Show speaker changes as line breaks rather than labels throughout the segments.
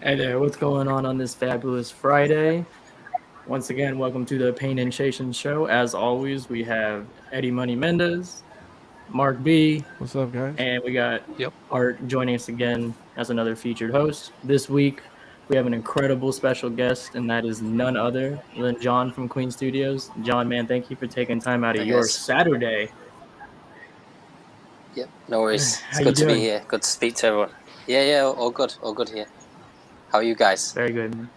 Hey there, what's going on this fabulous Friday? Once again, welcome to the Pain and Chasen show. As always, we have Eddie Money Mendez, Mark B,
What's up, guys?
and we got
Yep.
Art joining us again as another featured host. This week, we have an incredible special guest, and that is none other than John from Queen Studios. John, man, thank you for taking time out of
I
your
guess.
Saturday.
Yep. No worries. It's
How you
good to be
doing?
here. Good to speak to everyone. Yeah. All good. All good here. How are you guys?
Very good.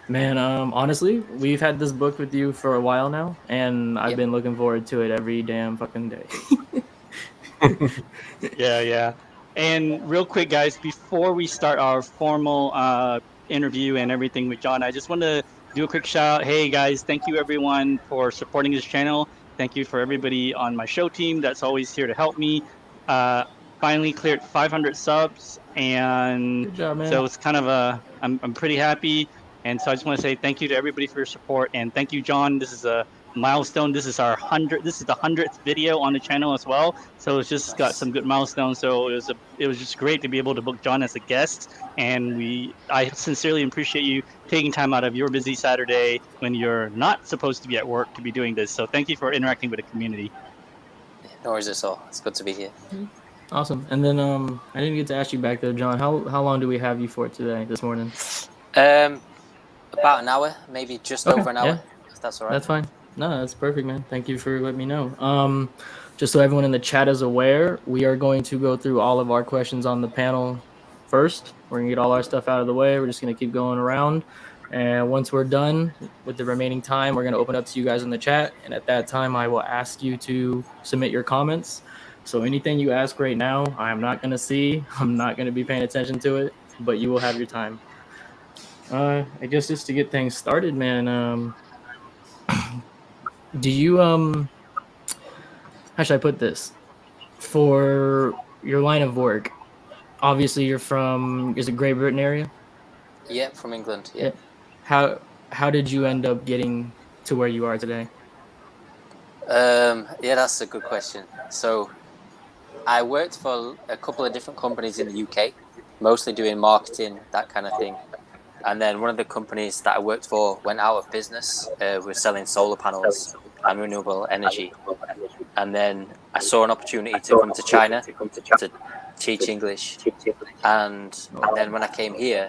Man, honestly, we've had this book with you for a while now, and I've
Yep.
been looking forward to it every damn fucking day.
Yeah. And real quick, guys, before we start our formal interview and everything with John, I just want to do a quick shout out. Hey, guys, thank you everyone for supporting this channel. Thank you for everybody on my show team that's always here to help me. Uh, Finally cleared 500 subs, and
Good job, man.
so it's kind of I'm pretty happy. And so I just want to say thank you to everybody for your support, and thank you, John. This is a milestone. This is our 100th. This is the 100th video on the channel as well. So it's just got
Nice.
some good milestones. So it was just great to be able to book John as a guest. And I sincerely appreciate you taking time out of your busy Saturday when you're not supposed to be at work to be doing this. So thank you for interacting with the community.
No worries at all. It's good to be here.
Awesome. And then I didn't get to ask you back there, John. How long do we have you for today, this morning?
About an hour, maybe just
Okay,
over an hour.
yeah.
If that's all right.
That's fine. No, that's perfect, man. Thank you for letting me know. Just so everyone in the chat is aware, we are going to go through all of our questions on the panel first. We're gonna get all our stuff out of the way. We're just gonna keep going around. And once we're done with the remaining time, we're gonna open up to you guys in the chat. And at that time, I will ask you to submit your comments. So anything you ask right now, I'm not gonna see. I'm not gonna be paying attention to it, but you will have your time. I guess just to get things started, man. Do you how should I put this? For your line of work, obviously you're from, is it Great Britain area?
Yeah, from England. Yeah.
How did you end up getting to where you are today?
Yeah, that's a good question. So, I worked for a couple of different companies in the UK, mostly doing marketing, that kind of thing. And then one of the companies that I worked for went out of business. We're selling solar panels and renewable energy. And then I saw an opportunity to come to China to teach English. And then when I came here,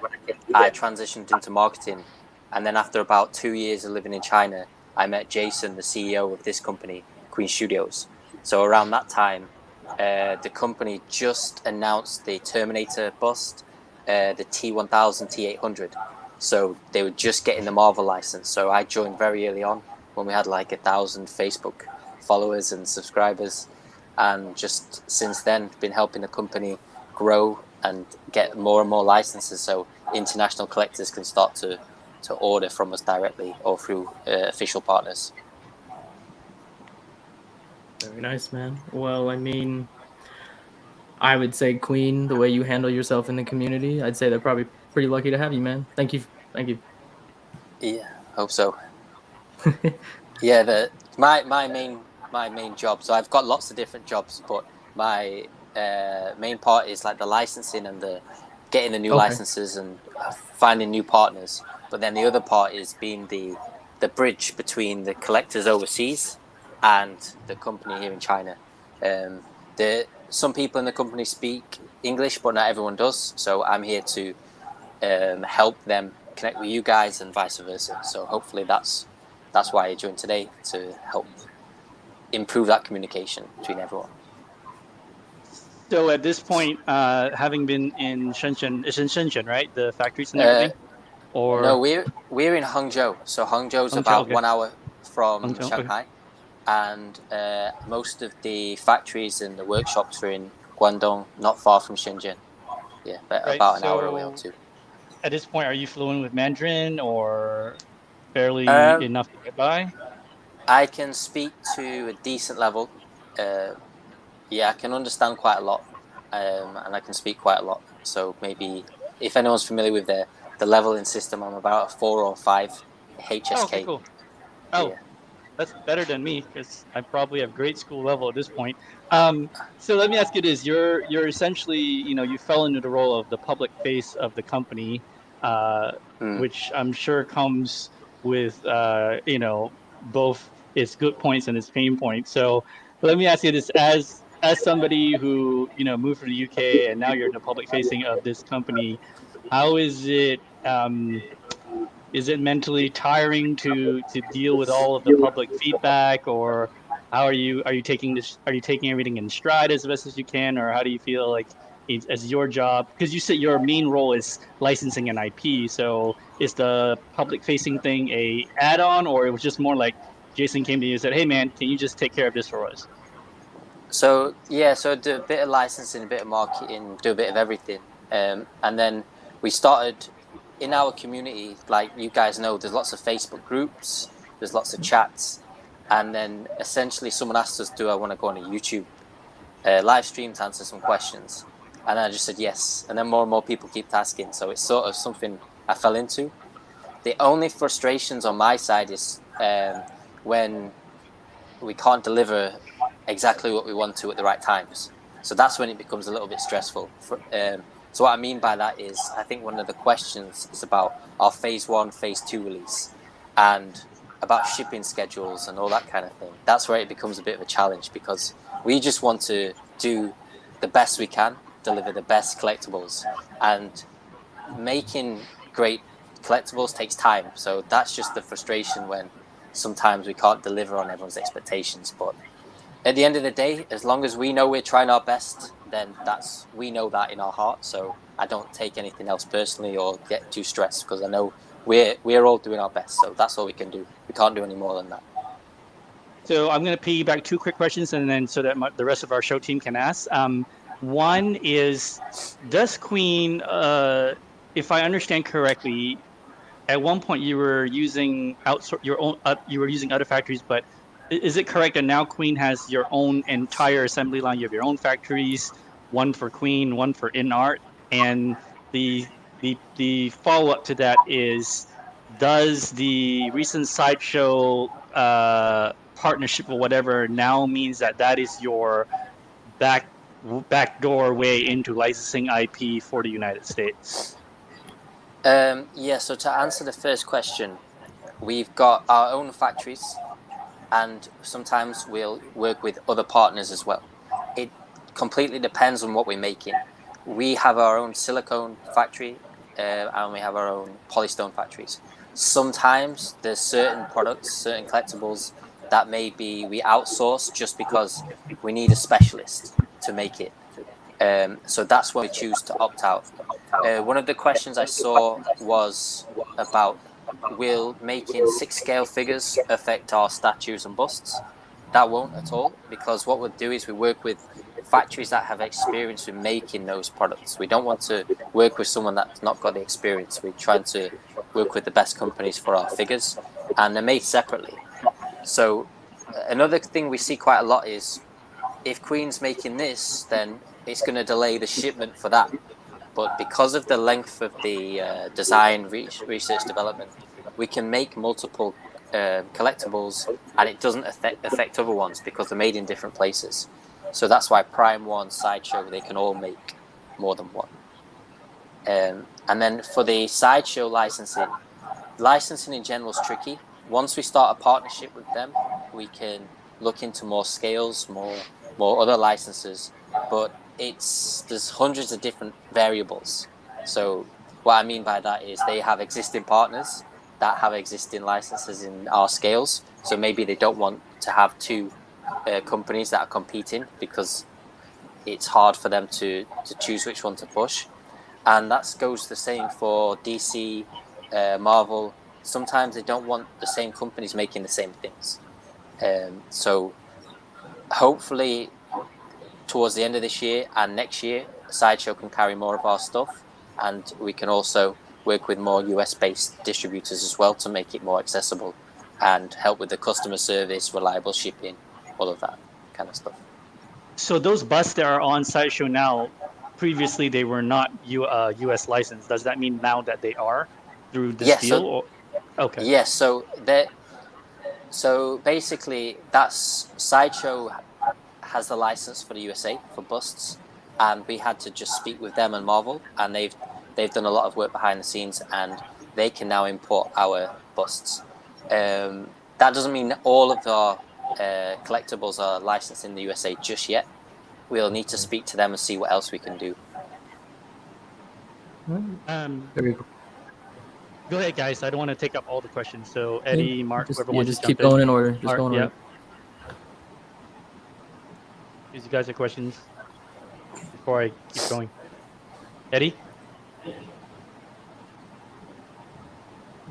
I transitioned into marketing. And then after about 2 years of living in China, I met Chasen, the CEO of this company, Queen Studios. So around that time, the company just announced the Terminator bust, the T1000, T800. So they were just getting the Marvel license. So I joined very early on when we had like 1,000 Facebook followers and subscribers. And just since then, been helping the company grow and get more and more licenses so international collectors can start to order from us directly or through official partners.
Very nice, man. Well, I mean, I would say Queen, the way you handle yourself in the community, I'd say they're probably pretty lucky to have you, man. Thank you.
Yeah, hope so. Yeah, my main job. So I've got lots of different jobs, but my main part is like the licensing and the getting the new licenses and finding new partners. But then the other part is being the bridge between the collectors overseas and the company here in China. Some people in the company speak English, but not everyone does. So I'm here to help them connect with you guys and vice versa. So hopefully that's why I joined today, to help improve that communication between everyone.
So at this point, having been in Shenzhen, it's in Shenzhen, right? The factories and everything? Or
no, we're in Hangzhou. So Hangzhou's about 1 hour from Shanghai. And most of the factories and the workshops are in Guangdong, not far from Shenzhen. Yeah, about an hour away or two.
At this point, are you fluent with Mandarin or barely enough to get by?
I can speak to a decent level. Yeah, I can understand quite a lot, and I can speak quite a lot. So maybe if anyone's familiar with the leveling system, I'm about a 4 or 5 HSK.
Oh, okay, cool. Oh,
yeah.
That's better than me because I probably have grade school level at this point. So let me ask you this: you're essentially, you fell into the role of the public face of the company. which I'm sure comes with both its good points and its pain points. So let me ask you this: as somebody who moved from the UK and now you're in the public facing of this company, how is it? Is it mentally tiring to deal with all of the public feedback, or how are you taking this? Are you taking everything in stride as best as you can, or how do you feel like as your job? Because you said your main role is licensing an IP, so is the public facing thing a add on, or it was just more like Jason came to you and said, "Hey man, can you just take care of this for us?"
So do a bit of licensing, a bit of marketing, do a bit of everything, and then we started in our community. Like you guys know, there's lots of Facebook groups, there's lots of chats, and then essentially someone asked us, "Do I want to go on a YouTube live stream to answer some questions?" And I just said yes, and then more and more people keep asking. So it's sort of something I fell into. The only frustrations on my side is when we can't deliver exactly what we want to at the right times. So that's when it becomes a little bit stressful. So what I mean by that is, I think one of the questions is about our phase 1, phase 2 release, and about shipping schedules and all that kind of thing. That's where it becomes a bit of a challenge, because we just want to do the best we can, deliver the best collectibles, and making great collectibles takes time. So that's just the frustration when sometimes we can't deliver on everyone's expectations. But at the end of the day, as long as we know we're trying our best, then we know that in our heart. So I don't take anything else personally or get too stressed, because I know we're all doing our best. So that's all we can do. We can't do any more than that.
So I'm going to piggyback 2 quick questions, and then so that the rest of our show team can ask. One is, does Queen, if I understand correctly, at one point you were using you were using other factories, but is it correct that now Queen has your own entire assembly line? You have your own factories, one for Queen, one for InArt, and the follow up to that is, does the recent sideshow partnership or whatever now means that is your backdoor way into licensing IP for the United States?
So to answer the first question, we've got our own factories, and sometimes we'll work with other partners as well. It completely depends on what we're making. We have our own silicone factory, and we have our own polystone factories. Sometimes there's certain products, certain collectibles that maybe we outsource just because we need a specialist to make it. So that's when we choose to opt out. One of the questions I saw was about, will making 6 scale figures affect our statues and busts? That won't at all, because what we'll do is we work with factories that have experience with making those products. We don't want to work with someone that's not got the experience. We're trying to work with the best companies for our figures, and they're made separately. So another thing we see quite a lot is, if Queen's making this, then it's going to delay the shipment for that. But because of the length of the design, research, development, we can make multiple collectibles, and it doesn't affect other ones because they're made in different places. So that's why Prime 1, Sideshow, they can all make more than one. And then for the Sideshow licensing in general is tricky. Once we start a partnership with them, we can look into more scales, more other licenses, but there's hundreds of different variables. So what I mean by that is, they have existing partners that have existing licenses in our scales, so maybe they don't want to have 2 companies that are competing, because it's hard for them to choose which one to push. And that goes the same for DC, Marvel. Sometimes they don't want the same companies making the same things. So hopefully towards the end of this year and next year, Sideshow can carry more of our stuff, and we can also work with more US-based distributors as well to make it more accessible and help with the customer service, reliable shipping, all of that kind of stuff.
So those busts that are on Sideshow now, previously they were not US licensed. Does that mean now that they are through this deal? Okay.
Yes, so basically that's Sideshow has the license for the USA for busts, and we had to just speak with them and Marvel, and they've done a lot of work behind the scenes, and they can now import our busts. That doesn't mean all of our collectibles are licensed in the USA just yet. We'll need to speak to them and see what else we can do.
Very cool.
Go ahead, guys. I don't want to take up all the questions. So Eddie, Mark, whoever wants
just
to
keep
jump
going in order. Just
Mark,
go in order.
These you guys have questions before I keep going. Eddie?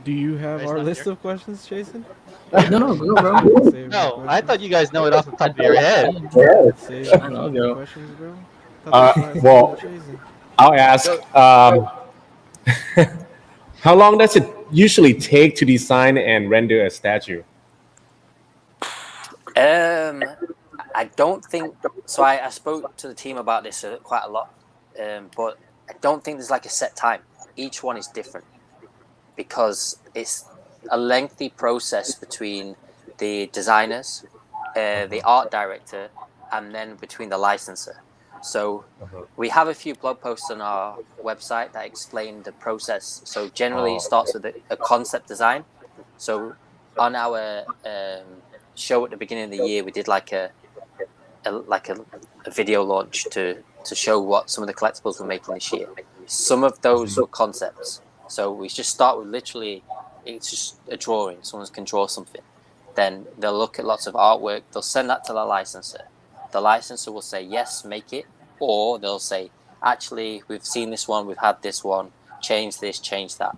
Do you have
Guys
our
not
list
here?
of questions, Jason?
No, go, bro.
Save
No,
my
I thought
questions.
you guys know it off the top of your head.
Save
I know,
my
go.
questions, bro. Thought this was
Well,
Jason.
I'll ask. How long does it usually take to design and render a statue?
I don't think so. I spoke to the team about this quite a lot, but I don't think there's like a set time. Each one is different because it's a lengthy process between the designers, the art director, and then between the licensor. So we have a few blog posts on our website that explain the process. So generally, it starts with a concept design. So on our show at the beginning of the year, we did like a video launch to show what some of the collectibles we're making this year. Some of those were concepts. So we just start with literally, it's just a drawing. Someone can draw something. Then they'll look at lots of artwork. They'll send that to the licensor. The licensor will say, yes, make it. Or they'll say, actually, we've seen this one, we've had this one, change this, change that.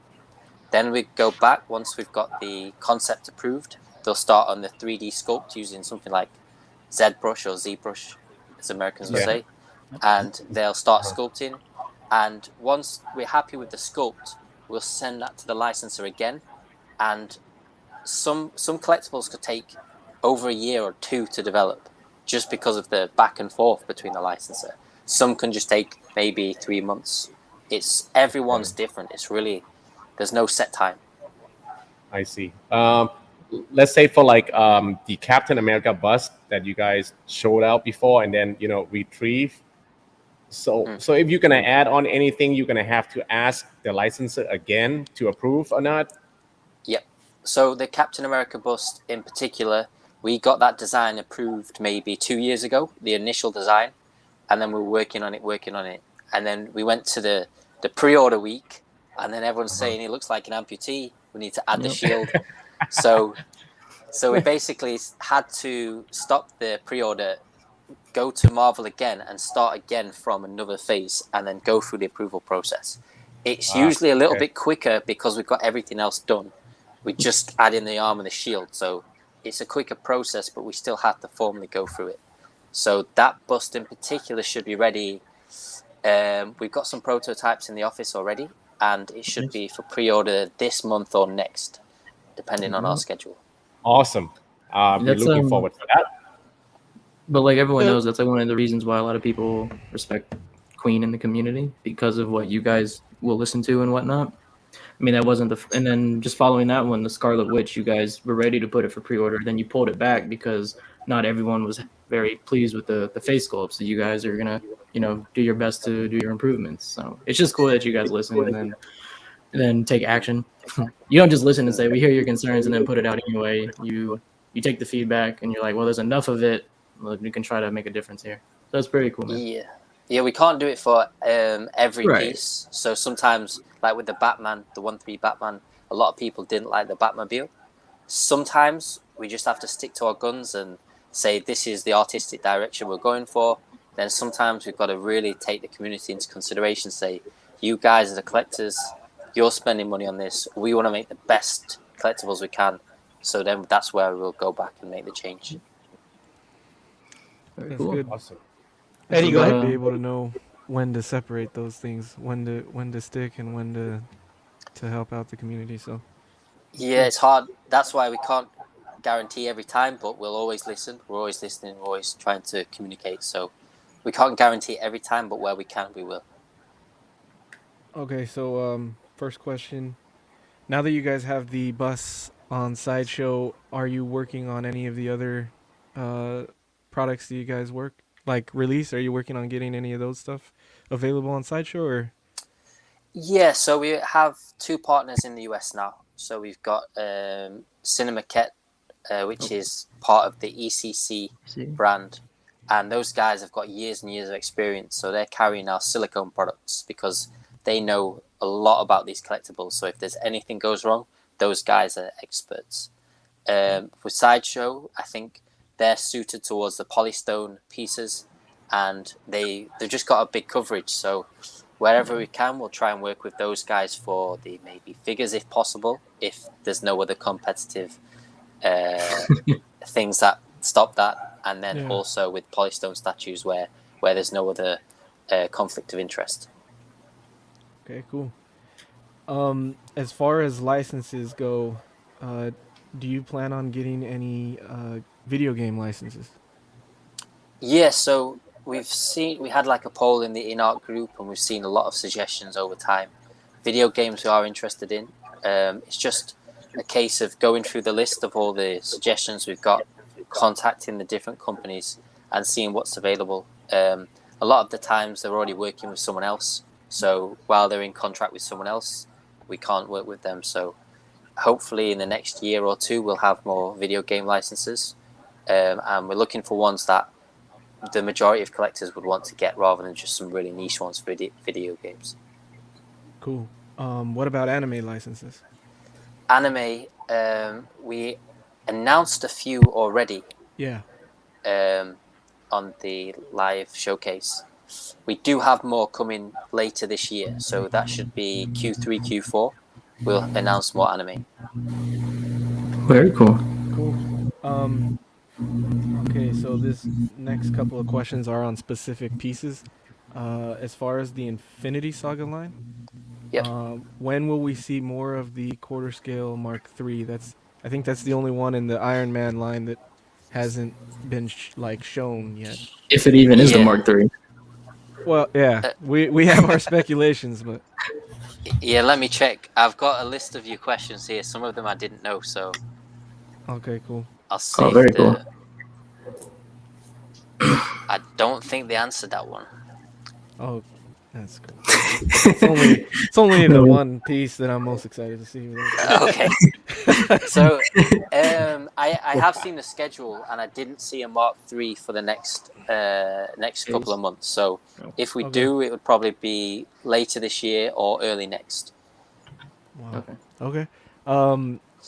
Then we go back once we've got the concept approved. They'll start on the 3D sculpt using something like ZBrush or ZBrush, as Americans will say. And they'll start sculpting. And once we're happy with the sculpt, we'll send that to the licensor again. And some collectibles could take over a year or two to develop just because of the back and forth between the licensor. Some can just take maybe 3 months. Everyone's different. It's really, there's no set time.
I see. Let's say for like the Captain America bust that you guys showed out before and then retrieve. So if you're gonna add on anything, you're gonna have to ask the licensor again to approve or not.
Yep. So the Captain America bust in particular, we got that design approved maybe 2 years ago, the initial design, and then we were working on it. And then we went to the pre-order week, and then everyone's saying he looks like an amputee. We need to add the shield. So we basically had to stop the pre-order, go to Marvel again, and start again from another phase, and then go through the approval process. It's usually a little bit quicker because we've got everything else done. We just add in the arm and the shield, so it's a quicker process, but we still have to formally go through it. So that bust in particular should be ready. We've got some prototypes in the office already, and it should be for pre-order this month or next, depending on our schedule.
Awesome. We're looking forward to that.
But like everyone knows, that's like one of the reasons why a lot of people respect Queen in the community, because of what you guys will listen to and whatnot. I mean, that wasn't and then just following that one, the Scarlet Witch, you guys were ready to put it for pre-order. Then you pulled it back because not everyone was very pleased with the face sculpt. So you guys are going to, do your best to do your improvements. So it's just cool that you guys listen and then take action. You don't just listen and say, we hear your concerns and then put it out anyway. You take the feedback and you're like, well, there's enough of it. Look, we can try to make a difference here. So that's pretty cool, man.
Yeah, we can't do it for every piece. So sometimes, like with the Batman, the 1/3 Batman, a lot of people didn't like the Batmobile. Sometimes we just have to stick to our guns and say this is the artistic direction we're going for. Then sometimes we've got to really take the community into consideration. Say, you guys are the collectors, you're spending money on this. We want to make the best collectibles we can. So then that's where we'll go back and make the change.
That's good.
Awesome.
Eddie, go ahead.
Be able to know when to separate those things, when to stick, and when to help out the community. So
yeah, it's hard. That's why we can't guarantee every time, but we'll always listen. We're always listening. We're always trying to communicate. So we can't guarantee every time, but where we can, we will.
Okay, so first question. Now that you guys have the bus on Sideshow, are you working on any of the other products that you guys release? Are you working on getting any of those stuff available on Sideshow? Or
Yeah, so we have 2 partners in the US now. So we've got Cinemaquette, which is part of the ECC brand, and those guys have got years and years of experience. So they're carrying our silicone products because they know a lot about these collectibles. So if there's anything goes wrong, those guys are experts. For Sideshow, I think they're suited towards the polystone pieces, and they've just got a big coverage. So wherever we can, we'll try and work with those guys for the maybe figures if possible, if there's no other competitive things that stop that, and then also with polystone statues where there's no other conflict of interest.
Okay, cool. As far as licenses go, do you plan on getting any video game licenses?
Yeah, so we had like a poll in the in-art group, and we've seen a lot of suggestions over time. Video games we are interested in. It's just a case of going through the list of all the suggestions we've got, contacting the different companies and seeing what's available. A lot of the times they're already working with someone else, so while they're in contract with someone else, we can't work with them. So hopefully in the next year or 2 we'll have more video game licenses, and we're looking for ones that the majority of collectors would want to get rather than just some really niche ones for video games.
Cool. What about anime licenses?
Anime, we announced a few already.
Yeah.
On the live showcase. We do have more coming later this year, so that should be Q3, Q4. We'll announce more anime.
Very cool.
Cool. Okay, so this next couple of questions are on specific pieces. As far as the Infinity Saga line, when will we see more of the quarter scale Mark III? I think that's the only one in the Iron Man line that hasn't been shown yet.
If it even is the Mark III.
Well, yeah, we have our speculations, but
yeah, let me check. I've got a list of your questions here. Some of them I didn't know, so
okay, cool.
I'll see.
Very cool.
I don't think they answered that one.
Oh, that's cool. It's only the one piece that I'm most excited to see.
Okay. So I have seen the schedule, and I didn't see a Mark III for the next couple of months. So if we do, it would probably be later this year or early next.
Wow. Okay.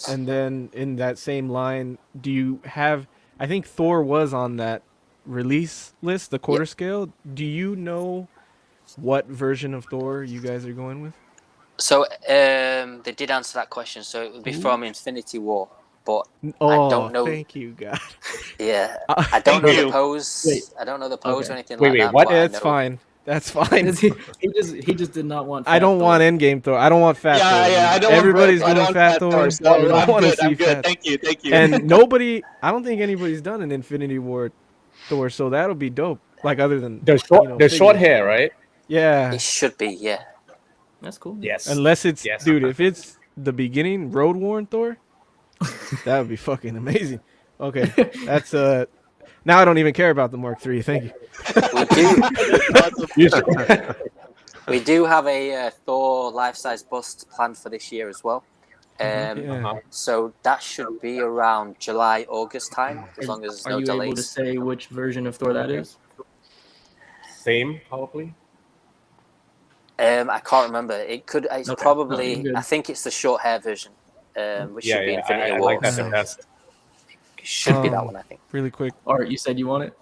And then in that same line, do you have? I think Thor was on that release list, the quarter scale. Do you know what version of Thor you guys are going with?
So they did answer that question. So it would be from Infinity War, but I don't know.
Thank you, God.
Yeah, I don't know the pose. I don't know the pose or anything like that.
What?
It's fine. That's fine.
He just did not want.
I don't want Endgame Thor. I don't want Fat Thor.
Yeah, I don't.
Everybody's
want,
doing Fat Thor.
So
I don't want to see
I'm good.
Fat.
Thank you.
And nobody. I don't think anybody's done an Infinity War Thor, so that'll be dope. Like other than
the short hair, right?
Yeah.
It should be. Yeah.
That's cool.
Yes.
Unless it's dude, if it's the beginning Road Worn Thor, that would be fucking amazing. Okay, that's Now I don't even care about the Mark III. Thank you.
We do have a Thor life-size bust planned for this year as well. So that should be around July, August time, as long as there's no delays.
Are you able to say which version of Thor that is?
Same, probably.
I can't remember. It's probably. I think it's the short hair version, which should be Infinity War.
I like that the best.
Should be that one, I think.
Really quick.
Art, you said you want it?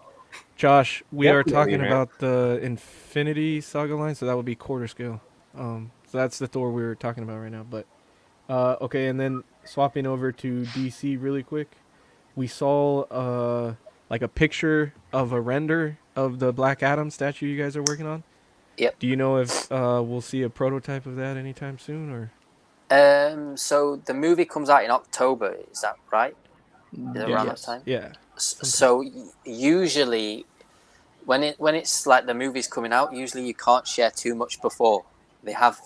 Josh, we are talking about the Infinity Saga line, so that would be quarter scale. So that's the Thor we were talking about right now. But okay, and then swapping over to DC really quick, we saw like a picture of a render of the Black Adam statue you guys are working on.
Yep.
Do you know if we'll see a prototype of that anytime soon, or?
So the movie comes out in October. Is that right? Is it around that time?
Yeah.
So usually, when it's like the movie's coming out, usually you can't share too much before. They have,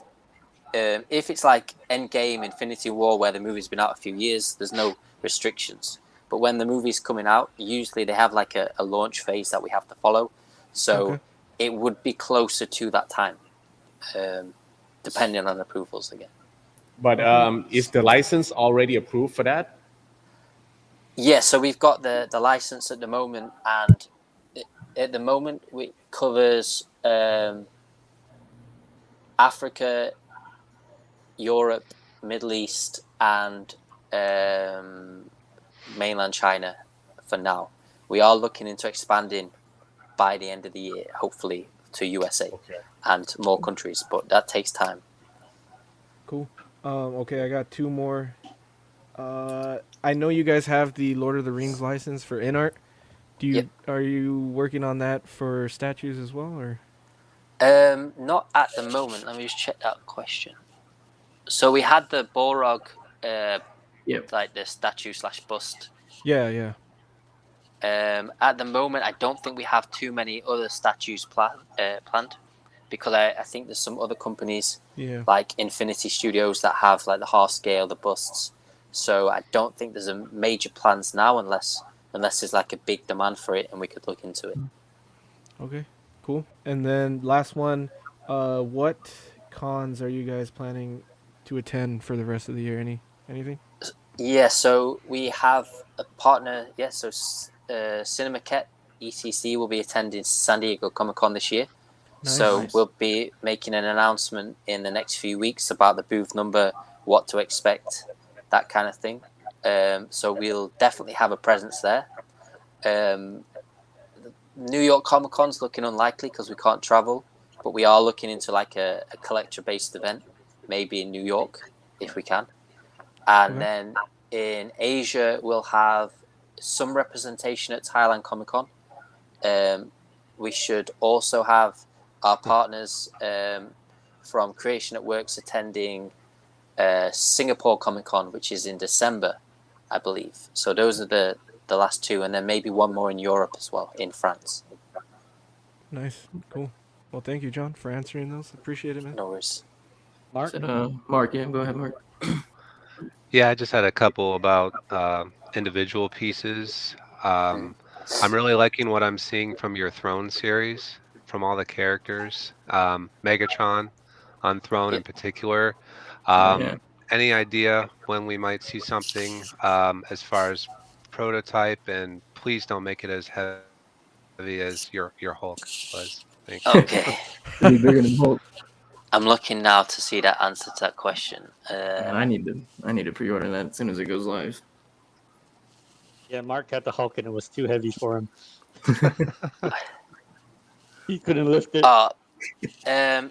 if it's like Endgame, Infinity War, where the movie's been out a few years, there's no restrictions. But when the movie's coming out, usually they have like a launch phase that we have to follow. So it would be closer to that time. depending on approvals again.
But is the license already approved for that?
Yeah, so we've got the license at the moment, and at the moment it covers Africa, Europe, Middle East, and mainland China for now. We are looking into expanding by the end of the year, hopefully to USA and more countries, but that takes time.
Cool. Okay, I got two more. I know you guys have the Lord of the Rings license for InArt. Are you working on that for statues as well, or?
Not at the moment. Let me just check that question. So we had the Balrog, like the statue / bust.
Yeah.
At the moment, I don't think we have too many other statues planned, because I think there's some other companies like Infinity Studios that have like the half scale, the busts. So I don't think there's a major plans now, unless there's like a big demand for it and we could look into it.
Okay, cool. And then last one, what cons are you guys planning to attend for the rest of the year? Anything?
Yeah, so we have a partner. Yeah, so CinemaKet ECC will be attending San Diego Comic-Con this year.
Nice.
So we'll be making an announcement in the next few weeks about the booth number, what to expect, that kind of thing. So we'll definitely have a presence there. New York Comic-Con's looking unlikely because we can't travel, but we are looking into like a collector-based event, maybe in New York, if we can. And then in Asia, we'll have some representation at Thailand Comic-Con. We should also have our partners from Creation at Works attending Singapore Comic-Con, which is in December, I believe. So those are the last two, and then maybe one more in Europe as well, in France.
Nice. Cool. Well, thank you, John, for answering those. Appreciate it, man.
No worries.
Mark? Mark, yeah, go ahead, Mark.
Yeah, I just had a couple about individual pieces. I'm really liking what I'm seeing from your Throne series, from all the characters. Megatron on Throne in particular. Any idea when we might see something as far as prototype? And please don't make it as heavy as your Hulk was. Thanks.
Okay.
It'll be bigger than Hulk.
I'm looking now to see that answer to that question.
I need to pre-order that as soon as it goes live.
Yeah, Mark had the Hulk and it was too heavy for him. He couldn't lift it.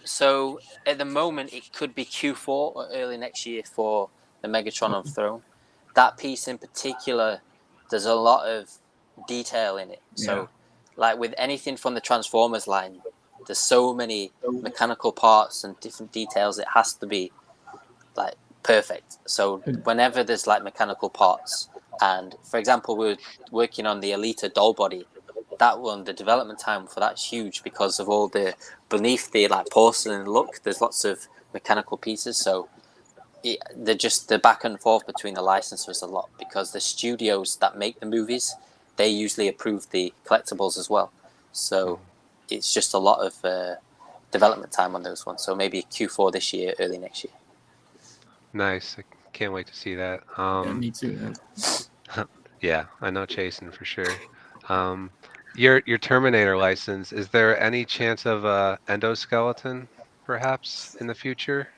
So at the moment, it could be Q4 or early next year for the Megatron on Throne. That piece in particular, there's a lot of detail in it. So, like with anything from the Transformers line, there's so many mechanical parts and different details. It has to be like perfect. So whenever there's like mechanical parts, and for example, we're working on the Alita doll body. That one, the development time for that's huge because of all the beneath the like porcelain look. There's lots of mechanical pieces, so the back and forth between the licensors a lot because the studios that make the movies, they usually approve the collectibles as well. So it's just a lot of development time on those ones. So maybe Q4 this year, early next year.
Nice. I can't wait to see that.
Yeah, me too, man.
Yeah, I know Chasen for sure. Your Terminator license, is there any chance of a endoskeleton perhaps in the future?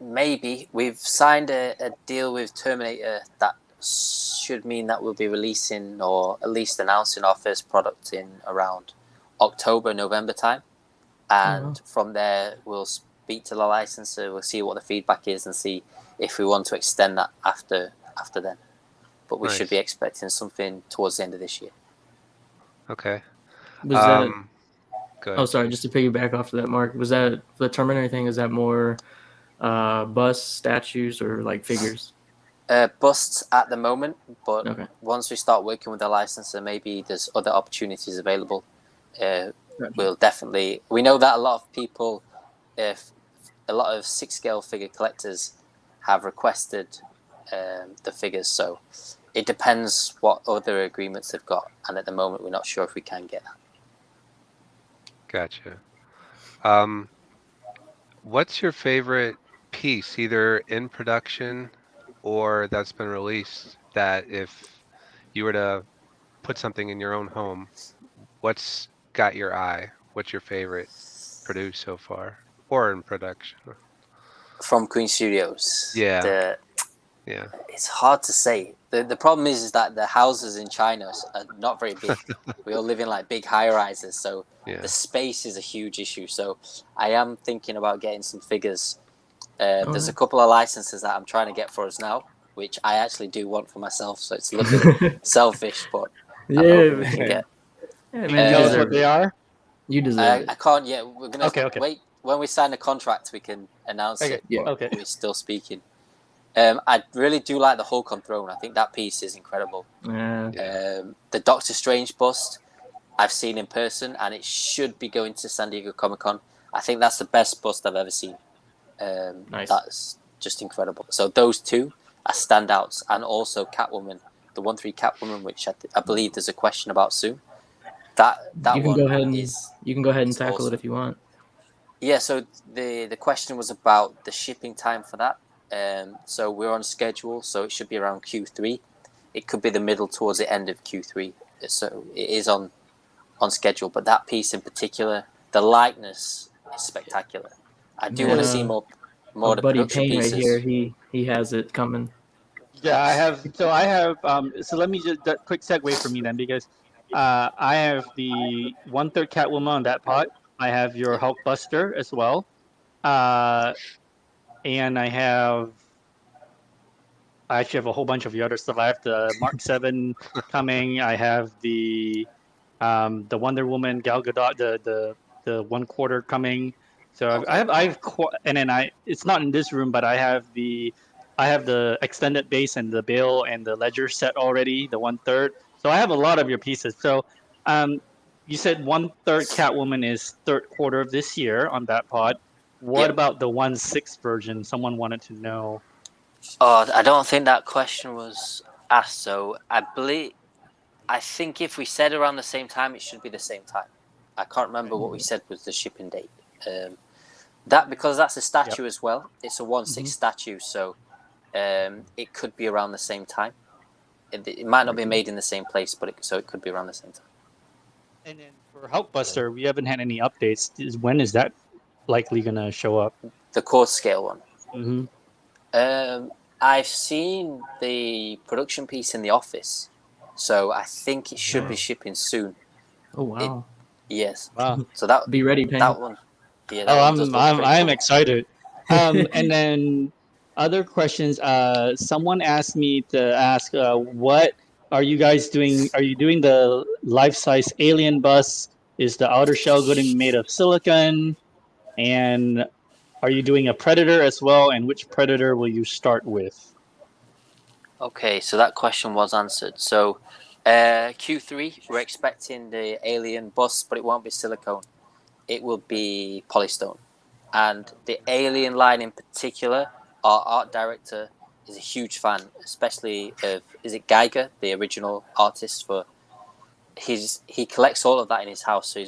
Maybe. We've signed a deal with Terminator that should mean that we'll be releasing or at least announcing our first product in around October, November time. And from there, we'll speak to the licensor, we'll see what the feedback is and see if we want to extend that after then. But we should be expecting something towards the end of this year.
Okay.
Was that?
Go ahead.
Oh, sorry. Just to piggyback off of that, Mark. Was that the Terminator thing? Is that more busts, statues, or like figures?
Busts at the moment, but once we start working with the licensor, maybe there's other opportunities available. We'll definitely. We know that a lot of people, a lot of 6-scale figure collectors, have requested the figures. So it depends what other agreements they've got, and at the moment we're not sure if we can get that.
Gotcha. What's your favorite piece, either in production or that's been released, that if you were to put something in your own home, what's got your eye? What's your favorite produced so far or in production?
From Queen Studios.
Yeah. Yeah.
It's hard to say. The problem is that the houses in China are not very big. We all live in like big high rises, so
Yeah.
the space is a huge issue. So I am thinking about getting some figures. There's a couple of licenses that I'm trying to get for us now, which I actually do want for myself. So it's a little bit selfish, but I'm hoping we can get.
Yeah,
Can
man,
you
you
tell us
deserve
what they
it.
are?
You deserve
I
it.
can't yet. We're gonna
Okay.
wait. When we sign the contract, we can announce
Okay.
it.
Yeah.
But
Okay.
we're still speaking. I really do like the Hulk on Throne. I think that piece is incredible.
Yeah.
The Doctor Strange bust I've seen in person, and it should be going to San Diego Comic-Con. I think that's the best bust I've ever seen.
Nice.
That's just incredible. So those two are standouts, and also Catwoman, the 1/3 Catwoman, which I believe there's a question about soon. That
You can
one
go ahead and
is
tackle
awesome.
it if you want.
Yeah, so the question was about the shipping time for that. So we're on schedule, so it should be around Q3. It could be the middle towards the end of Q3. So it is on schedule, but that piece in particular, the likeness is spectacular. I do want to see more of the
Buddy
production
Payne
pieces.
right here. He has it coming.
Yeah, I have. So I have. So let me just quick segue for me then, because I have the 1/3 Catwoman on that pot. I have your Hulkbuster as well, and I actually have a whole bunch of your other stuff. I have the Mark 7 coming. I have the Wonder Woman Gal Gadot, the 1/4 coming. So and then it's not in this room, but I have the extended base and the Bill and the Ledger set already, the 1/3. So I have a lot of your pieces. So you said 1/3 Catwoman is third quarter of this year on that pod. What
Yep.
about the 1/6 version? Someone wanted to know.
Oh, I don't think that question was asked. So I think if we said around the same time, it should be the same time. I can't remember what we said was the shipping date. Because that's a statue as well. It's a 1/6 statue, so it could be around the same time. It might not be made in the same place, but it could be around the same time.
And then for Hulkbuster, we haven't had any updates. When is that likely going to show up?
The quarter scale one.
Mm-hmm.
I've seen the production piece in the office, so I think it should be shipping soon.
Oh wow!
Yes.
Wow.
So that
Be ready, Payne.
that one. Yeah. That one does look pretty
I'm
cool.
excited. And then other questions. Someone asked me to ask, what are you guys doing? Are you doing the life-size alien bus? Is the outer shell going to be made of silicon? And are you doing a Predator as well? And which Predator will you start with?
Okay, so that question was answered. So Q3, we're expecting the alien bus, but it won't be silicone. It will be polystone. And the alien line in particular, our art director is a huge fan, especially of, is it Geiger, the original artist for, he collects all of that in his house, so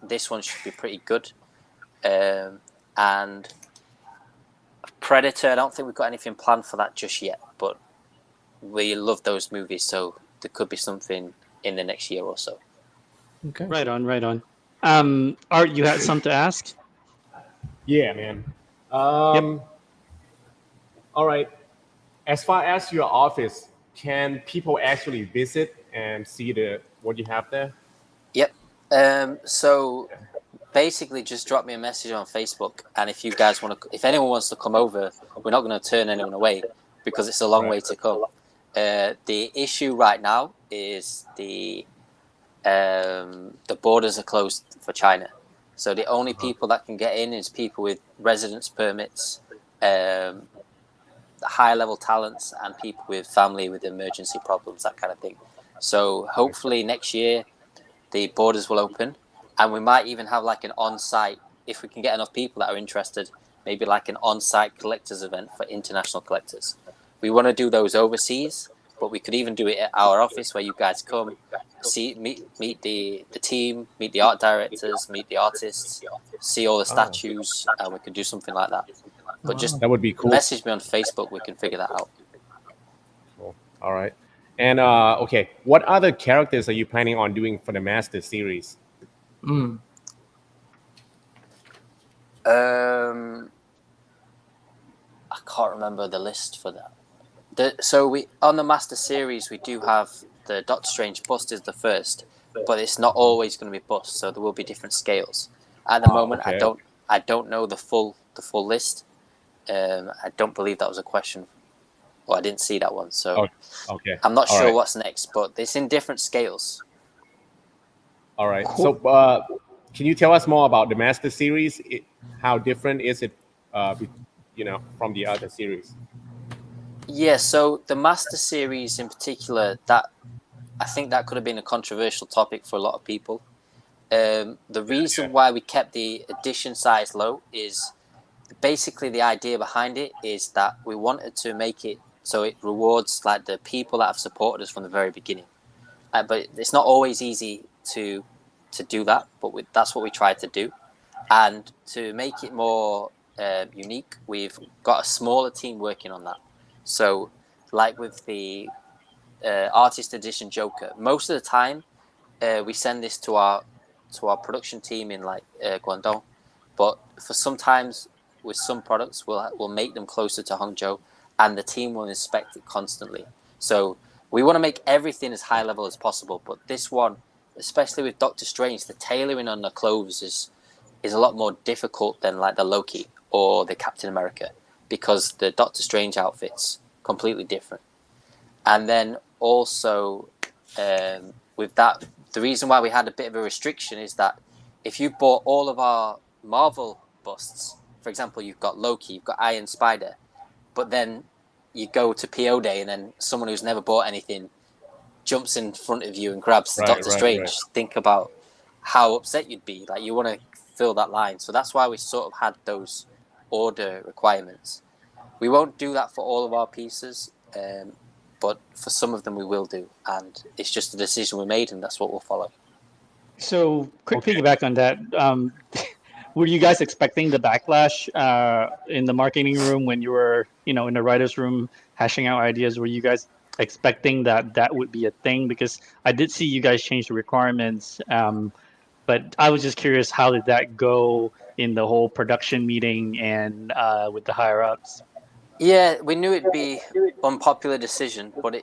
this one should be pretty good. And Predator, I don't think we've got anything planned for that just yet, but we love those movies, so there could be something in the next year or so.
Okay.
Right on. Art, you had something to ask?
Yeah, man. All right. As far as your office, can people actually visit and see what you have there?
Yep. So basically, just drop me a message on Facebook, and if you guys if anyone wants to come over, we're not going to turn anyone away because it's a long way to come. The issue right now is the borders are closed for China, so the only people that can get in is people with residence permits, high level talents, and people with family with emergency problems, that kind of thing. So hopefully next year the borders will open, and we might even have like an on-site, if we can get enough people that are interested, maybe like an on-site collectors event for international collectors. We want to do those overseas, but we could even do it at our office where you guys come meet the team, meet the art directors, meet the artists, see all the statues, and we could do something like that. But just
That would be cool.
message me on Facebook. We can figure that out.
Cool. All right. And okay, what other characters are you planning on doing for the Master series?
I can't remember the list for that. So we on the Master series we do have the Doctor Strange bust is the first, but it's not always going to be bust. So there will be different scales. At the moment,
okay.
I don't know the full list. I don't believe that was a question. Well, I didn't see that one, so
okay.
I'm not
All
sure
right.
what's next. But it's in different scales.
All right. So, can you tell us more about the Master series? How different is it, from the other series?
Yeah. So the Master series, in particular, I think that could have been a controversial topic for a lot of people. The reason why we kept the edition size low is basically the idea behind it is that we wanted to make it so it rewards like the people that have supported us from the very beginning. But it's not always easy to do that, but that's what we tried to do. And to make it more unique, we've got a smaller team working on that. So like with the artist edition Joker, most of the time we send this to our production team in like Guangdong, but for sometimes with some products we'll make them closer to Hangzhou, and the team will inspect it constantly. So we want to make everything as high level as possible, but this one, especially with Doctor Strange, the tailoring on the clothes is a lot more difficult than like the Loki or the Captain America, because the Doctor Strange outfit's completely different. And then also with that, the reason why we had a bit of a restriction is that if you bought all of our Marvel busts, for example, you've got Loki, you've got Iron Spider, but then you go to PO Day and then someone who's never bought anything jumps in front of you and grabs Doctor Strange. Right. Think about how upset you'd be. Like, you want to fill that line. So that's why we sort of had those order requirements. We won't do that for all of our pieces, but for some of them we will do. And it's just a decision we made, and that's what we'll follow.
So, quick piggyback on that. Were you guys expecting the backlash in the marketing room when you were, in the writer's room hashing out ideas? Were you guys expecting that would be a thing? Because I did see you guys change the requirements, but I was just curious, how did that go in the whole production meeting and with the higher ups?
Yeah, we knew it'd be unpopular decision, but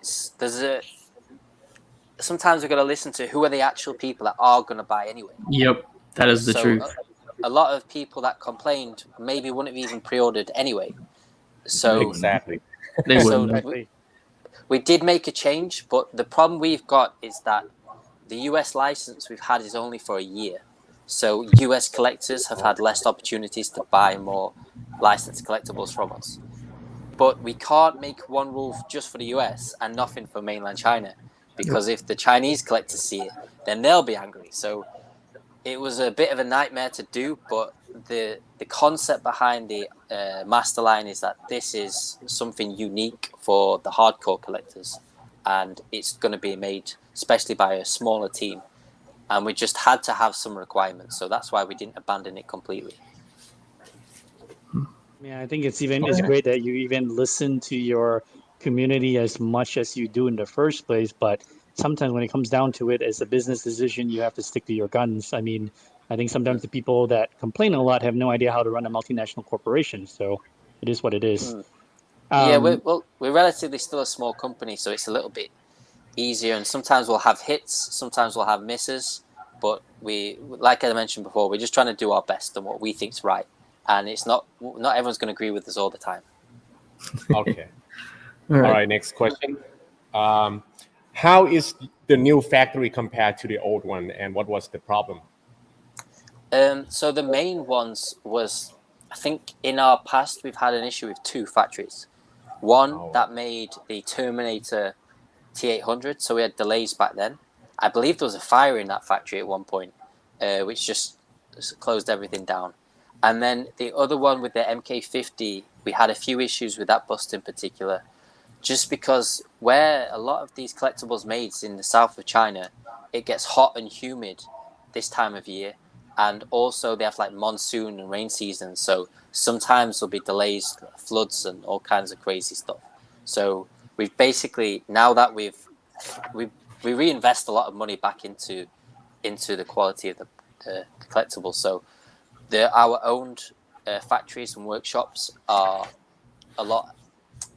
sometimes we've got to listen to who are the actual people that are going to buy anyway.
Yep, that is the truth.
A lot of people that complained maybe wouldn't have even pre-ordered anyway. So
exactly,
they wouldn't.
We did make a change, but the problem we've got is that the US license we've had is only for a year. So US collectors have had less opportunities to buy more licensed collectibles from us. But we can't make one rule just for the US and nothing for mainland China, because if the Chinese collectors see it, then they'll be angry. So it was a bit of a nightmare to do, but the concept behind the master line is that this is something unique for the hardcore collectors, and it's going to be made especially by a smaller team, and we just had to have some requirements, so that's why we didn't abandon it completely.
Yeah, I think it's great that you even listen to your community as much as you do in the first place, but sometimes when it comes down to it, as a business decision, you have to stick to your guns. I mean, I think sometimes the people that complain a lot have no idea how to run a multinational corporation, so it is what it is.
Yeah, we're relatively still a small company, so it's a little bit easier, and sometimes we'll have hits, sometimes we'll have misses, but like I mentioned before, we're just trying to do our best and what we think's right, and it's not everyone's going to agree with us all the time.
Okay. All right, next question. How is the new factory compared to the old one, and what was the problem?
So the main ones was, I think in our past we've had an issue with two factories. One that made the Terminator T800, so we had delays back then. I believe there was a fire in that factory at one point, which just closed everything down. And then the other one with the MK50, we had a few issues with that bust in particular, just because where a lot of these collectibles made in the south of China, it gets hot and humid this time of year, and also they have like monsoon and rain seasons. So sometimes there'll be delays, floods, and all kinds of crazy stuff. So we've basically, now that we reinvest a lot of money back into the quality of the collectibles. So our owned factories and workshops are a lot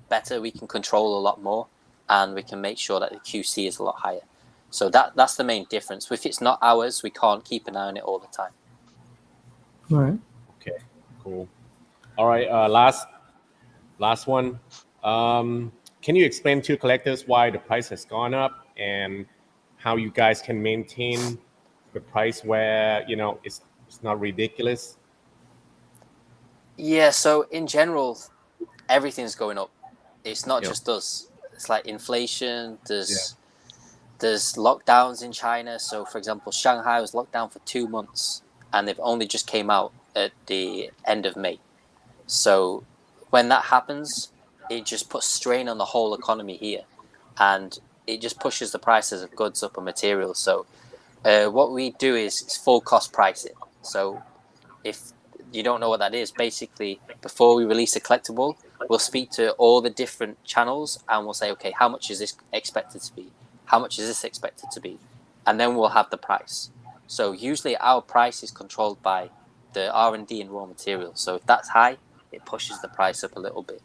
better. We can control a lot more, and we can make sure that the QC is a lot higher. So that's the main difference. If it's not ours, we can't keep an eye on it all the time.
All right.
Okay, cool. All right, last one. Can you explain to collectors why the price has gone up and how you guys can maintain the price where it's not ridiculous?
Yeah, so in general, everything's going up. It's not just us. It's like inflation. There's lockdowns in China. So, for example, Shanghai was locked down for 2 months, and they've only just came out at the end of May. So when that happens, it just puts strain on the whole economy here, and it just pushes the prices of goods up and materials. So what we do is full cost pricing. So if you don't know what that is, basically before we release a collectible, we'll speak to all the different channels and we'll say, okay, how much is this expected to be? How much is this expected to be? And then we'll have the price. So usually our price is controlled by the R&D and raw materials. So if that's high, it pushes the price up a little bit.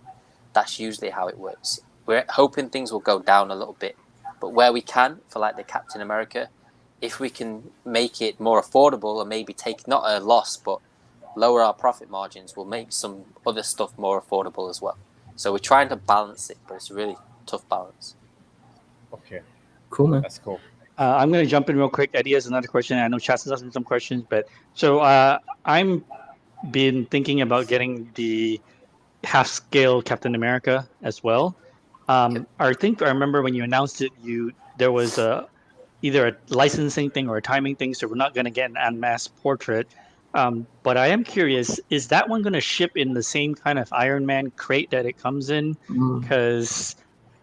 That's usually how it works. We're hoping things will go down a little bit, but where we can, for like the Captain America, if we can make it more affordable and maybe take not a loss, but lower our profit margins, we'll make some other stuff more affordable as well. So we're trying to balance it, but it's a really tough balance.
Okay,
Cool, man.
that's cool.
I'm going to jump in real quick. Eddie has another question. I know Chasen's asking some questions, but so I'm been thinking about getting the half-scale Captain America as well. I remember when you announced it, there was either a licensing thing or a timing thing, so we're not going to get an en masse portrait. But I am curious, is that one going to ship in the same kind of Iron Man crate that it comes in? Because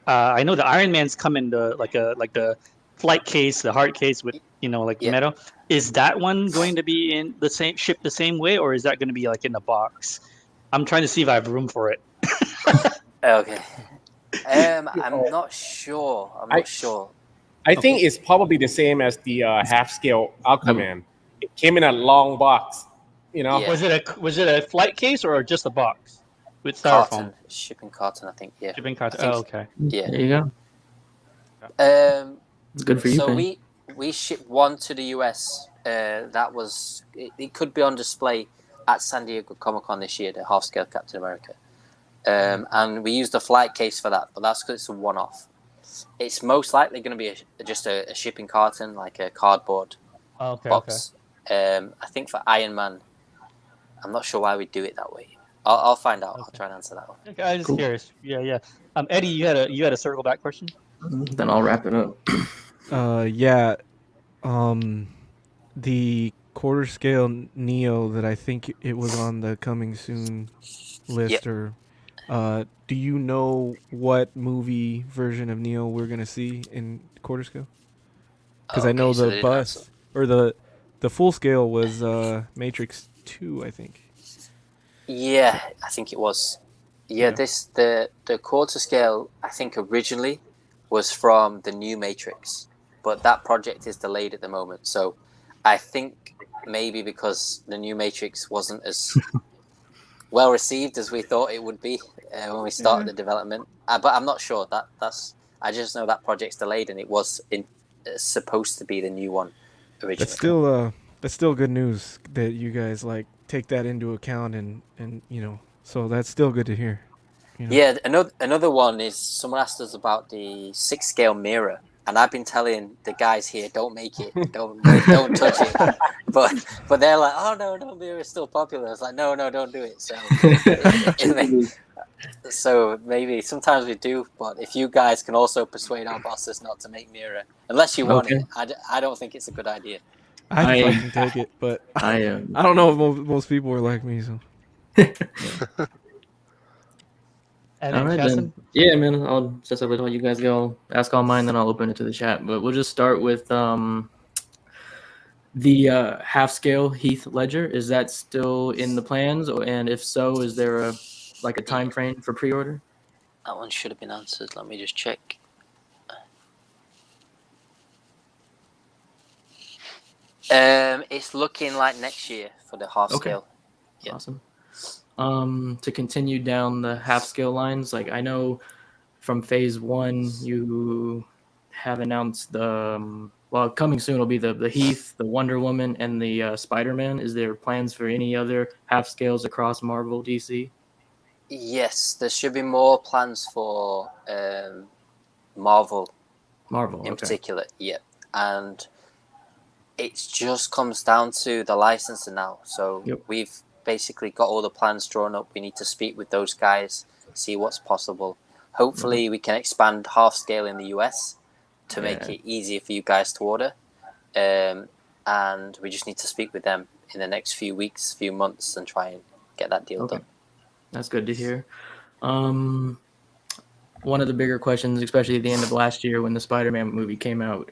I know the Iron Mans come in the like the flight case, the hard case with the metal. Is that one going to be in the same shipped the same way, or is that going to be like in a box? I'm trying to see if I have room for it.
Okay. I'm not sure.
I think it's probably the same as the half-scale Aquaman. It came in a long box,
Yeah.
Was it a flight case or just a box with styrofoam?
Carton, shipping carton, I think. Yeah.
Shipping carton. Oh, okay.
Yeah.
There you go. It's good for you.
So we shipped one to the US. That was it could be on display at San Diego Comic-Con this year, the half-scale Captain America. And we used a flight case for that, but that's because it's a one-off. It's most likely going to be just a shipping carton, like a cardboard box. Okay. I think for Iron Man, I'm not sure why we do it that way. I'll find out. Okay. I'll try and answer that one.
Okay, I was just curious. Yeah. Eddie, you had a circle back question?
Then I'll wrap it up.
Yeah. The quarter scale Neo that I think it was on the coming soon list, or do you know what movie version of Neo we're gonna see in quarter scale? Because I know the bust or the full scale was Matrix 2, I think.
Yeah, I think it was. Yeah. The quarter scale, I think originally was from the new Matrix, but that project is delayed at the moment. So I think maybe because the new Matrix wasn't as well received as we thought it would be when we started the development. But I'm not sure. That's I just know that project's delayed, and it was supposed to be the new one originally.
That's still good news that you guys take that into account, and so that's still good to hear.
Yeah, another one is someone asked us about the 6-scale mirror, and I've been telling the guys here, don't make it, don't touch it, but they're like, oh no, mirror is still popular. It's like no, don't do it. So maybe sometimes we do, but if you guys can also persuade our bosses not to make mirror, unless you want it, I don't think it's a good idea.
I can take it, but I don't know if most people are like me. So And
All
then
right
Chasen.
then. Yeah, man. Since I let all you guys go, ask all mine, then I'll open it to the chat. But we'll just start with the half scale Heath Ledger. Is that still in the plans? And if so, is there a time frame for pre-order?
That one should have been answered. Let me just check. It's looking like next year for the half scale.
Yep. Awesome. To continue down the half scale lines, like I know from phase 1 you have announced the coming soon will be the Heath, the Wonder Woman, and the Spider-Man. Is there plans for any other half scales across Marvel, DC?
Yes, there should be more plans for Marvel in particular. Yeah, and it just comes down to the licensor now. So we've basically got all the plans drawn up. We need to speak with those guys, see what's possible. Hopefully we can expand half scale in the US to make it easier for you guys to order. And we just need to speak with them in the next few weeks, few months, and try and get that deal done.
That's good to hear. One of the bigger questions, especially at the end of last year when the Spider-Man movie came out,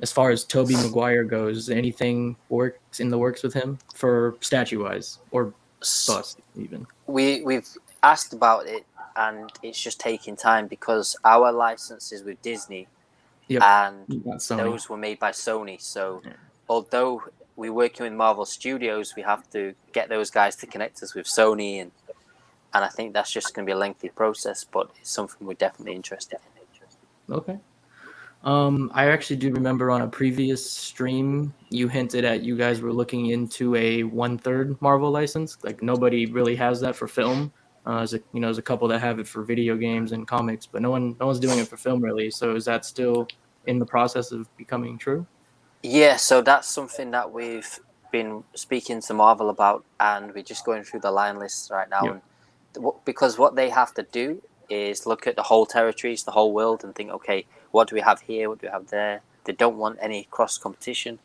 as far as Tobey Maguire goes, anything works in the works with him for statue-wise or bust even?
We've asked about it, and it's just taking time because our license is with Disney, and those were made by Sony. So although we're working with Marvel Studios, we have to get those guys to connect us with Sony, and I think that's just going to be a lengthy process, but it's something we're definitely interested in.
Okay. I actually do remember on a previous stream you hinted at you guys were looking into a 1/3 Marvel license. Like nobody really has that for film. There's a couple that have it for video games and comics, but no one's doing it for film really. So is that still in the process of becoming true?
Yeah, so that's something that we've been speaking to Marvel about, and we're just going through the line lists right now. And because what they have to do is look at the whole territories, the whole world, and think, okay, what do we have here? What do we have there? They don't want any cross competition.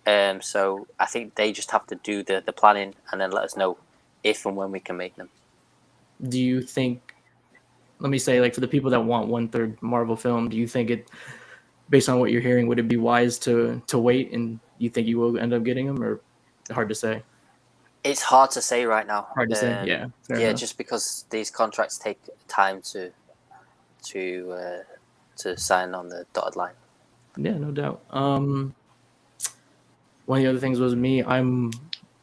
So I think they just have to do the planning and then let us know if and when we can make them.
Do you think, let me say, like for the people that want 1/3 Marvel film, do you think it, based on what you're hearing, would it be wise to wait, and you think you will end up getting them, or hard to say?
It's hard to say right now.
Hard to say, yeah. Fair enough.
Just because these contracts take time to sign on the dotted line.
Yeah, no doubt. One of the other things was me. I'm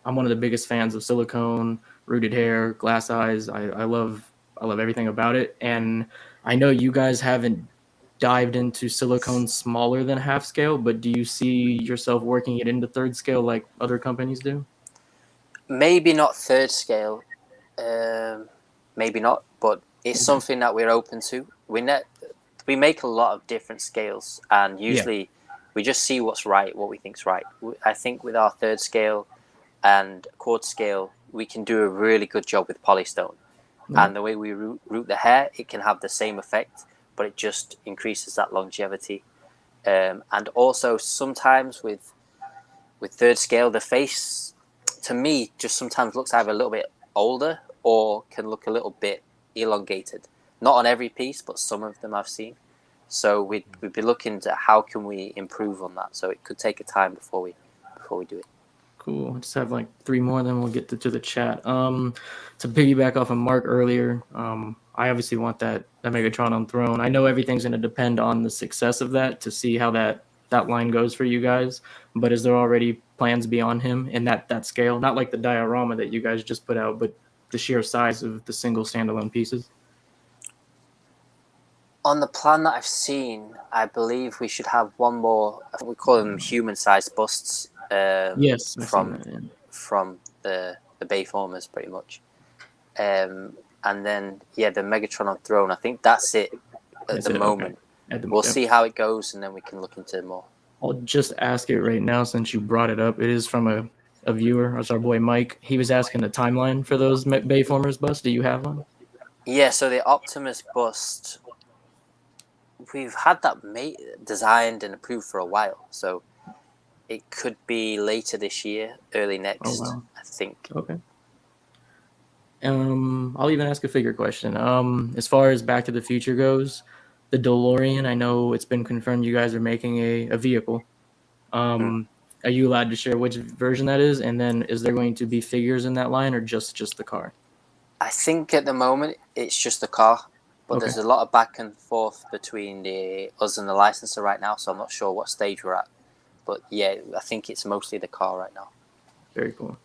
one of the biggest fans of silicone, rooted hair, glass eyes. I love everything about it, and I know you guys haven't dived into silicone smaller than half scale, but do you see yourself working it into third scale like other companies do?
Maybe not third scale, maybe not, but it's something that we're open to. We make a lot of different scales, and usually we just see what's right, what we think's right. I think with our third scale and quarter scale, we can do a really good job with polystone. And the way we root the hair, it can have the same effect, but it just increases that longevity. And also sometimes with third scale, the face, to me, just sometimes looks either a little bit older or can look a little bit elongated. Not on every piece, but some of them I've seen. So we'd be looking at how can we improve on that. So it could take a time before we do it.
Cool. I just have like 3 more, then we'll get to the chat. To piggyback off of Mark earlier, I obviously want that Megatron on Throne. I know everything's going to depend on the success of that to see how that line goes for you guys. But is there already plans beyond him in that scale? Not like the diorama that you guys just put out, but the sheer size of the single standalone pieces?
On the plan that I've seen, I believe we should have one more. I think we call them human-sized busts.
Yes,
from the Bayformers, pretty much. And then the Megatron on Throne. I think that's it at the moment. Okay. We'll see how it goes, and then we can look into more.
I'll just ask it right now since you brought it up. It is from a viewer. It's our boy Mike. He was asking the timeline for those Bayformers busts. Do you have one?
Yeah, so the Optimus bust, we've had that designed and approved for a while. So it could be later this year, early next, I think.
Okay. I'll even ask a figure question. As far as Back to the Future goes, the DeLorean, I know it's been confirmed you guys are making a vehicle. Are you allowed to share which version that is? And then is there going to be figures in that line or just the car?
I think at the moment it's just the car, but
Okay.
there's a lot of back and forth between us and the licensor right now, so I'm not sure what stage we're at. But yeah, I think it's mostly the car right now.
Very cool.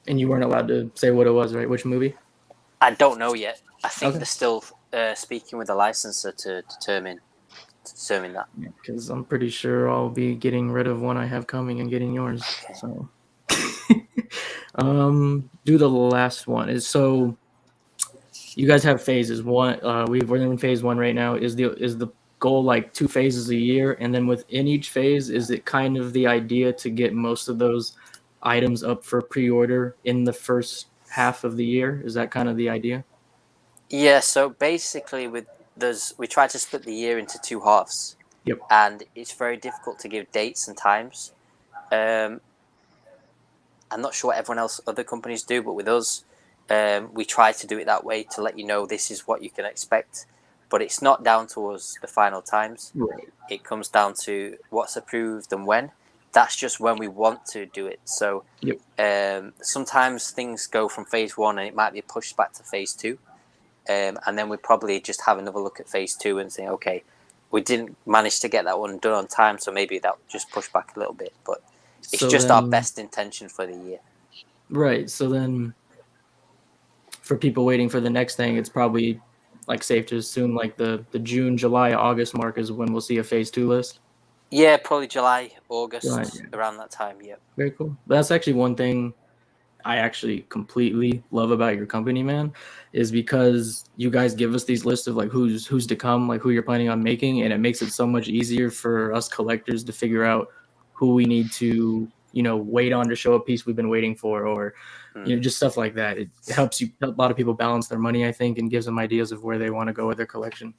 And you weren't allowed to say what it was, right? Which movie?
I don't know yet. I think
Okay.
they're still speaking with the licensor to determine that.
Because I'm pretty sure I'll be getting rid of one I have coming and getting yours.
Okay.
So, do the last one. Is so. You guys have phases. One, we're in phase 1 right now. Is the goal like 2 phases a year, and then within each phase, is it kind of the idea to get most of those items up for pre-order in the first half of the year? Is that kind of the idea?
Yeah. So basically, we try to split the year into 2 halves.
Yep.
And it's very difficult to give dates and times. I'm not sure what other companies do, but with us, we try to do it that way to let you know this is what you can expect. But it's not down to us, the final times.
Right.
It comes down to what's approved and when. That's just when we want to do it. So sometimes things go from phase 1 and it might be pushed back to phase 2. And then we probably just have another look at phase 2 and say, okay, we didn't manage to get that one done on time, so maybe that just push back a little bit. But it's just our best intention for the year.
Right. So then for people waiting for the next thing, it's probably like safe to assume like the June, July, August mark is when we'll see a phase 2 list.
Yeah, probably July, August,
July,
around that time, yeah.
Very cool. That's actually one thing I actually completely love about your company, man, is because you guys give us these lists of like who's to come, like who you're planning on making, and it makes it so much easier for us collectors to figure out who we need to, wait on to show a piece we've been waiting for, or just stuff like that. It helps a lot of people balance their money, I think, and gives them ideas of where they want to go with their collection.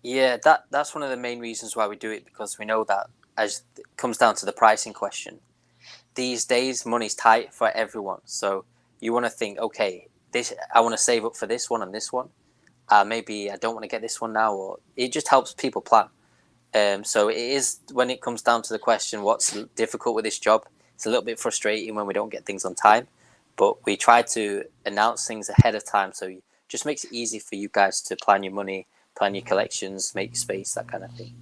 Yeah, that's one of the main reasons why we do it, because we know that as it comes down to the pricing question, these days money's tight for everyone. So you want to think, okay, I want to save up for this one and this one. Maybe I don't want to get this one now, or it just helps people plan. So it is, when it comes down to the question, what's difficult with this job, it's a little bit frustrating when we don't get things on time, but we try to announce things ahead of time, so it just makes it easy for you guys to plan your money, plan your collections, make space, that kind of thing.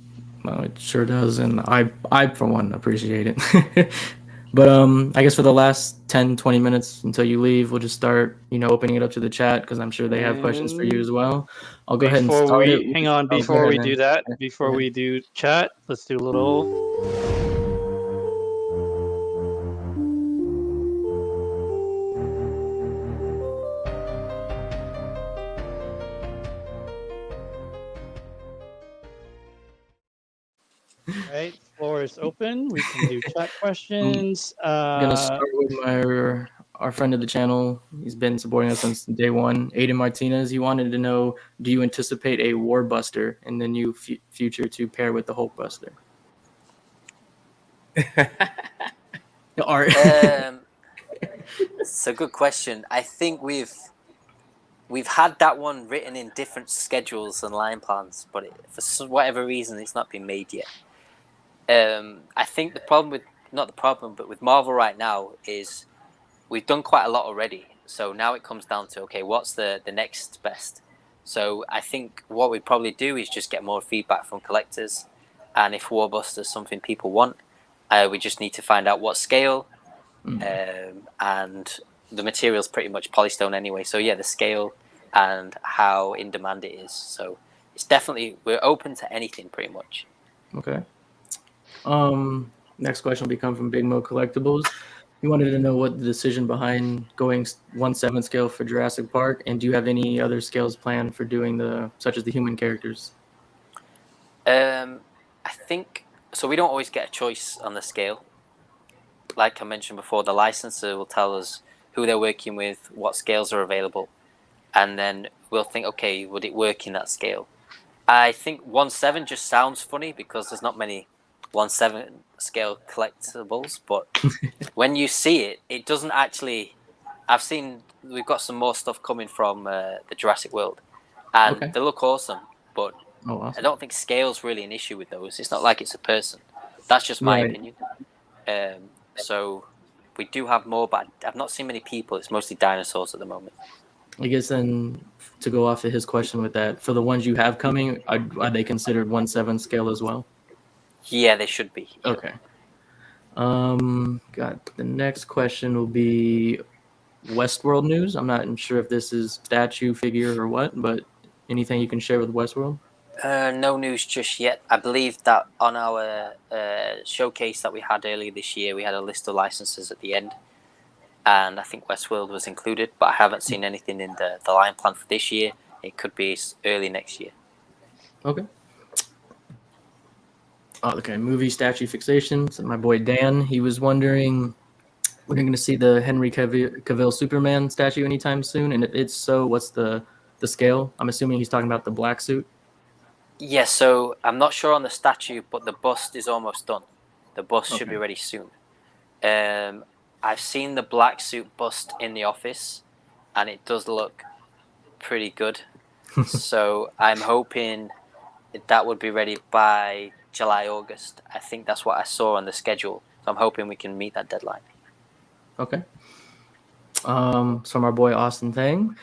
Well, it sure does, and I for one appreciate it. But I guess for the last 10, 20 minutes until you leave, we'll just start, opening it up to the chat, because I'm sure they have questions for you as well. I'll go ahead and start it.
Hang on, before we do that, before we do chat, let's do a little. All right, floor is open. We can do chat questions.
I'm gonna start with our friend of the channel. He's been supporting us since day 1. Aiden Martinez. He wanted to know: do you anticipate a Warbuster in the new future to pair with the Hulkbuster? Art.
It's a good question. I think we've had that one written in different schedules and line plans, but for whatever reason, it's not been made yet. I think but with Marvel right now is we've done quite a lot already. So now it comes down to, okay, what's the next best? So I think what we'd probably do is just get more feedback from collectors. And if Warbuster is something people want, we just need to find out what scale. And the material's pretty much polystone anyway. So yeah, the scale and how in demand it is. So it's definitely, we're open to anything pretty much.
Okay. Next question will come from Big Mo Collectibles. He wanted to know what the decision behind going 1/7 scale for Jurassic Park, and do you have any other scales planned for doing such as the human characters?
I think so. We don't always get a choice on the scale. Like I mentioned before, the licensor will tell us who they're working with, what scales are available, and then we'll think, okay, would it work in that scale? I think 1/7 just sounds funny because there's not many 1/7 scale collectibles, but when you see it, it doesn't actually I've seen we've got some more stuff coming from the Jurassic World, and they look awesome. But I don't think scale's really an issue with those. It's not like it's a person. That's just my opinion. So we do have more, but I've not seen many people. It's mostly dinosaurs at the moment.
I guess then to go off of his question with that, for the ones you have coming, are they considered 1/7 scale as well?
Yeah, they should be.
Okay. The next question will be Westworld news. I'm not sure if this is statue, figure, or what, but anything you can share with Westworld?
No news just yet. I believe that on our showcase that we had earlier this year, we had a list of licenses at the end, and I think Westworld was included, but I haven't seen anything in the line plan for this year. It could be early next year.
Okay. Okay, movie statue fixation. So my boy Dan, he was wondering, when you're going to see the Henry Cavill Superman statue anytime soon, and if it's so, what's the scale? I'm assuming he's talking about the black suit.
Yeah, so I'm not sure on the statue, but the bust is almost done. The bust should be ready soon. I've seen the black suit bust in the office, and it does look pretty good. So I'm hoping that would be ready by July, August. I think that's what I saw on the schedule. So I'm hoping we can meet that deadline.
Okay. From our boy Austin Thang.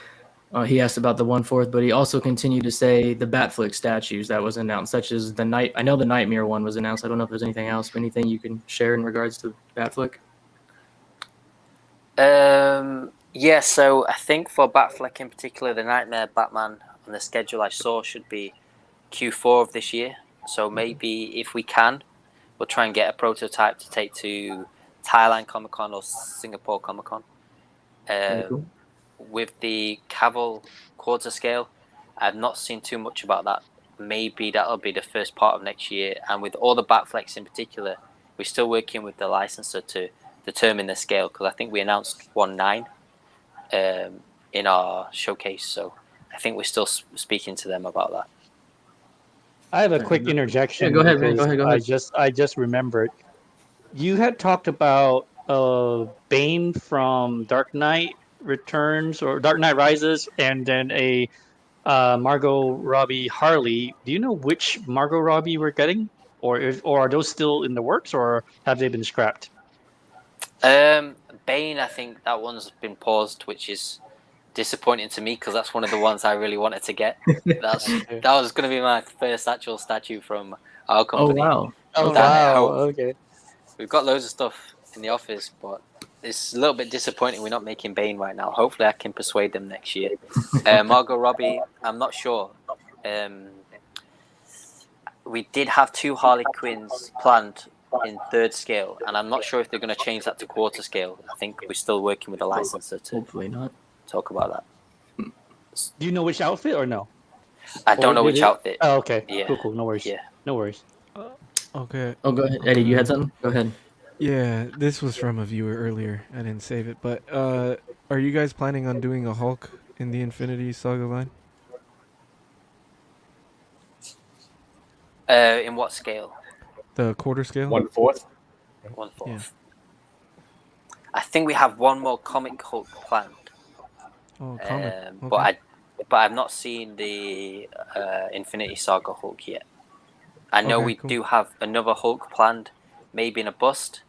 He asked about the 1/4, but he also continued to say the Batflick statues that was announced, such as the night. I know the Nightmare one was announced. I don't know if there's anything else, but anything you can share in regards to Batflick?
Yeah, so I think for Batfleck in particular, the Nightmare Batman on the schedule I saw should be Q4 of this year. So maybe if we can, we'll try and get a prototype to take to Thailand Comic Con or Singapore Comic Con.
Cool.
With the Cavill quarter scale, I've not seen too much about that. Maybe that'll be the first part of next year. And with all the Batflecks in particular, we're still working with the licensor to determine the scale, because I think we announced 1/9 in our showcase. So I think we're still speaking to them about that.
I have a quick interjection.
Yeah, go ahead, man. Go ahead.
I just remembered. You had talked about Bane from Dark Knight Returns or Dark Knight Rises, and then a Margot Robbie Harley. Do you know which Margot Robbie we're getting, or are those still in the works, or have they been scrapped?
Bane, I think that one's been paused, which is disappointing to me because that's one of the ones I really wanted to get. That was going to be my first actual statue from our company.
Oh wow!
Okay.
We've got loads of stuff in the office, but it's a little bit disappointing we're not making Bane right now. Hopefully I can persuade them next year. Margot Robbie, I'm not sure. We did have 2 Harley Quinns planned in 3rd scale, and I'm not sure if they're going to change that to quarter scale. I think we're still working with the licensor to
hopefully not
talk about that.
Do you know which outfit or no?
I don't know which outfit.
Oh, okay.
Yeah.
Cool. No worries.
Yeah.
No worries.
Okay.
Oh, go ahead, Eddie. You had something? Go ahead.
Yeah, this was from a viewer earlier. I didn't save it, but are you guys planning on doing a Hulk in the Infinity Saga line?
In what scale?
The quarter scale?
1/4.
1/4.
Yeah.
I think we have one more comic Hulk planned.
Oh, comic.
Okay. But I've not seen the Infinity Saga Hulk yet. I know we do have another Hulk planned, maybe in a bust.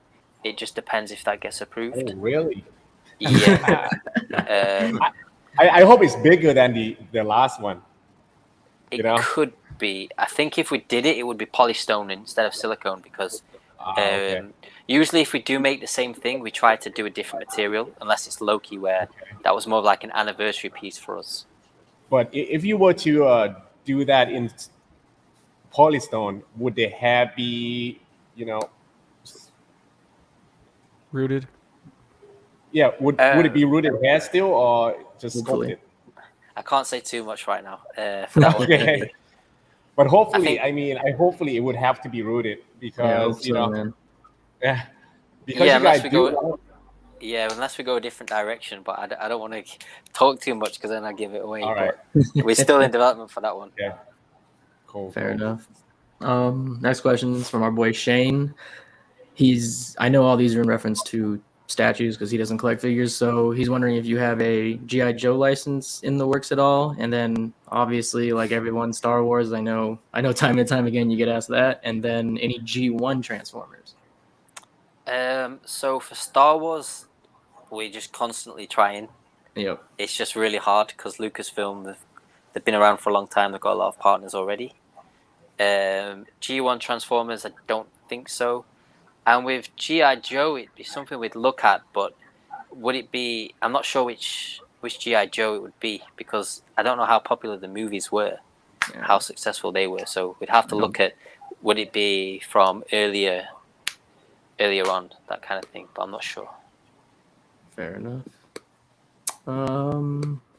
It just depends if that gets approved.
Oh, really?
Yeah.
I hope it's bigger than the last one.
It could be. I think if we did it, it would be polystone instead of silicone, because usually if we do make the same thing, we try to do a different material, unless it's Loki, where that was more of like an anniversary piece for us.
But if you were to do that in polystone, would the hair be,
rooted?
Yeah, would it be rooted hair still, or just sculpted?
I can't say too much right now for that one.
Okay. But hopefully, hopefully it would have to be rooted, because
man.
Yeah, because you guys
unless we go a different direction. But I don't want to talk too much because then I give it away.
All right.
We're still in development for that one.
Yeah. Cool.
Fair enough. Next question is from our boy Shane. I know all these are in reference to statues because he doesn't collect figures. So he's wondering if you have a GI Joe license in the works at all. And then obviously, like everyone, Star Wars. I know time and time again you get asked that. And then any G1 Transformers.
So for Star Wars, we're just constantly trying.
Yep.
It's just really hard because Lucasfilm, they've been around for a long time. They've got a lot of partners already. G1 Transformers, I don't think so. And with G.I. Joe, it'd be something we'd look at, but would it be... I'm not sure which G.I. Joe it would be, because I don't know how popular the movies were, how successful they were. So we'd have to look at, would it be from earlier on, that kind of thing, but I'm not sure.
Fair enough.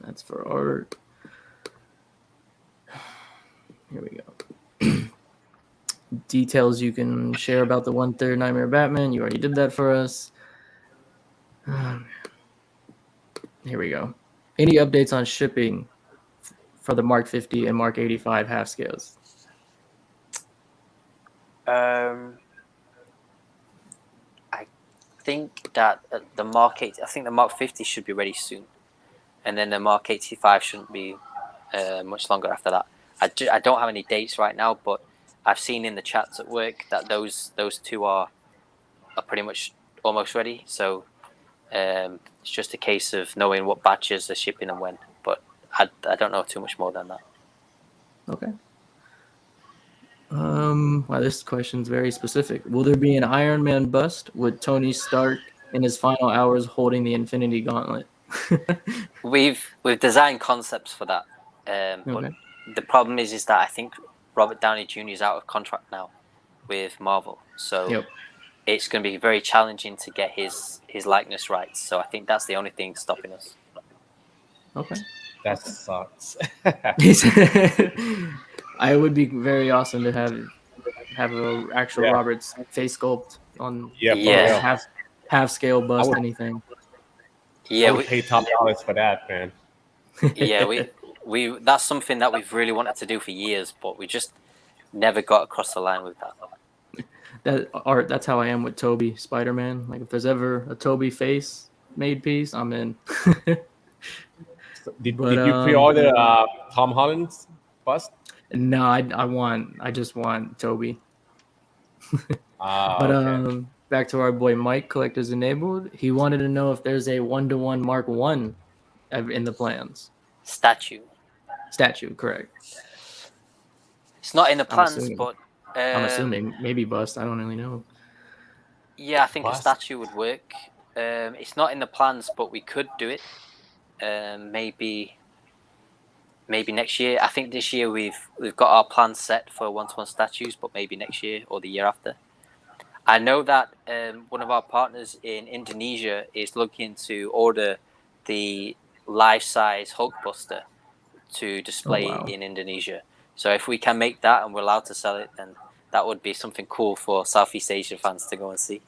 That's for art. Here we go. Details you can share about the 1/3 Nightmare Batman. You already did that for us. Here we go. Any updates on shipping for the Mark 50 and Mark 85 half scales?
I think that the Mark 50 should be ready soon, and then the Mark 85 shouldn't be much longer after that. I don't have any dates right now, but I've seen in the chats at work that those two are pretty much almost ready. So it's just a case of knowing what batches are shipping and when. But I don't know too much more than that.
Okay. Wow, this question's very specific. Will there be an Iron Man bust with Tony Stark in his final hours holding the Infinity Gauntlet?
We've designed concepts for that, but the problem is that I think Robert Downey Jr. is out of contract now with Marvel, so it's going to be very challenging to get his likeness rights. So I think that's the only thing stopping us.
Okay,
that sucks.
I would be very awesome to have a actual Robert's face sculpt on half scale bust anything.
Yeah, I would pay top dollars for that, man.
Yeah, we that's something that we've really wanted to do for years, but we just never got across the line with that.
That's how I am with Toby Spider-Man. Like if there's ever a Toby face made piece, I'm in.
Did you pre-order Tom Holland's bust?
No, I just want Toby. But
okay.
Back to our boy Mike, Collectors Enabled. He wanted to know if there's a 1-to-1 Mark 1 in the plans.
Statue,
correct.
It's not in the plans, but
I'm assuming maybe bust. I don't really know.
Yeah, I think a statue would work. It's not in the plans, but we could do it. Maybe next year. I think this year we've got our plans set for 1-to-1 statues, but maybe next year or the year after. I know that one of our partners in Indonesia is looking to order the life-size Hulkbuster to display in Indonesia. So if we can make that and we're allowed to sell it, then that would be something cool for Southeast Asia fans to go and see.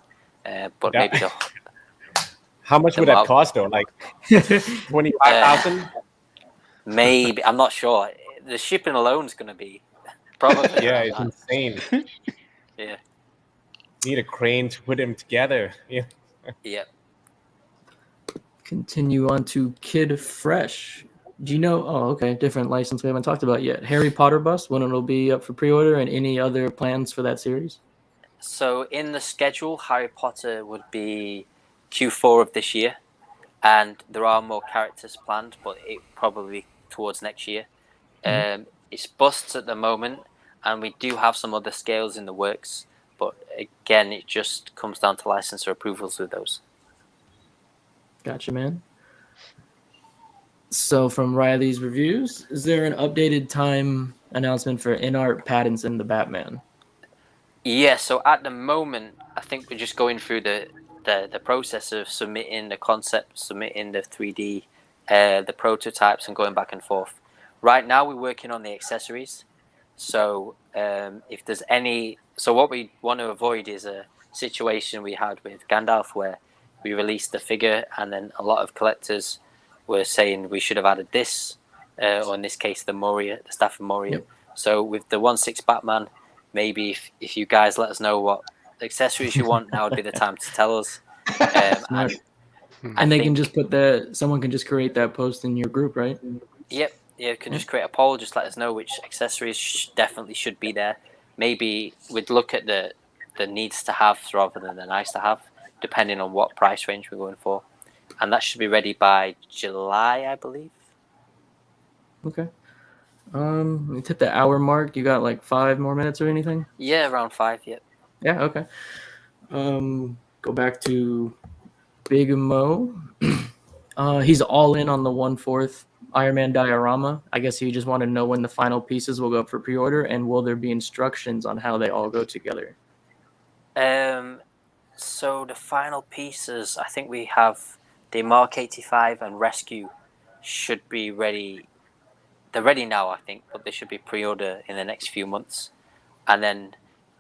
But maybe
how much would that cost though? Like 25,000?
Maybe, I'm not sure. The shipping alone is going to be probably.
Yeah, it's insane.
Yeah.
Need a crane to put them together. Yeah.
Yep.
Continue on to Kid Fresh. Do you know? Oh, okay. Different license we haven't talked about yet. Harry Potter bust, when it'll be up for pre-order, and any other plans for that series?
So in the schedule, Harry Potter would be Q4 of this year, and there are more characters planned, but it probably towards next year. It's busts at the moment, and we do have some other scales in the works, but again, it just comes down to licensor approvals with those.
Gotcha, man. So from Riley's reviews, is there an updated time announcement for in-art patents in the Batman?
Yeah, so at the moment, I think we're just going through the process of submitting the concept, submitting the 3D, the prototypes, and going back and forth. Right now, we're working on the accessories. So if there's any... So what we want to avoid is a situation we had with Gandalf where we released the figure and then a lot of collectors were saying we should have added this, or in this case, the Staff of Moria. Yep. So with the 1/6 Batman, maybe if you guys let us know what accessories you want, now would be the time to tell us.
Smart.
I
And they can
think-
just someone can just create that post in your group, right?
Yep, you can just create a poll, just let us know which accessories definitely should be there. Maybe we'd look at the needs to have rather than the nice to have, depending on what price range we're going for. And that should be ready by July, I believe.
Okay. We hit the hour mark. You got like 5 more minutes or anything?
Yeah, around 5, yep.
Yeah, okay. Go back to Big Mo. He's all in on the 1/4 Iron Man diorama. I guess he just wanted to know when the final pieces will go up for pre-order, and will there be instructions on how they all go together?
So the final pieces, I think we have the Mark 85 and Rescue should be ready. They're ready now, I think, but they should be pre-order in the next few months. And then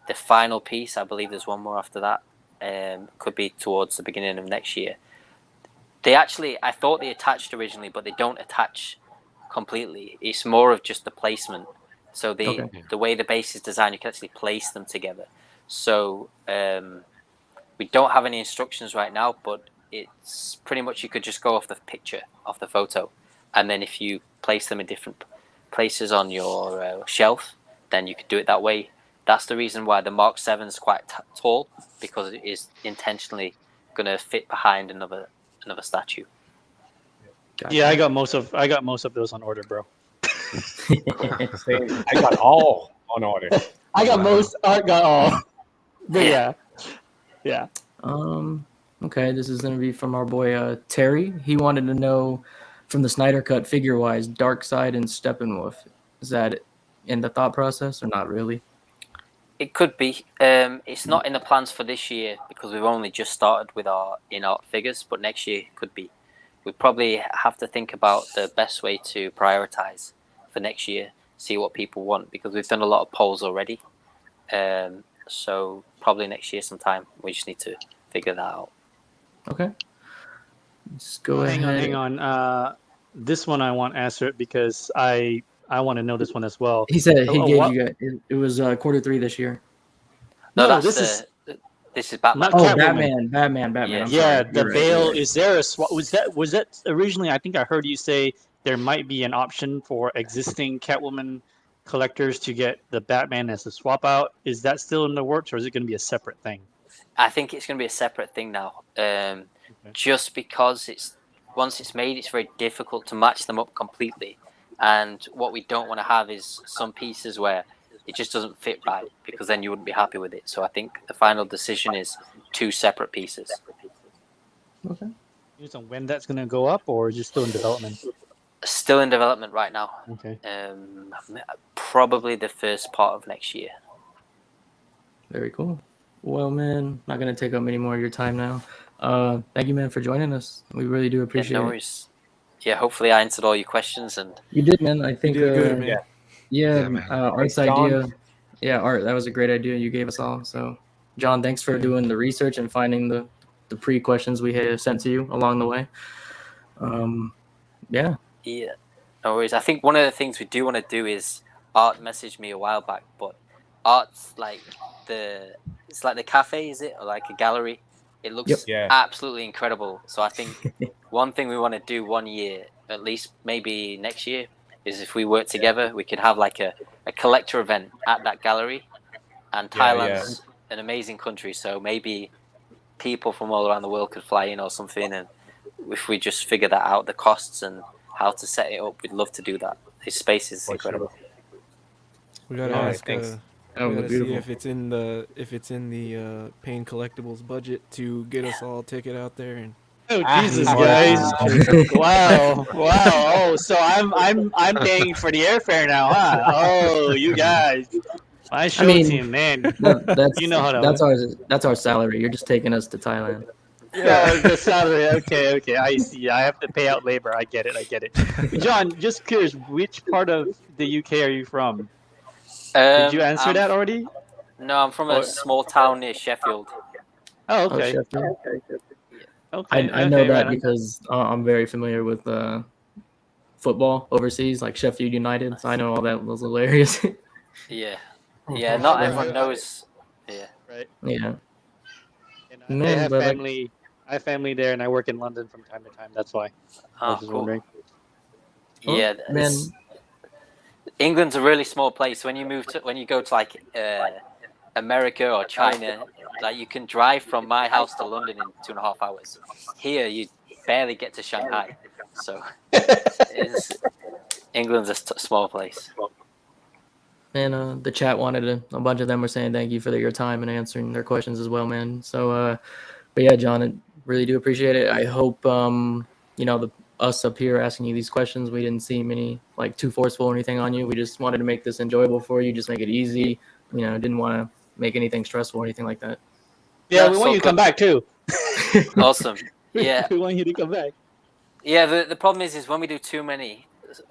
the final piece, I believe there's one more after that, could be towards the beginning of next year. I thought they attached originally, but they don't attach completely. It's more of just the placement. So the way the base is designed, you can actually place them together. So we don't have any instructions right now, but it's pretty much you could just go off the picture, off the photo, and then if you place them in different places on your shelf, then you could do it that way. That's the reason why the Mark 7 is quite tall, because it is intentionally going to fit behind another statue.
Gotcha.
Yeah, I got most of those on order, bro.
I got all on order.
I got most. Art got all. But yeah.
Okay, this is going to be from our boy Terry. He wanted to know from the Snyder Cut figure-wise, Darkseid and Steppenwolf. Is that in the thought process or not really?
It could be. It's not in the plans for this year because we've only just started with our in-art figures, but next year it could be. We probably have to think about the best way to prioritize for next year, see what people want, because we've done a lot of polls already. So probably next year sometime. We just need to figure that out.
Okay. Just go ahead.
Hang on. This one I want answered because I want to know this one as well.
He said he gave
what?
you guys. It was Q3 this year.
No,
this is
Batman.
Not
Oh,
Catwoman.
Batman.
Yeah.
I'm
Yeah,
sorry.
the
You're right,
veil.
you're right.
Is there a swap? Was that originally? I think I heard you say there might be an option for existing Catwoman collectors to get the Batman as a swap out. Is that still in the works, or is it going to be a separate thing?
I think it's going to be a separate thing now. Just because once it's made, it's very difficult to match them up completely. And what we don't want to have is some pieces where it just doesn't fit right, because then you wouldn't be happy with it. So I think the final decision is 2 separate pieces.
Okay.
News on when that's going to go up, or is it still in development?
Still in development right now.
Okay.
Probably the first part of next year.
Very cool. Well, man, not going to take up any more of your time now. Thank you, man, for joining us. We really do appreciate
no
it.
worries. Yeah, hopefully I answered all your questions. And
You did, man. I think
You did good, man.
Yeah,
man.
Art's
Thanks, John.
idea. Yeah, Art, that was a great idea you gave us all. So, John, thanks for doing the research and finding the pre-questions we had sent to you along the way. Yeah.
Yeah, no worries. I think one of the things we do want to do is Art messaged me a while back, but Art's like it's like the cafe, is it, or like a gallery? It looks absolutely incredible. So I think one thing we want to do one year, at least maybe next year, is if we work together, we could have like a collector event at that gallery. And Thailand's an amazing country, so maybe people from all around the world could fly in or something. And if we just figure that out, the costs and how to set it up, we'd love to do that. This space is incredible.
We gotta
All right,
ask.
thanks.
That
We
was
gotta see
beautiful.
if it's in the Pain Collectibles budget to get us all ticket out there and.
Oh Jesus, guys! Wow. Oh, so I'm paying for the airfare now, huh? Oh, you guys, my show team, man.
That's
You know how to.
that's our salary. You're just taking us to Thailand.
Yeah, the salary. Okay. I see. I have to pay out labor. I get it. John, just curious, which part of the UK are you from? Did you answer that already?
No, I'm from a small town near Sheffield.
Oh,
Oh,
okay.
Sheffield.
Okay.
I know that
right on.
because I'm very familiar with football overseas, like Sheffield United. So I know all those little areas.
Yeah. Not everyone knows. Yeah.
Right.
Yeah.
And I
Man,
have
but, like-
family. I have family there, and I work in London from time to time. That's why I was just wondering.
Yeah,
man.
England's a really small place. When you go to like America or China, like you can drive from my house to London in 2.5 hours. Here, you barely get to Shanghai. So, England's a small place.
And the chat wanted a bunch of them were saying thank you for your time and answering their questions as well, man. So, but yeah, John, I really do appreciate it. I hope us up here asking you these questions, we didn't seem any like too forceful or anything on you. We just wanted to make this enjoyable for you, just make it easy. Didn't want to make anything stressful or anything like that.
Yeah, we want you to come back too.
Awesome. Yeah,
we want you to come back.
Yeah, the problem is when we do too many,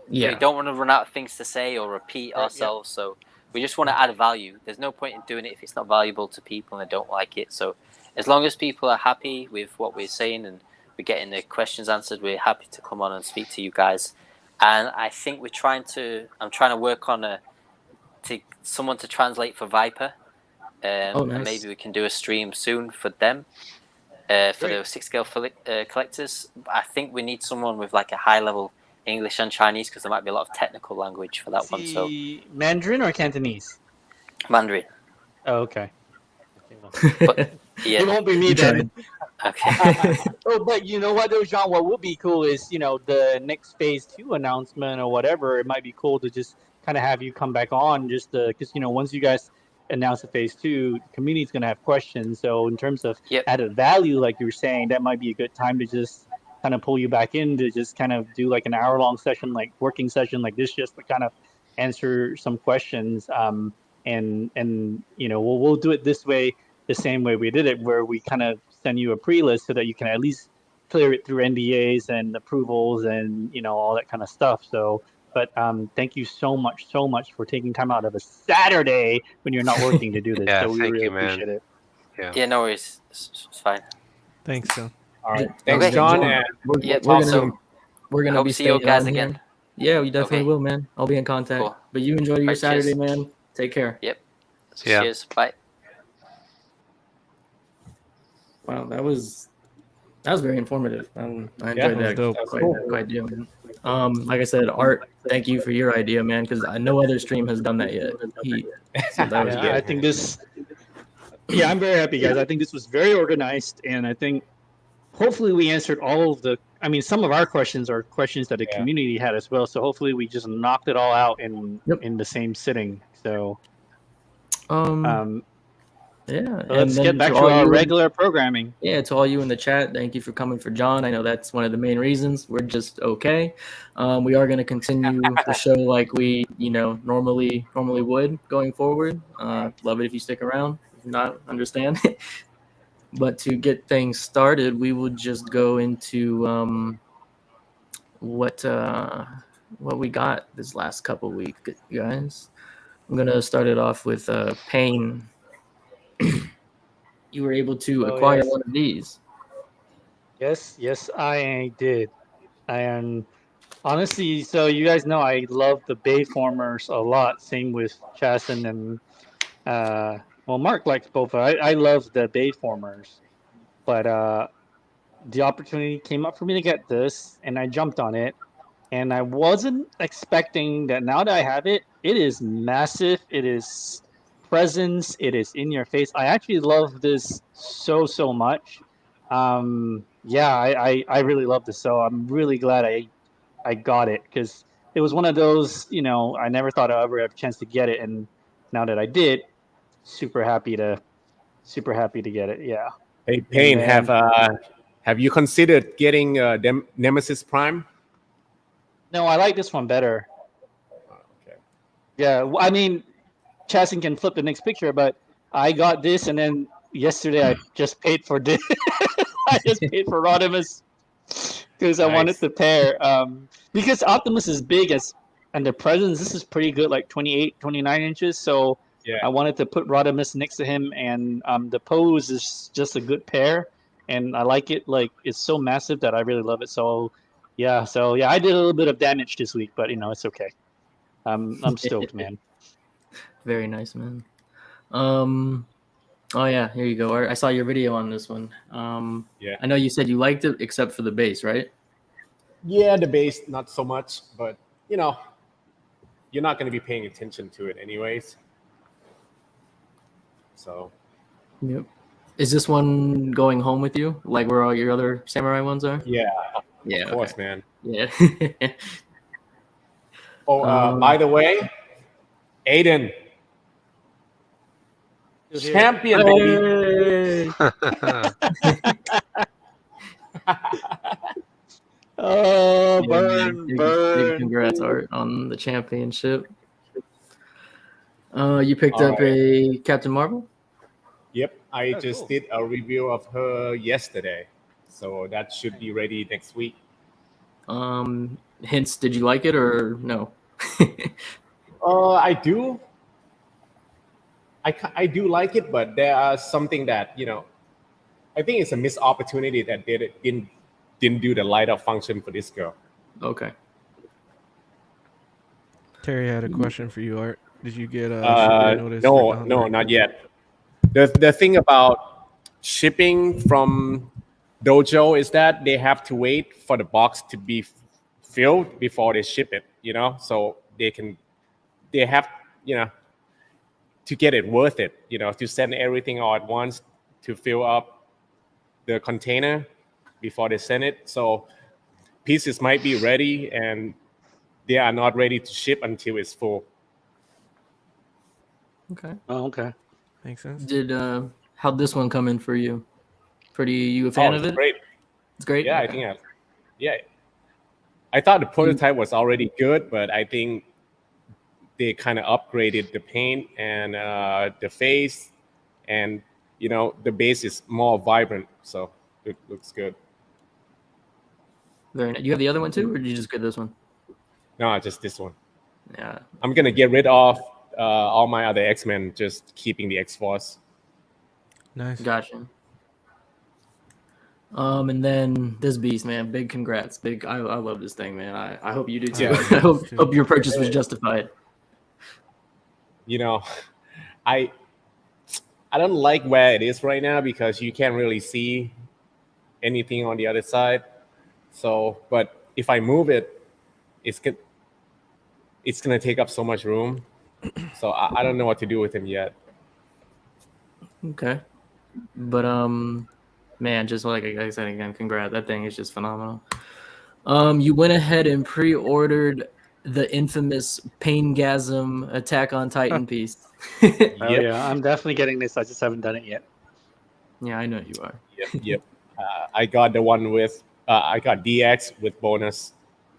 we don't want to run out of things to say or repeat ourselves. Yeah. So we just want to add value. There's no point in doing it if it's not valuable to people and they don't like it. So as long as people are happy with what we're saying and we're getting the questions answered, we're happy to come on and speak to you guys. And I think I'm trying to work on someone to translate for Viper. Nice. And maybe we can do a stream soon for them. For the 6-scale collectors. I think we need someone with like a high level English and Chinese because there might be a lot of technical language for that one. So
Mandarin or Cantonese?
Mandarin.
Oh, okay.
But, yeah.
It won't be me then.
Okay.
But you know what though, John? What would be cool is the next phase 2 announcement or whatever. It might be cool to just kind of have you come back on just because once you guys announce the phase 2, the community is going to have questions. So in terms of added value, like you were saying, that might be a good time to just kind of pull you back in to just kind of do like an hour-long session, like working session like this, just to kind of answer some questions. And we'll do it this way, the same way we did it, where we kind of send you a pre-list so that you can at least clear it through NDAs and approvals and all that kind of stuff. So. But thank you so much for taking time out of a Saturday when you're not working to do this.
Yeah,
so we
thank
really
you, man.
appreciate it.
Yeah, no worries. It's fine.
Thanks, John.
All right. Thanks, John. And
we're gonna be
see you guys again.
Yeah, we definitely will, man. I'll be in contact. Cool. But you enjoy your Saturday, man. Take care.
Yep. Cheers. Bye.
Wow, that was very informative. I enjoyed that quite deal, man. Like I said, Art, thank you for your idea, man, because no other stream has done that yet. So that was good.
I think this. Yeah, I'm very happy, guys. I think this was very organized, and I think hopefully we answered all of the. I mean, some of our questions are questions that the community had as well. So hopefully we just knocked it all out in the same sitting. So.
Yeah,
let's get back to our regular programming.
Yeah, to all you in the chat, thank you for coming for John. I know that's one of the main reasons. We're just okay. We are going to continue the show like we, normally would going forward. Love it if you stick around. If not, understand. But to get things started, we will just go into what we got this last couple weeks, guys. I'm gonna start it off with Pain. You were able to acquire one of these.
Yes, I did. And honestly, so you guys know I love the Bayformers a lot. Same with Chasen and Mark likes both. I love the Bayformers, but the opportunity came up for me to get this, and I jumped on it. And I wasn't expecting that. Now that I have it, it is massive. It is presence. It is in your face. I actually love this so much. I really love this. So I'm really glad I got it because it was one of those. I never thought I'd ever have a chance to get it, and now that I did, super happy to get it. Yeah.
Hey, Payne, have you considered getting Nemesis Prime?
No, I like this one better.
Okay.
Yeah, I mean, Chasen can flip the next picture, but I got this, and then yesterday I just paid for this. I just paid for Rodimus because I wanted the pair. Because Optimus is big and the presence, this is pretty good, like 28, 29 inches. So I wanted to put Rodimus next to him, and the pose is just a good pair, and I like it. Like it's so massive that I really love it. So I did a little bit of damage this week, but it's okay. I'm stoked, man.
Very nice, man. Oh yeah, here you go. I saw your video on this one.
Yeah.
I know you said you liked it except for the base, right?
Yeah, the base not so much, but you know, you're not going to be paying attention to it anyways. So
Yep. Is this one going home with you, like where all your other samurai ones are?
yeah,
Yeah.
of course,
Okay.
man.
Yeah.
Oh, by the way, Aiden,
Who's here?
champion, baby.
Oh,
Yeah, man.
burn,
Big
burn.
congrats, Art, on the championship. You picked
All
up
right.
a Captain Marvel.
Yep, I
Oh,
just
cool.
did a review of her yesterday, so that should be ready next week.
Hints, did you like it or no?
I do. I do like it, but there are something that I think it's a missed opportunity that they didn't do the light up function for this girl.
Okay.
Terry had a question for you, Art. Did you get shipping notice for
No,
Down
no,
There?
not yet. The thing about shipping from Dojo is that they have to wait for the box to be filled before they ship it. So they have to get it worth it. To send everything all at once to fill up the container before they send it. So pieces might be ready and they are not ready to ship until it's full.
Okay.
Oh, okay.
Makes sense.
How'd this one come in for you? You a fan of
It's
it?
great.
It's great.
Yeah,
Okay.
I thought the prototype was already good, but I think they kind of upgraded the paint and the face, and the base is more vibrant, so it looks good.
Very nice. You have the other one too, or did you just get this one?
No, just this one.
Yeah.
I'm gonna get rid of all my other X-Men, just keeping the X-Force.
Nice.
Gotcha. And then this beast, man, big congrats. I love this thing, man. I hope you do too.
Yeah.
I hope your purchase was justified.
I don't like where it is right now because you can't really see anything on the other side. So, but if I move it, it's gonna take up so much room. So I don't know what to do with him yet.
Okay. But man, just like I said again, congrats. That thing is just phenomenal. You went ahead and pre-ordered the infamous Paingasm Attack on Titan piece.
Oh
Yep.
yeah, I'm definitely getting this. I just haven't done it yet.
Yeah, I know you are.
Yep. I got the one with I got DX with bonus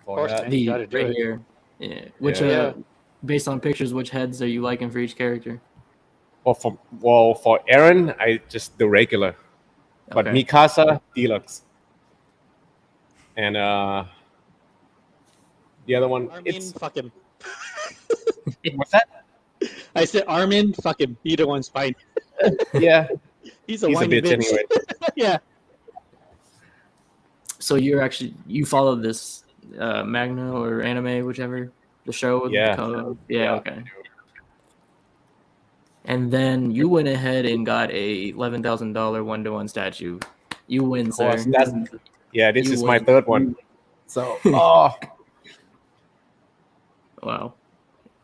for
course,
that.
man. You gotta do
right
it.
here. Yeah. Which
Yeah.
based on pictures, which heads are you liking for each character?
For Aaron, I just the regular, but
Okay.
Mikasa Deluxe, and the other one.
Armin, fuck him.
What's that?
I said Armin, fuck him. Either one's fine.
Yeah,
He's a
he's a
whiny
bitch anyway.
Yeah.
So you followed this manga or anime, whichever the show.
Yeah.
Yeah. Okay. And then you went ahead and got a $11,000 1-to-1 statue. You win,
Of
sir.
course, this
You
is my
win.
third one. So,
Wow.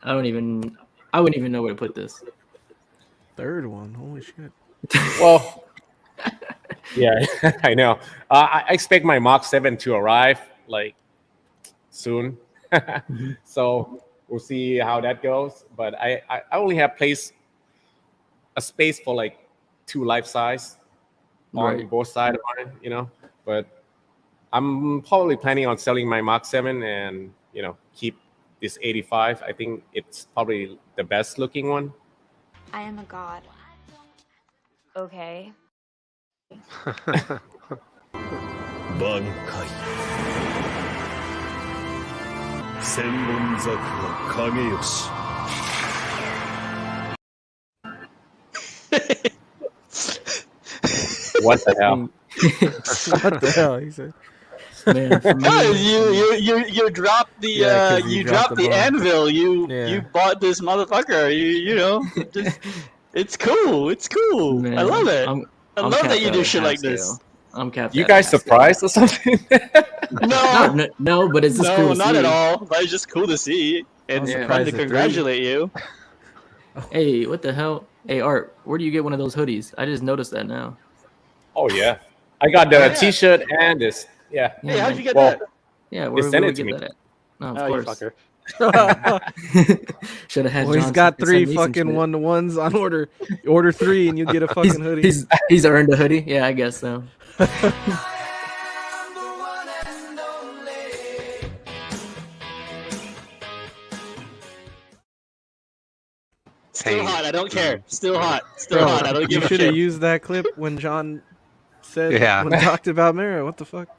I wouldn't even know where to put this.
Third one. Holy shit.
well, yeah, I know. I expect my Mark 7 to arrive like soon. So we'll see how that goes. But I only have a space for like 2 life size on
Right.
both sides of it, But I'm probably planning on selling my Mark 7 and keep this 85. I think it's probably the best looking one.
I am a god. Okay.
挽回千本桜影吉
What the hell?
What the hell? He said.
Man, for
Because
me,
you dropped the
Yeah, 'cause you
you
dropped
dropped
the
the
bomb.
anvil. You
Yeah.
you bought this motherfucker. You know just It's cool. It's cool. I
Man,
love it.
I'm
I love
capped
that you
out
do
at
shit
half
like this.
scale. I'm capped
You
out at
guys
half scale.
surprised or something?
No,
but it's just cool
no,
to
not
see.
at all. But it's just cool to see and
I'm
Yeah.
fun
surprised
to
at 3.
congratulate you.
Hey, what the hell? Hey, Art, where do you get one of those hoodies? I just noticed that now.
Oh yeah, I got the
Yeah.
T-shirt and this. Yeah.
Yeah,
Hey, how'd
man.
you get
Well,
that?
Yeah,
they
where
sent
we
it to
get
me.
that at? No, of
Oh, you
course.
fucker.
Should have had
Well, he's
John
got
fucking
3
send me some
fucking
shit.
1-to-1s on order. You order 3 and you get a fucking hoodie.
He's earned a hoodie. Yeah, I guess so.
Still
Pain.
hot. I don't care. Still hot. Still
Bro,
hot. I don't
you
give a
should have
shit.
used that clip when John said
Yeah.
when talked about Mara. What the fuck?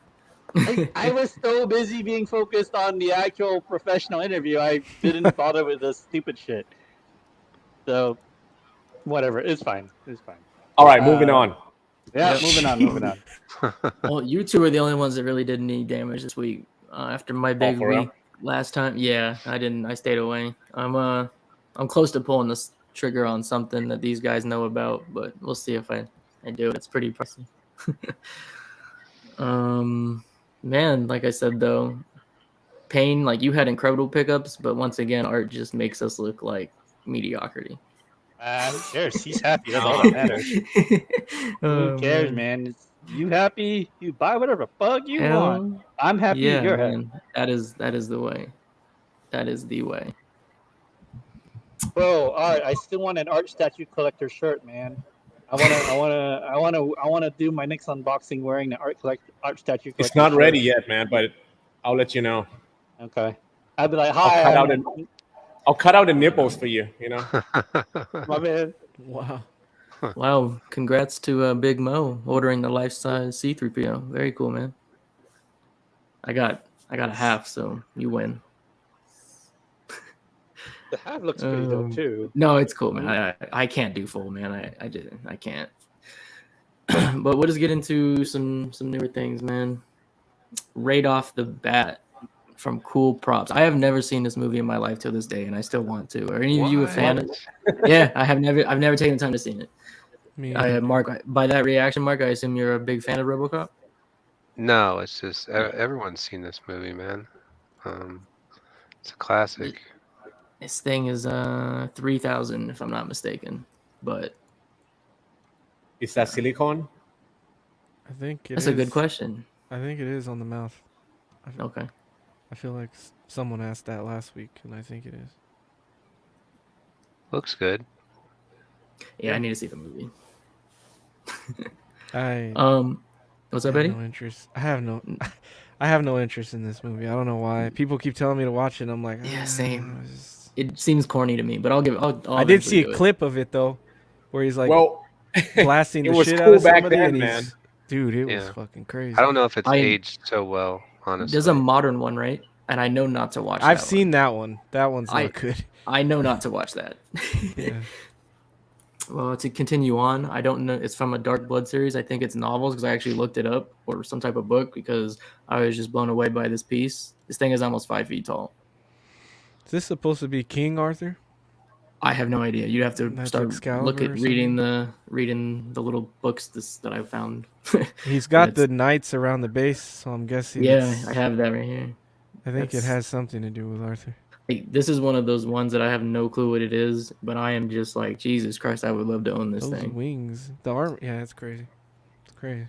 I was so busy being focused on the actual professional interview, I didn't bother with this stupid shit. So, whatever. It's fine. It's fine.
All right, moving on.
Yeah,
Yep.
moving on. Moving on.
Well, you two are the only ones that really did any damage this week. After my big
for real?
week last time, yeah, I didn't. I stayed away. I'm close to pulling this trigger on something that these guys know about, but we'll see if I do it. It's pretty pricey. Man, like I said though, Pain, like you had incredible pickups, but once again, Art just makes us look like mediocrity.
Who cares? He's happy. That's all that matters. Who cares, man? It's, you happy? You buy whatever fuck you want. I'm happy.
Yeah,
You're
man.
happy.
That is the way. That is the way.
Bro, all right. I still want an art statue collector shirt, man. I wanna do my next unboxing wearing the art statue collector.
It's not
shirt.
ready yet, man, but I'll let you know.
Okay. I'd be like, hi.
I'll cut out the nipples for you. You know.
My man.
Wow.
Wow, congrats to Big Mo ordering the life-size C-3PO. Very cool, man. I got a half, so you win.
The hat looks pretty dope too.
No, it's cool, man. I can't do full, man. I can't. But we'll just get into some newer things, man. Right off the bat, from Cool Props. I have never seen this movie in my life till this day, and I still want to. Are any of you a fan of it? Yeah, I've never taken the time to see it. Mark, by that reaction, Mark, I assume you're a big fan of RoboCop?
No, it's just everyone's seen this movie, man. It's a classic.
This thing is 3,000 if I'm not mistaken, but
is that silicone?
I think
that's a good question.
I think it is on the mouth.
Okay.
I feel like someone asked that last week, and I think it is.
Looks good.
Yeah, I need to see the movie. What's up, Eddie?
No interest. I have no interest in this movie. I don't know why. People keep telling me to watch it. I'm like,
yeah, same. It seems corny to me, but
I did see a clip of it though, where he's like, blasting the shit
cool
out of
back
somebody,
then,
and
man.
Dude, it was fucking crazy.
I don't know if it's aged so well, honestly.
There's a modern one, right? And I know not to watch.
I've seen that one. That one's not good.
I know not to watch that.
Yeah.
Well, to continue on, I don't know. It's from a Dark Blood series. I think it's novels because I actually looked it up, or some type of book, because I was just blown away by this piece. This thing is almost 5 feet tall.
Is this supposed to be King Arthur?
I have no idea. You have to start reading the little books that I found.
He's got the knights around the base, so I'm guessing.
Yeah, I have that right here.
I think it has something to do with Arthur.
This is one of those ones that I have no clue what it is, but I am just like, Jesus Christ, I would love to own this thing.
Wings, the arm, yeah, it's crazy. It's crazy.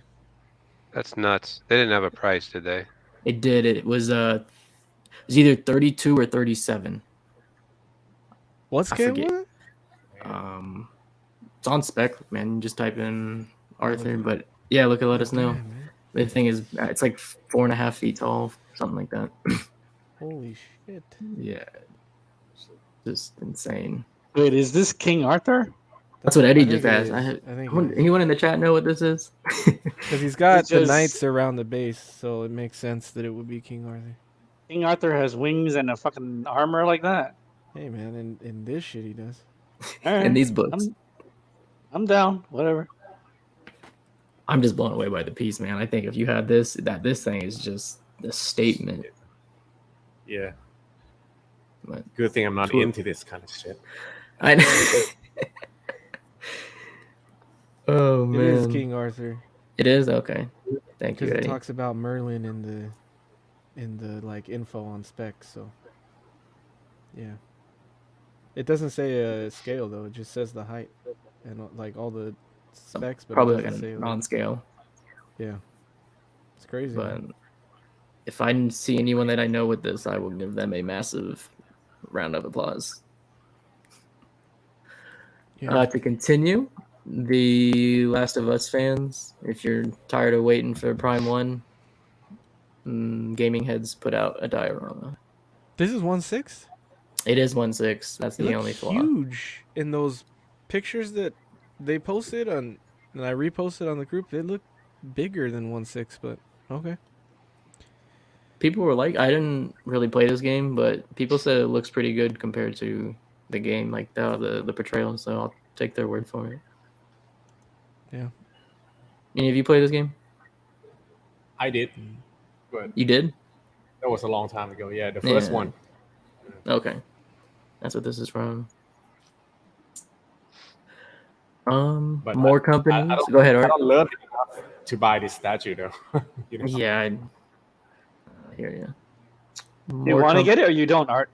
That's nuts. They didn't have a price, did they?
It did. It was either 32 or 37.
What scale was it?
It's on spec, man. Just type in Arthur, but yeah, let us know. The thing is, it's like 4.5 feet tall, something like that.
Holy shit!
Yeah, just insane.
Wait, is this King Arthur?
That's what Eddie just asked.
I think
anyone in the chat know what this is?
Because he's got the knights around the base, so it makes sense that it would be King Arthur.
King Arthur has wings and a fucking armor like that.
Hey man, in this shit he does.
Right.
In these books,
I'm down. Whatever.
I'm just blown away by the piece, man. I think if you had this thing is just a statement.
Yeah.
But
good thing I'm not into this kind of shit.
I know. Oh
It is
man,
King Arthur
it is okay. Thank you,
because it
Eddie.
talks about Merlin in the like info on specs. So yeah, it doesn't say a scale though. It just says the height and like all the specs, but it
Probably like
doesn't
a
say like
non-scale.
yeah. It's crazy.
But
Man.
if I see anyone that I know with this, I will give them a massive round of applause.
Yeah.
To continue, the Last of Us fans, if you're tired of waiting for Prime 1, Gaming Heads put out a diorama.
This is 1/6.
It is 1/6. That's
It
the
looked
only flaw.
huge in those pictures that they posted on, and I reposted on the group. They look bigger than 1/6, but okay.
People were like, I didn't really play this game, but people said it looks pretty good compared to the game, like the portrayal. So I'll take their word for it.
Yeah.
Any of you play this game?
I did, but
You did?
that was a long time ago. Yeah, the first
Yeah.
one.
Okay, that's what this is from.
But
More companies.
I don't,
Go ahead,
I
Art.
don't love it enough to buy this statue though. You know?
Yeah, I hear you.
You want to get it or you don't, Art?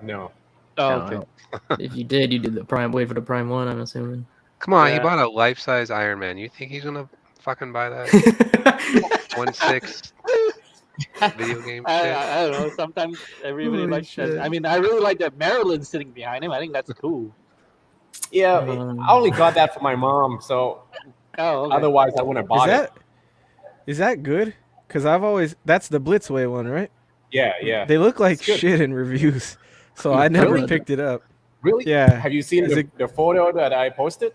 No.
Oh,
No,
okay.
if you did the Prime. Wait for the Prime 1. I'm assuming.
Come on, he
Yeah.
bought a life-size Iron Man. You think he's gonna fucking buy that 1/6 video game shit?
I don't know. Sometimes everybody
Holy
likes that.
shit.
I mean, I really like that Marilyn's sitting behind him. I think that's cool.
Yeah,
Um,
I only got that for my mom, so
Oh, okay.
otherwise I wouldn't have bought it.
Is that good? Because that's the Blitzway one, right?
Yeah, yeah.
They look like
It's good.
shit in reviews, so I never
Really?
picked it up.
Really?
Yeah.
Have you seen
Is
the photo that I posted?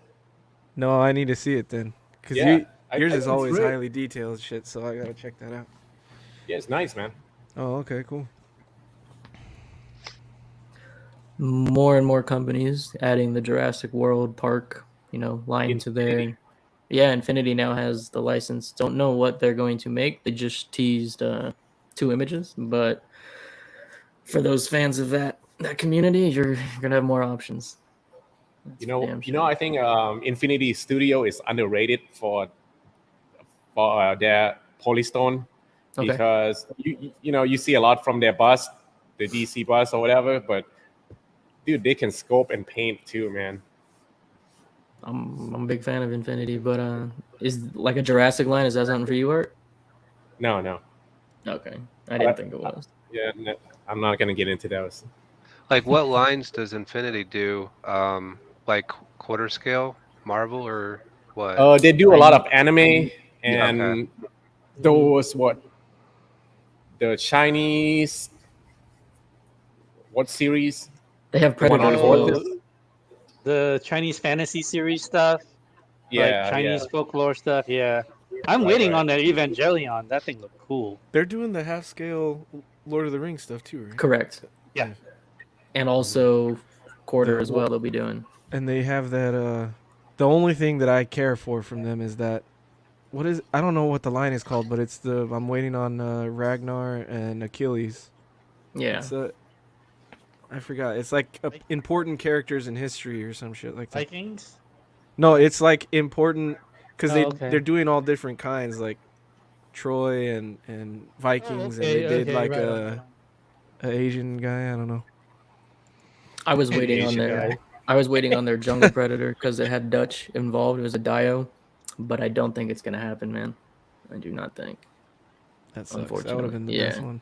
No, I need to see it then. Because
Yeah, I
yours
think
is
it's
always
great.
highly detailed shit, so I gotta check that out.
Yeah, it's nice, man.
Oh, okay, cool.
more and more companies adding the Jurassic World Park, line to their. Yeah, Infinity now has the license. Don't know what they're going to make. They just teased 2 images, but for those fans of that community, you're gonna have more options. That's
You know,
damn
you know. I think Infinity Studio is underrated for their Polystone
Okay.
because you see a lot from their bus, the DC bus or whatever. But dude, they can scope and paint too, man.
I'm a big fan of Infinity, but is like a Jurassic line? Is that something for you, Art?
No.
Okay, I didn't think it was.
Yeah, no, I'm not gonna get into those.
Like, what lines does Infinity do? Like quarter scale, Marvel, or what?
They do a lot of anime and
Okay.
those the Chinese series?
They have
The one
Predator.
on
Photos.
horses?
The Chinese fantasy series stuff,
Yeah,
like Chinese
yeah.
folklore stuff. Yeah, I'm
Right,
waiting
right.
on that Evangelion. That thing looked cool.
They're doing the half scale Lord of the Rings stuff too, right?
Correct.
Yeah.
And also quarter
The-
as well. They'll be doing.
And they have that. The only thing that I care for from them is that. I don't know what the line is called, but it's I'm waiting on Ragnar and Achilles.
Yeah.
It's I forgot. It's like important characters in history or some shit like that.
Vikings.
No, it's like important because
Oh, okay.
they're doing all different kinds, like Troy and Vikings, and they did like a Asian guy. I don't know.
I was
An
waiting on
Asian
their.
guy.
I was waiting on their Jungle Predator because it had Dutch involved. It was a Dio, but I don't think it's gonna happen, man. I do not think.
That sucks. That would have been the
Yeah.
best one.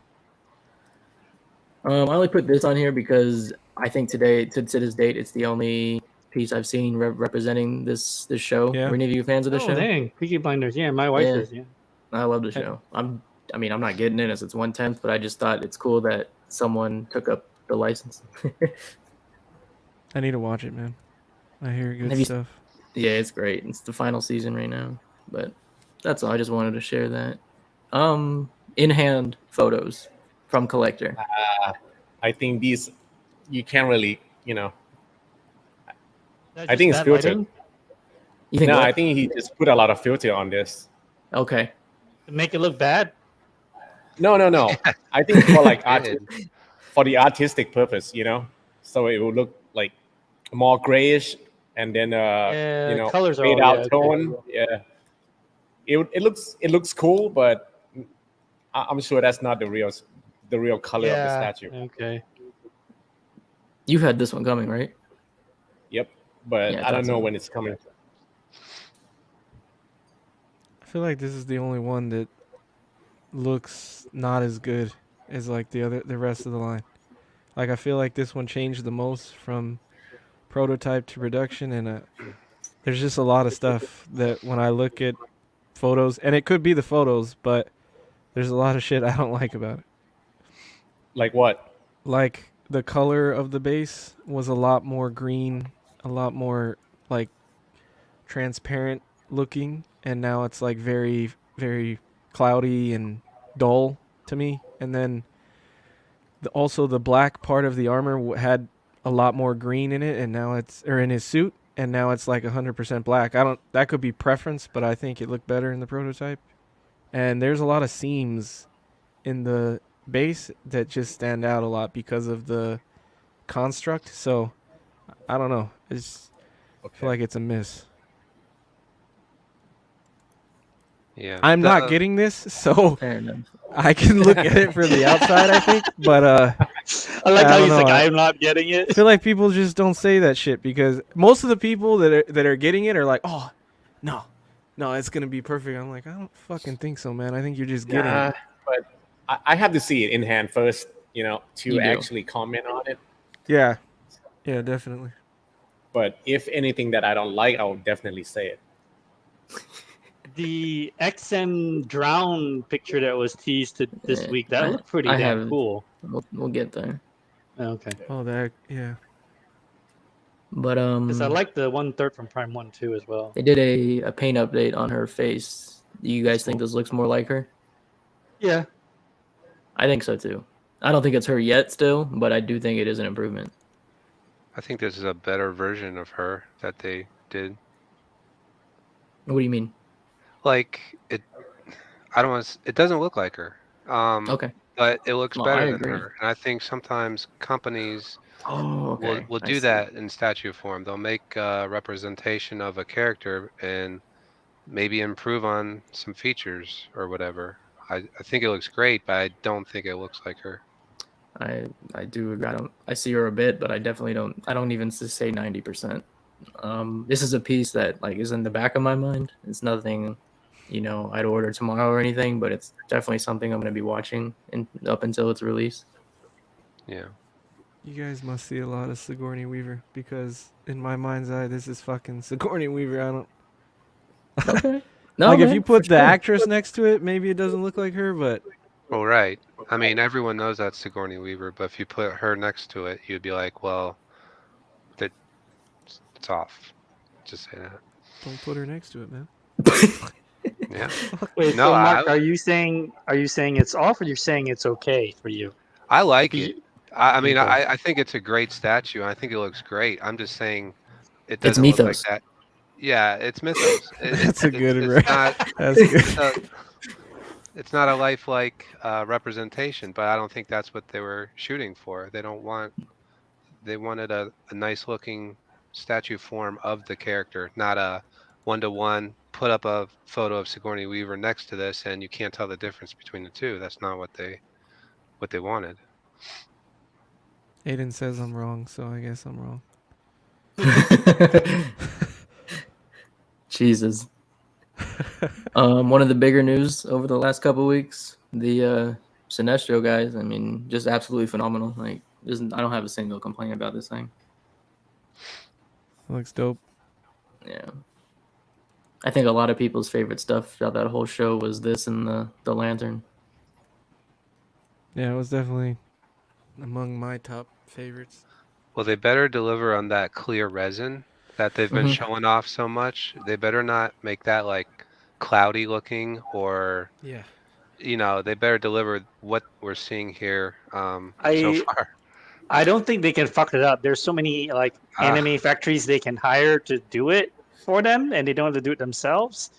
I only put this on here because I think today, to this date, it's the only piece I've seen representing this show.
Yeah.
Were any of you fans of the
Oh
show?
dang, Peaky Blinders. Yeah, my wife
Yeah.
is. Yeah.
I love the show. I'm not getting in as it's 1/10, but I just thought it's cool that someone took up the license.
I need to watch it, man. I hear good
Have you-
stuff.
Yeah, it's great. It's the final season right now, but that's all. I just wanted to share that. In-hand photos from Collector.
I think these you can't really,
That's
I think it's
just bad
filtered.
lighting?
You think?
No,
what?
I think he just put a lot of filter on this.
Okay.
To make it look bad.
No. I think for like
Did.
for the artistic purpose, so it will look like more grayish and then
colors are
fade
all,
out
okay.
tone. Yeah, it looks cool, but I'm sure that's not the real color of the statue.
Okay.
You had this one coming, right?
Yep, but
Yeah,
I don't know
so.
when it's coming.
I feel like this is the only one that looks not as good as like the rest of the line. Like I feel like this one changed the most from prototype to production, and there's just a lot of stuff that when I look at photos, and it could be the photos, but there's a lot of shit I don't like about it.
Like what?
Like the color of the base was a lot more green, a lot more like transparent looking, and now it's like very, very cloudy and dull to me. And then also the black part of the armor had a lot more green in it, and now it's in his suit, and now it's like 100% black. That could be preference, but I think it looked better in the prototype. And there's a lot of seams in the base that just stand out a lot because of the construct. So I don't know. I feel like it's a miss.
Yeah,
I'm not getting this, so
Fair enough.
I can look at it from the outside, I think. But
I like how he's like, I'm not getting it.
I feel like people just don't say that shit because most of the people that are getting it are like, oh, no, it's gonna be perfect. I'm like, I don't fucking think so, man. I think you're just getting it.
But I have to see it in hand first, to
You do.
actually comment on it.
Yeah, definitely.
But if anything that I don't like, I'll definitely say it.
The XM Drown picture that was teased this week, that looked pretty damn cool.
We'll get there.
Okay.
Oh, yeah.
But
Because I like the 1/3 from Prime 1 too as well.
they did a paint update on her face. Do you guys think this looks more like her?
Yeah.
I think so too. I don't think it's her yet still, but I do think it is an improvement.
I think this is a better version of her that they did.
What do you mean?
Like it doesn't look like her.
Okay.
But it looks
No,
better
I
than
agree.
her. And I think sometimes companies
okay.
will do that in statue form. They'll make a representation of a character and maybe improve on some features or whatever. I think it looks great, but I don't think it looks like her.
I do agree. I see her a bit, but I definitely don't. I don't even say 90%. This is a piece that like is in the back of my mind. It's nothing, I'd order tomorrow or anything, but it's definitely something I'm going to be watching up until its release.
Yeah.
You guys must see a lot of Sigourney Weaver because in my mind's eye, this is fucking Sigourney Weaver. I don't.
Okay. No,
like
man,
if you put the
sure.
actress next to it, maybe it doesn't look like her, but.
Well, right. I mean, everyone knows that's Sigourney Weaver, but if you put her next to it, you'd be like, well, it's off. Just say that.
Don't put her next to it, man.
Yeah.
Wait,
No,
so Mark, are you saying it's off, or you're saying it's okay for you?
I like it. I mean, I think it's a great statue. I think it looks great. I'm just saying it doesn't look like that. Yeah, it's Mythos.
That's a good
it's not,
That's good.
It's not a lifelike representation, but I don't think that's what they were shooting for. They wanted a nice looking statue form of the character, not a one-to-one. Put up a photo of Sigourney Weaver next to this, and you can't tell the difference between the two. That's not what they wanted.
Aiden says I'm wrong, so I guess I'm wrong.
Jesus. One of the bigger news over the last couple of weeks, the Sinestro guys. I mean, just absolutely phenomenal. Like, I don't have a single complaint about this thing.
Looks dope.
Yeah. I think a lot of people's favorite stuff throughout that whole show was this and the lantern.
Yeah, it was definitely among my top favorites.
Well, they better deliver on that clear resin that they've been showing off so much. They better not make that like cloudy looking or they better deliver what we're seeing here so far.
I don't think they can fuck it up. There's so many like anime factories they can hire to do it for them, and they don't have to do it themselves.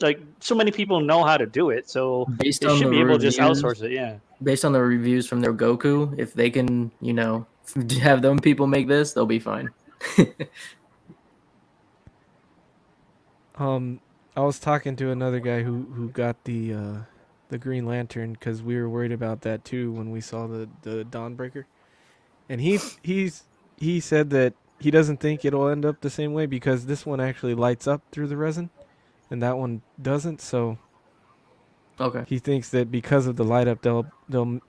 Like so many people know how to do it, so they should be able to just outsource it. Yeah.
Based on the reviews from their Goku, if they can, have them people make this, they'll be fine.
I was talking to another guy who got the Green Lantern because we were worried about that too when we saw the Dawnbreaker, and he said that he doesn't think it'll end up the same way because this one actually lights up through the resin, and that one doesn't. So
Okay.
he thinks that because of the light up, they'll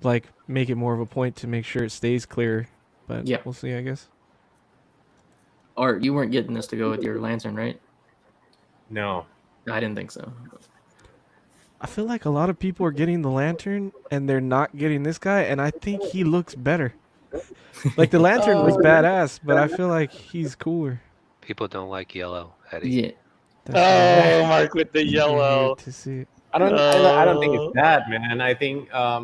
like make it more of a point to make sure it stays clear. But
Yeah.
we'll see, I guess.
Art, you weren't getting this to go with your lantern, right?
No.
I didn't think so.
I feel like a lot of people are getting the lantern and they're not getting this guy, and I think he looks better. Like the lantern was badass, but I feel like he's cooler.
People don't like yellow, Eddie.
Yeah.
That's
Oh, Mark with the
you're here
yellow.
to see it.
I don't think it's that, man. I think
I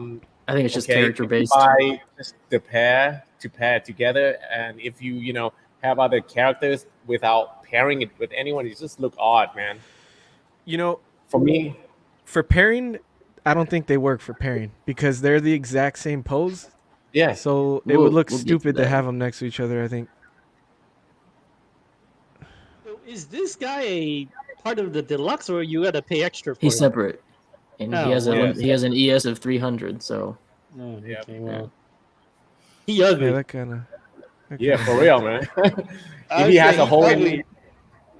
think it's just
okay,
character
if you
based.
buy just the pair it together, and if you have other characters without pairing it with anyone, it just look odd, man.
You know,
For me,
for pairing, I don't think they work for pairing because they're the exact same pose.
yeah.
So it would look
we'll get to
stupid to
that.
have them next to each other, I think.
So is this guy a part of the deluxe, or you got to pay extra for
He's
it?
separate, and
Oh,
he has
wow.
he has an ES of 300. So
Oh,
Yeah.
okay, well. He ugly.
Yeah, that kind of.
Yeah, for real, man.
I
If he has
say
a hole in
ugly.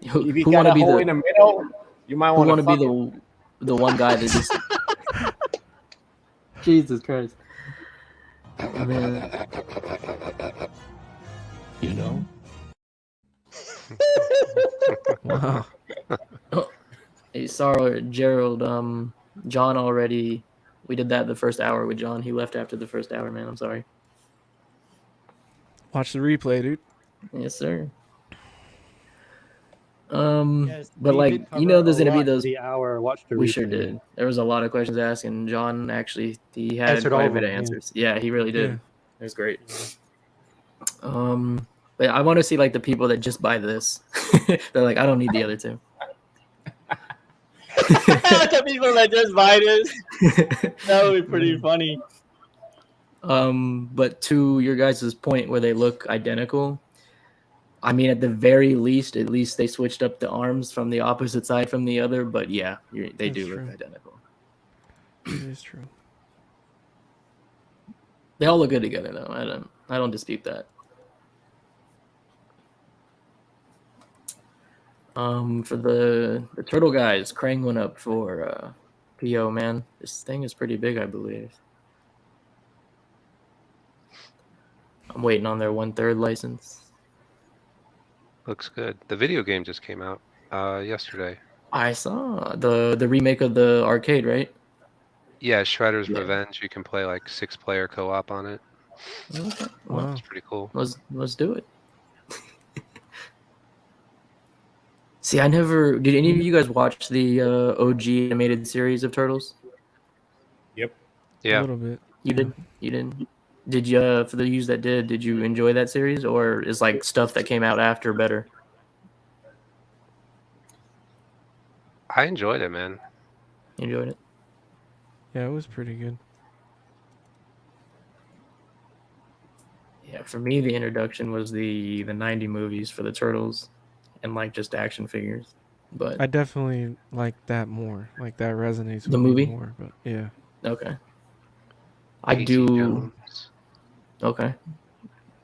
who,
if he
who
got
want to
a
be
hole in
the
the middle, you might
who
want
want
to
to be
fuck it.
the one guy that just Jesus Christ. Man.
You know?
Wow.
Hey, sorry, Gerald. John already. We did that the first hour with John. He left after the first hour, man. I'm sorry.
Watch the replay, dude.
Yes, sir.
Yes,
But
we
like
did
you know,
cover
there's
a
gonna be
lot
those.
the hour. Watch the
We
replay.
sure did. There was a lot of questions asked, and John actually he had
Answered
quite
all
a
of
bit of
them, yeah.
answers. Yeah, he really did.
Yeah.
It was great. But I want to see like the people that just buy this. They're like, I don't need the other two.
The people that just buy this, that would be pretty funny.
But to your guys' point where they look identical, I mean, at the very least, at least they switched up the arms from the opposite side from the other. But yeah, they
That's
do
true.
look identical.
It is true.
They all look good together, though. I don't dispute that. For the turtle guys, Krang went up for PO, man. This thing is pretty big, I believe. I'm waiting on their 1/3 license.
Looks good. The video game just came out yesterday.
I saw the remake of the arcade, right?
Yeah, Shredder's
Yeah.
Revenge. You can play like 6-player co-op on it.
Okay. Well,
Wow.
It's pretty cool.
let's do it. See, I never did. Any of you guys watch the OG animated series of Turtles?
A
Yeah.
little bit.
You did. You didn't. Did you? For the yous that did you enjoy that series, or is like stuff that came out after better?
I enjoyed it, man.
You enjoyed it.
Yeah, it was pretty good.
Yeah, for me, the introduction was the 90 movies for the Turtles, and like just action figures. But
I definitely like that more. Like that resonates
The
with
movie?
me more. But yeah.
okay, I
P.T.
do.
Jones.
Okay,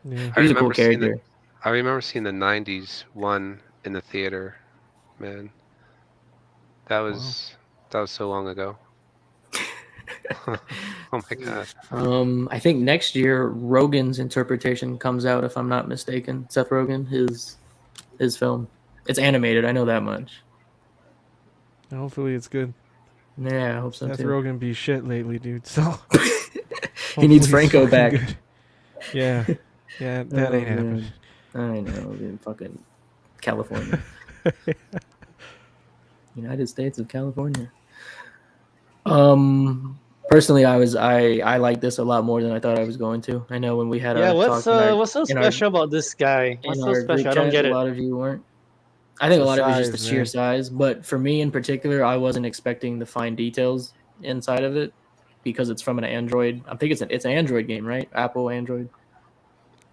Yeah.
I
he's a cool
remember seeing
character.
I remember seeing the '90s one in the theater. Man, that was so long ago. Oh my god.
I think next year Rogan's interpretation comes out, if I'm not mistaken. Seth Rogen, his film. It's animated. I know that much.
And hopefully it's good.
Yeah, I hope so
Seth
too.
Rogen be shit lately, dude. So
He needs
hopefully
Franco
it's fucking
back.
good. Yeah. Yeah, that ain't
Oh,
happening.
man. I know, in fucking California. United States of California. Personally, I like this a lot more than I thought I was going to. I know when we had
Yeah,
our
what's
talk
what's so
in our-
special about this guy? What's
in
so
our group
special? I don't
chat,
get
a
it.
lot of you weren't. I think a
The
lot of it is just the
size,
sheer
man.
size, but for me in particular, I wasn't expecting the fine details inside of it because it's from an Android. I think it's an Android game, right? Apple Android.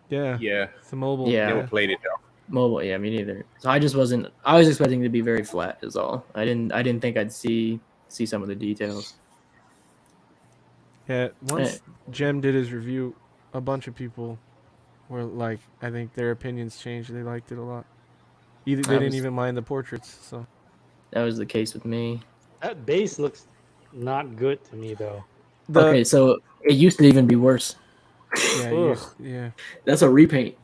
Yeah.
Yeah,
It's a mobile.
Yeah.
never played it though.
Mobile, yeah, me neither. So I just wasn't. I was expecting it to be very flat, is all. I didn't think I'd see some of the details.
Yeah,
Eh,
once Jem did his review, a bunch of people were like, I think their opinions changed. They liked it a lot. They didn't even mind the portraits. So
that was the case with me.
That base looks not good to me though.
Okay, so it used to even be worse.
Ugh.
yeah.
That's a repaint.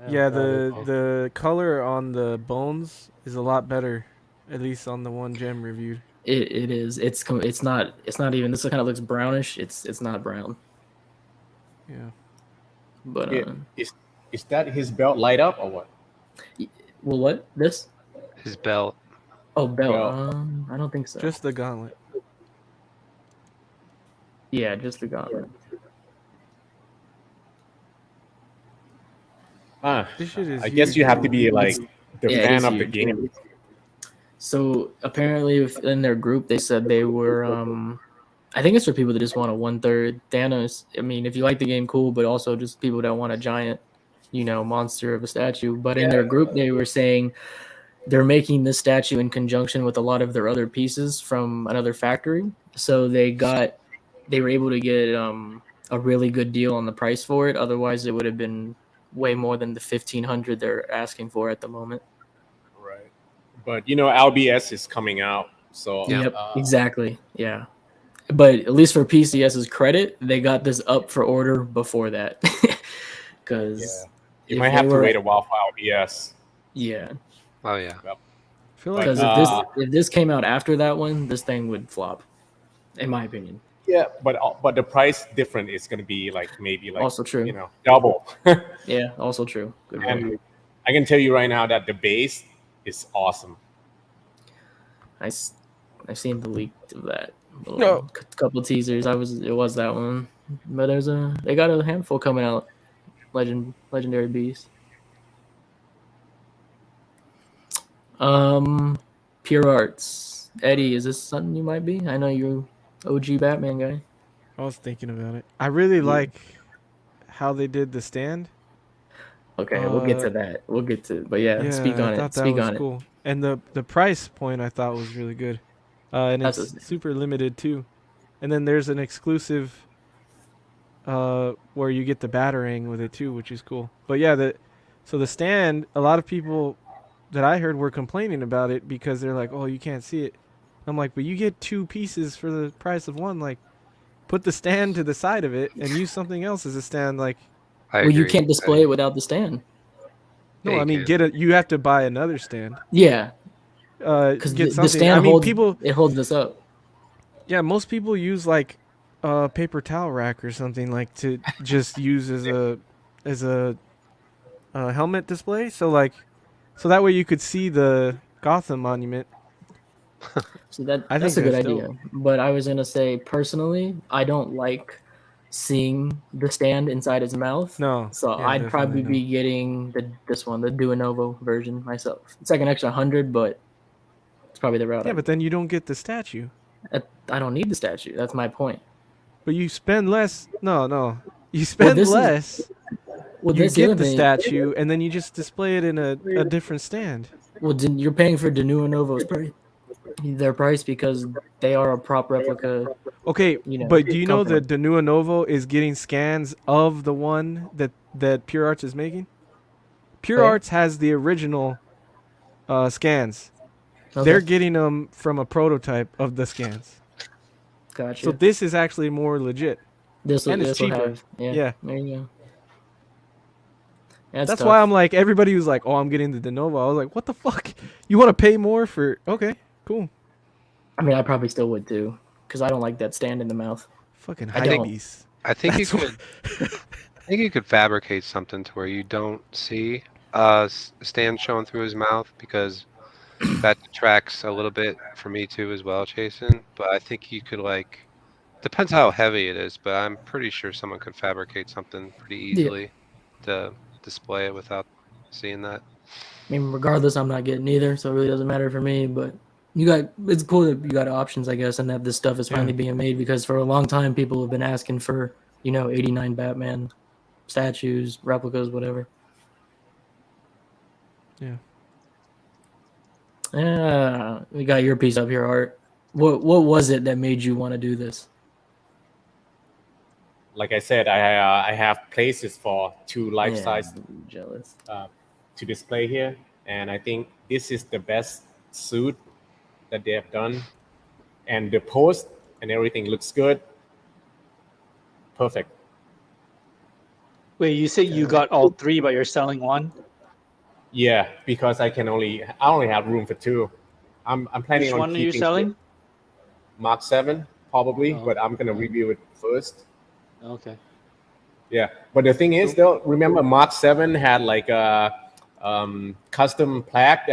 Yeah,
that is-
the color on the bones is a lot better, at least on the one Jem reviewed.
It is. It's not even. This kind of looks brownish. It's not brown.
Yeah.
But
Is that his belt light up or what?
well, what this?
His belt.
Oh, belt.
Well,
I don't think so.
Just the gauntlet.
Yeah, just the gauntlet.
This shit is
I guess you have to be like the
Yeah, it
fan
is
of the
huge.
game.
So apparently, in their group, they said they were. I think it's for people that just want a 1/3 Thanos. I mean, if you like the game, cool, but also just people that want a giant, monster of a statue. But in their group, they were saying they're making this statue in conjunction with a lot of their other pieces from another factory. So they were able to get a really good deal on the price for it. Otherwise, it would have been way more than the 1,500 they're asking for at the moment.
Right. But LBS is coming out, so
Yep, exactly. Yeah. But at least for PCS's credit, they got this up for order before that. Because
you might have to wait a while for LBS.
Yeah.
Oh yeah.
I feel like
Because if this came out after that one, this thing would flop, in my opinion.
Yeah, but the price difference is going to be maybe
Also true.
Double.
Yeah, also true. Good point.
And I can tell you right now that the base is awesome.
I've seen the leak of that.
No.
Couple teasers. It was that one, but they got a handful coming out. Legendary Beast. Pure Arts. Eddie, is this something you might be? I know you're OG Batman guy.
I was thinking about it. I really like how they did the stand.
Okay, we'll get to that. But yeah, speak on it. Speak on
cool. It. And the price point I thought was really good. And it's super limited too. And then there's an exclusive where you get the Batarang with it too, which is cool. But yeah, so the stand, a lot of people that I heard were complaining about it because they're like, "Oh, you can't see it." I'm like, "But you get 2 pieces for the price of one. Like, put the stand to the side of it and use something else as a stand." Like,
you can't display it without the stand.
No, I mean, you have to buy another stand.
Yeah.
Because
the stand holds this up.
Yeah, most people use like a paper towel rack or something like to just use as a helmet display. So that way you could see the Gotham monument.
So that's a good idea. Dope. But I was gonna say personally, I don't like seeing the stand inside his mouth.
No.
So I'd probably be getting this one, the Do a Novo version myself. It's like an extra 100, but it's probably the route.
Yeah, but then you don't get the statue.
I don't need the statue. That's my point.
But you spend less. No. You spend less. You get the statue, and then you just display it in a different stand.
Well, you're paying for De Novo's price. Their price because they are a prop replica.
Okay, but do you know that the De Novo is getting scans of the one that Pure Arts is making? Pure Arts has the original scans. Okay. They're getting them from a prototype of the scans.
Gotcha.
So this is actually more legit.
It's cheaper. Yeah. There you go.
That's why I'm like, everybody was like, "Oh, I'm getting the De Novo." I was like, "What the fuck? You want to pay more for?" Okay, cool.
I mean, I probably still would too, because I don't like that stand in the mouth.
Fucking
I think you could. I think you could fabricate something to where you don't see stand showing through his mouth, because that detracts a little bit for me too as well, Chasen. But I think you could depends how heavy it is, but I'm pretty sure someone could fabricate something pretty easily to display it without seeing that.
I mean, regardless, I'm not getting either, so it really doesn't matter for me. But it's cool that you got options, I guess, and that this stuff is finally being made, because for a long time people have been asking for 89 Batman statues, replicas, whatever.
Yeah.
We got your piece up here, Art. What was it that made you want to do this?
Like I said, I have places for 2 life size
I'm jealous.
to display here, and I think this is the best suit that they have done, and the post and everything looks good. Perfect.
Wait, you say you got all 3, but you're selling 1?
Yeah, because I only have room for 2. I'm planning
Which
on
one are you
keeping
selling?
Mark 7 probably,
Oh,
but I'm gonna review it first.
okay.
Yeah, but the thing is, though, remember Mark 7 had like a custom plaque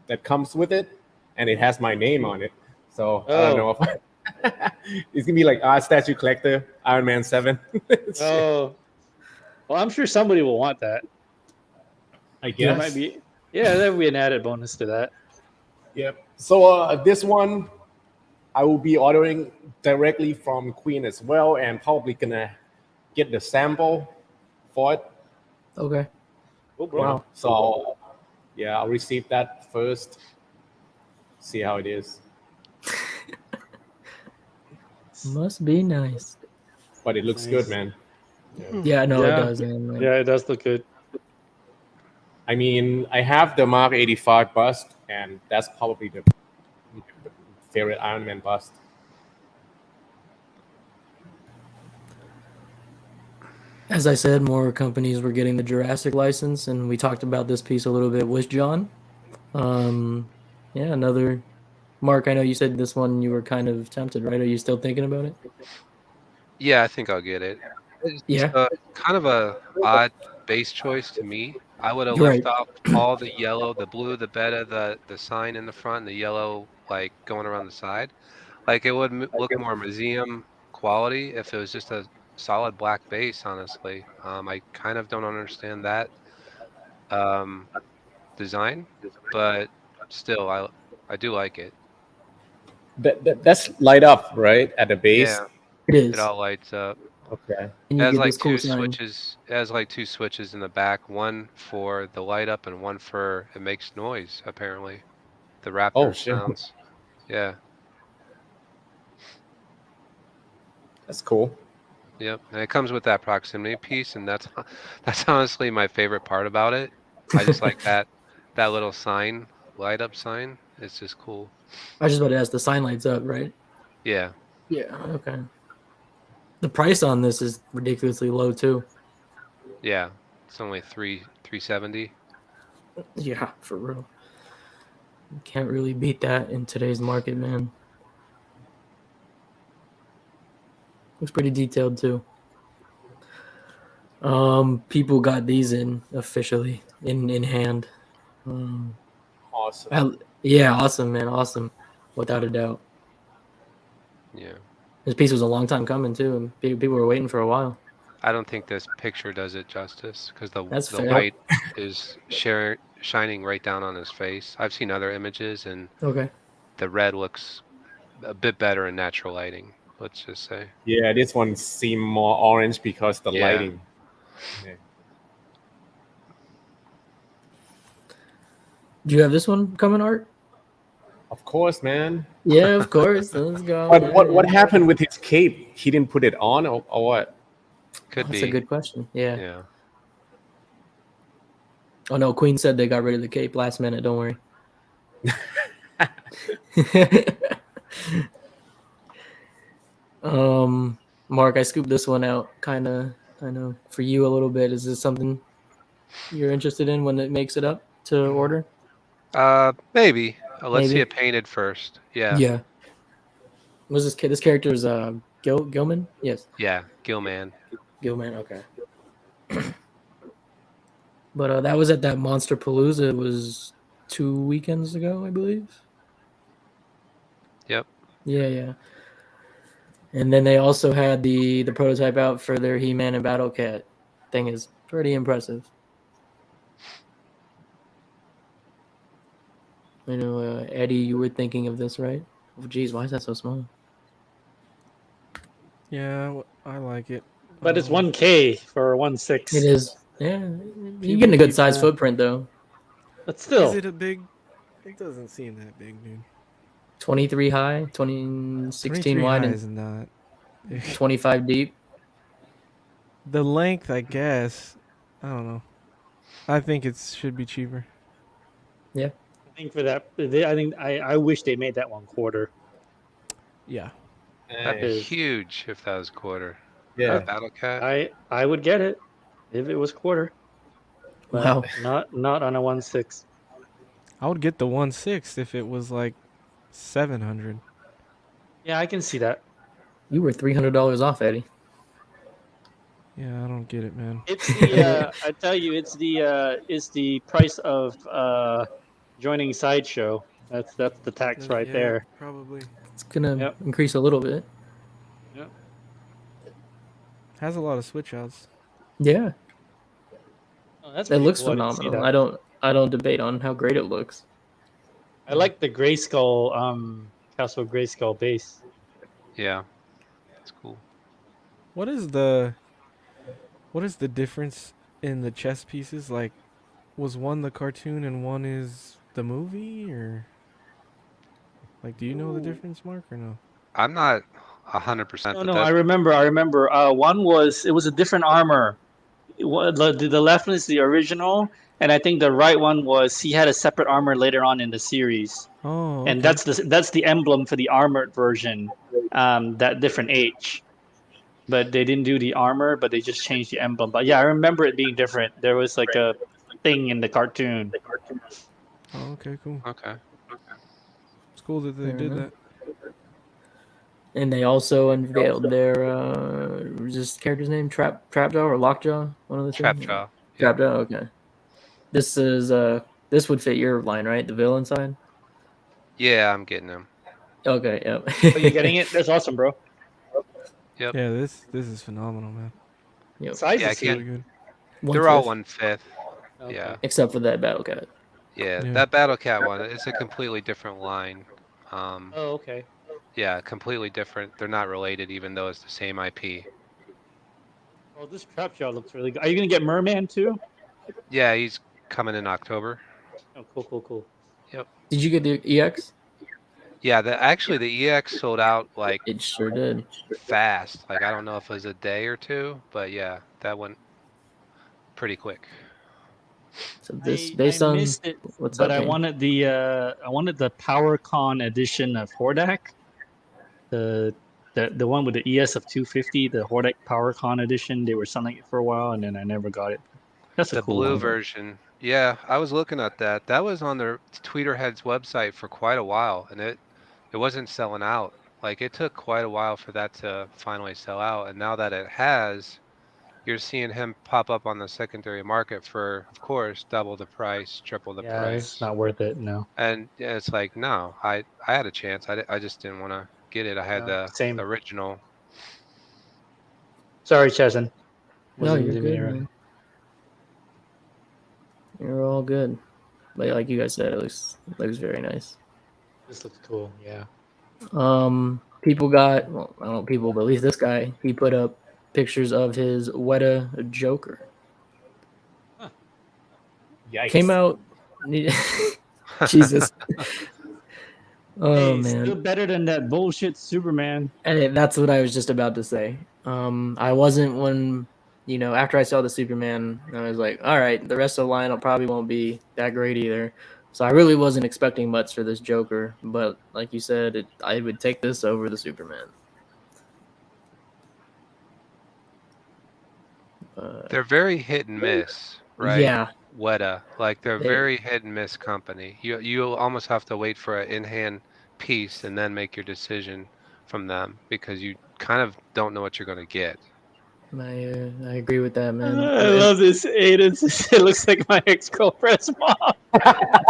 that comes with it, and it has my name on it. So I don't know if it's gonna be like Statue Collector Iron Man 7.
Oh. Well, I'm sure somebody will want that.
I
That
guess.
might be. Yeah, that would be an added bonus to that.
Yep. So this one I will be ordering directly from Queen as well, and probably gonna get the sample for it.
Okay.
Oh, bro.
Wow.
So yeah, I'll receive that first. See how it is.
Must be nice.
But it looks good, man.
Yeah, no, it
Yeah.
does, man. Like,
Yeah, it does look good.
I mean, I have the Mark 85 bust, and that's probably the favorite Iron Man bust.
as I said, more companies were getting the Jurassic license, and we talked about this piece a little bit with John. Yeah, another. Mark, I know you said this one you were kind of tempted, right? Are you still thinking about it?
Yeah, I think I'll get it. It's
Yeah,
kind of a odd base choice to me. I would have
you're
left
right.
off all the yellow, the blue, the beta, the sign in the front, and the yellow like going around the side. Like it would look more museum quality if it was just a solid black base. Honestly, I kind of don't understand that um, design, but still, I do like it.
That's light up, right, at the base.
Yeah,
It
it
is.
all lights up.
Okay.
And
It
you
has
get
like
this cool
two
sign.
switches. It has like two switches in the back, one for the light up and one for it makes noise, apparently. The
Oh
Raptor
shit,
sounds. Yeah.
that's cool.
Yep. And it comes with that proximity piece, and that's that's honestly my favorite part about it. I just like that little sign, light up sign. It's just cool.
I was just about to ask, the sign lights up, right?
Yeah.
Yeah, okay. The price on this is ridiculously low too.
Yeah. It's only 370.
Yeah, for real. You can't really beat that in today's market, man. Looks pretty detailed too. People got these in officially in hand.
Awesome.
Yeah, awesome, man, awesome, without a doubt.
Yeah.
This piece was a long time coming too, and people were waiting for a while.
I don't think this picture does it justice because
That's
the
fair.
light is shining right down on his face. I've seen other images and
Okay.
the red looks a bit better in natural lighting, let's just say.
Yeah, this one seemed more orange because the
Yeah.
lighting. Yeah.
Do you have this one coming, Art?
Of course, man.
Yeah, of course. Let's go.
But what happened with his cape? He didn't put it on, or what?
Could
That's
be.
a good question. Yeah.
Yeah.
Oh no, Queen said they got rid of the cape last minute. Don't worry. Mark, I scooped this one out kind of for you a little bit. Is this something you're interested in when it makes it up to order?
Maybe. Let's see
Maybe.
it painted first. Yeah.
Yeah. Was this character is Gilman? Yes.
Yeah. Gilman.
Gilman, okay. But that was at that Monster Palooza. It was 2 weekends ago, I believe.
Yep.
Yeah. And then they also had the prototype out for their He-Man and Battle Cat. Thing is pretty impressive. You know, Eddie, you were thinking of this, right? Oh, geez, why is that so small?
Yeah, I like it.
But it's 1K for 1.6.
It is. Yeah, you're getting a good size
people-
footprint though.
But still,
Is it a big? It doesn't seem that big, dude.
23 high, 16
23
wide,
high
and
is not.
25 deep.
The length, I guess. I don't know. I think it should be cheaper.
Yeah.
I think for that, I wish they made that 1/4.
Yeah.
That'd be
Is-
huge if that was quarter.
Yeah.
Battle Cat.
I would get it if it was quarter. But
Wow.
not on a 1/6.
I would get the 1/6 if it was like 700.
Yeah, I can see that.
You were $300 off, Eddie.
Yeah, I don't get it, man.
It's the I tell you, it's the price of joining Sideshow. That's the tax right
Yeah,
there.
Probably.
It's gonna
Yep.
increase a little bit.
Yep.
Has a lot of switch outs.
Yeah.
Oh, that's
It
pretty
looks
cool. I didn't see
phenomenal.
that.
I don't debate on how great it looks.
I like the Grayskull Castle Grayskull base.
Yeah, that's cool.
What is the difference in the chess pieces? Like, was one the cartoon and one is the movie, or like, do you know the difference, Mark, or no?
I'm not 100%.
No,
but
no,
that-
I remember. One was it was a different armor. The left one is the original, and I think the right one was he had a separate armor later on in the series,
Oh, okay.
and that's the emblem for the armored version. That different H, but they didn't do the armor, but they just changed the emblem. But yeah, I remember it being different. There was like a thing in the cartoon.
Oh, okay, cool.
Okay.
It's cool that they
Fair
did
enough.
that.
And they also unveiled their was this character's name? Trapjaw or Lockjaw? One of the two?
Trapjaw.
Trapjaw, okay. This is this would fit your line, right? The villain side?
Yeah, I'm getting him.
Okay, yep.
Are you getting it? That's awesome, bro.
Yep.
Yeah, this is phenomenal, man.
Yep.
Size
Yeah, I
is
can't-
Really good.
They're all
1/5,
1/5. Yeah.
except for that battle cat.
Yeah,
Yeah.
that Battle Cat one, it's a completely different line.
Oh, okay.
Yeah, completely different. They're not related, even though it's the same IP.
Well, this Trapjaw looks really good. Are you gonna get Merman too?
Yeah, he's coming in October.
Oh, cool.
Did you get the EX?
Yeah, actually the EX sold out like
It sure did.
fast. Like I don't know if it was a day or two, but yeah, that went pretty quick.
So this based
I
on
missed it,
what's
but
up,
I
man?
wanted the PowerCon edition of Hordak. The one with the ES of 250, the Hordak PowerCon edition. They were selling it for a while, and then I never got it. That's a
The
cool
blue
one.
version. Yeah, I was looking at that. That was on their Tweeterhead's website for quite a while, and it wasn't selling out. Like it took quite a while for that to finally sell out, and now that it has, you're seeing him pop up on the secondary market for, of course, double the price, triple the
Yeah,
price.
it's not worth it. No.
And yeah, it's like, no, I had a chance. I just didn't want to get it. I had
No, same.
the original.
Sorry, Chasen.
No,
Wasn't
you're
meaning to
good,
interrupt.
man. You're all good. But like you guys said, it looks very nice.
This looks cool. Yeah.
People got, well, I don't know people, but at least this guy, he put up pictures of his Weta Joker.
Yikes.
Came out. Jesus. Oh
Hey,
man.
still better than that bullshit Superman.
And that's what I was just about to say. I wasn't when, after I saw the Superman, I was like, all right, the rest of the line probably won't be that great either. So I really wasn't expecting much for this Joker, but like you said, I would take this over the Superman.
They're very hit and miss, right?
Yeah.
Weta, like they're
They-
very hit and miss company. You almost have to wait for an in-hand piece and then make your decision from them because you kind of don't know what you're going to get.
I agree with that, man.
I love this. Aiden. It looks like my ex-girlfriend's mom.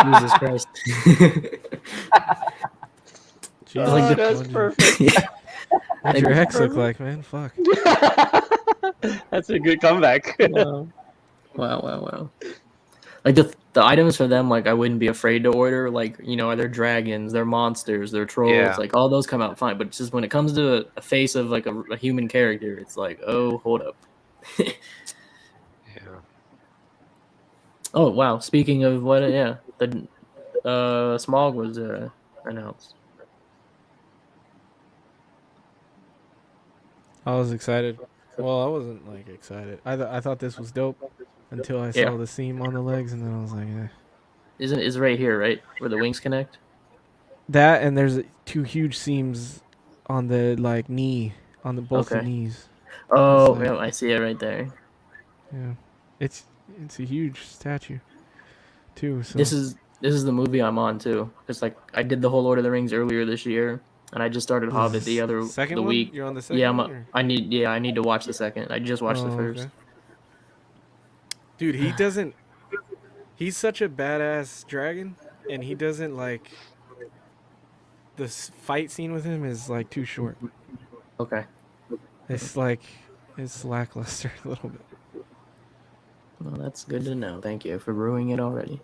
Jesus Christ.
Jesus,
like the-
that's
what'd
perfect.
What'd your ex look like, man? Fuck.
That's a good comeback.
Wow. Like the items for them, like I wouldn't be afraid to order. Like they're dragons, they're monsters, they're trolls.
Yeah.
Like all those come out fine. But it's just when it comes to a face of like a human character, it's like, oh, hold up.
Yeah.
Oh wow. Speaking of what, yeah, the Smog was announced.
I was excited. Well, I wasn't like excited. I thought this was dope until I
Yeah.
saw the seam on the legs, and then I was like, eh.
Isn't it's right here, right where the wings connect?
That and there's 2 huge seams on the like knee, on the both the
Okay.
knees.
Oh,
like-
yeah, I see it right there.
Yeah, it's a huge statue, too. So
This is the movie I'm on too. It's like I did the whole Lord of the Rings earlier this year, and I just started
This
Hobbit
is
the
second
the
one?
week.
You're on the second
Yeah,
one, or?
I need to watch the second. I just watched the first.
Okay. Dude, he doesn't. He's such a badass dragon, and he doesn't like. The fight scene with him is like too short.
Okay.
It's like it's lackluster a little bit.
Well, that's good to know. Thank you for ruining it already.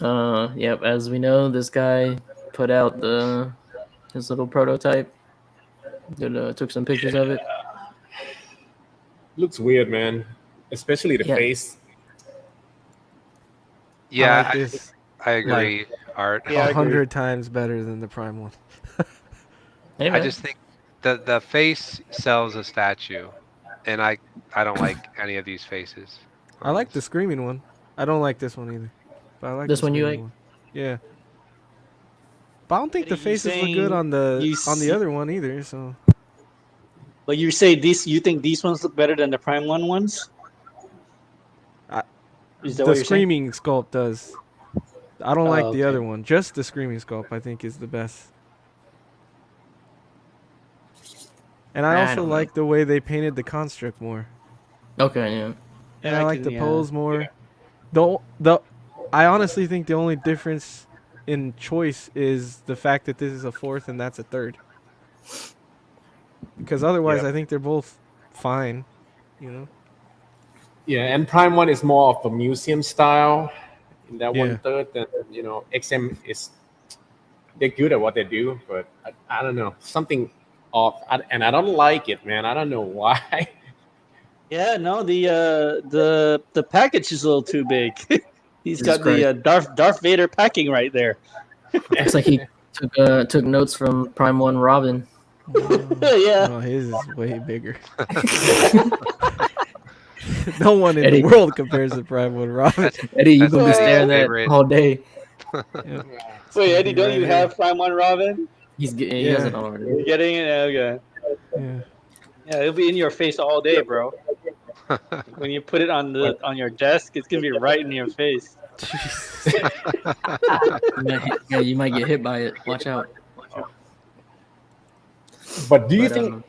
Yep. As we know, this guy put out his little prototype. Took some pictures of it.
Looks weird, man. Especially the
Yeah.
face.
Yeah,
like this
I agree, Art.
Yeah, I agree.
100 times better than the Prime one.
Hey,
I
man.
just think the face sells a statue, and I don't like any of these faces.
I like the screaming one. I don't like this one either. But I like
This
the
one you
screaming
like?
Yeah. But I don't think
Eddie,
the
you
faces look good
saying
on the
you
on the
see-
other one either. So
But you say these? You think these ones look better than the Prime One ones? Is that
the
what you're saying?
screaming sculpt does. I don't like the
okay.
other one. Just the screaming sculpt, I think, is the best. And I
I
also
don't know.
like the way they painted the construct more.
Okay. Yeah.
And
Yeah,
I like
can-
the
yeah.
pose more. I honestly think the only difference in choice is the fact that this is a 4th and that's a 3rd. Because otherwise,
Yeah.
I think they're both fine. You know.
Yeah, and Prime One is more of a museum style. In that
Yeah.
1/3, then XM is they're good at what they do, but I don't know, something off, and I don't like it, man. I don't know why.
Yeah, no, the package is a little too big. He's
Jesus
got the Darth Vader packing right there.
Looks like he took notes from Prime One Robin.
Yeah.
No, his is way bigger. No one in
Eddie.
the world compares to Prime One Robin.
Eddie, you
That's
gonna be
my
staring that
favorite.
all day.
Yeah.
Wait, Eddie, don't
right
you
here.
have Prime One Robin?
He
Yeah.
has it already.
You're getting it? Okay.
Yeah.
Yeah, it'll be in your face all day, bro. When you put it on your desk, it's gonna be right in your face.
You might get hit by it. Watch out.
But do you
But,
think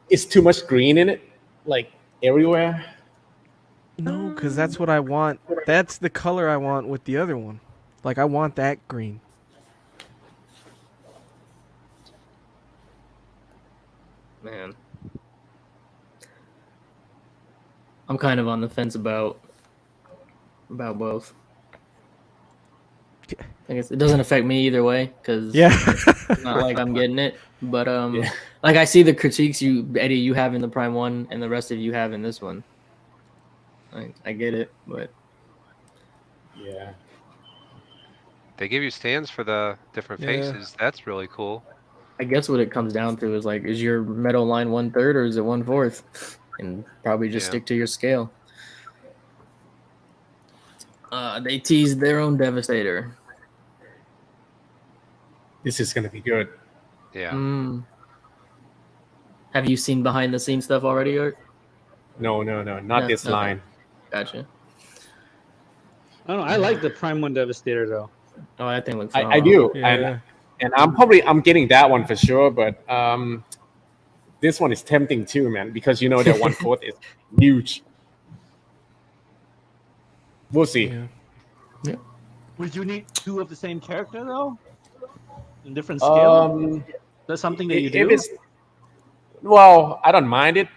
it's too much green in it, like everywhere?
No, because that's what I want. That's the color I want with the other one. Like, I want that green.
Man, I'm kind of on the fence about both. I guess it doesn't affect me either way because
Yeah.
it's not like I'm getting it. But
Yeah.
like I see the critiques Eddie, you have in the Prime One, and the rest of you have in this one. I get it, but
Yeah.
They give you stands for the different
Yeah.
faces. That's really cool.
I guess what it comes down to is like, is your metal line 1/3 or is it 1/4? And probably just
Yeah.
stick to your scale. They teased their own Devastator.
This is gonna be good.
Yeah.
Mm. Have you seen behind the scenes stuff already, Art?
No, not
No,
this
okay.
line.
Gotcha.
I don't know. I like the Prime One Devastator though.
Oh, that thing looks.
I do,
Yeah.
and I'm getting that one for sure. But this one is tempting too, man, because that 1/4 is huge. We'll see.
Yeah.
Would you need 2 of the same character though? In different scale? That's something that you do.
If it's, well, I don't mind it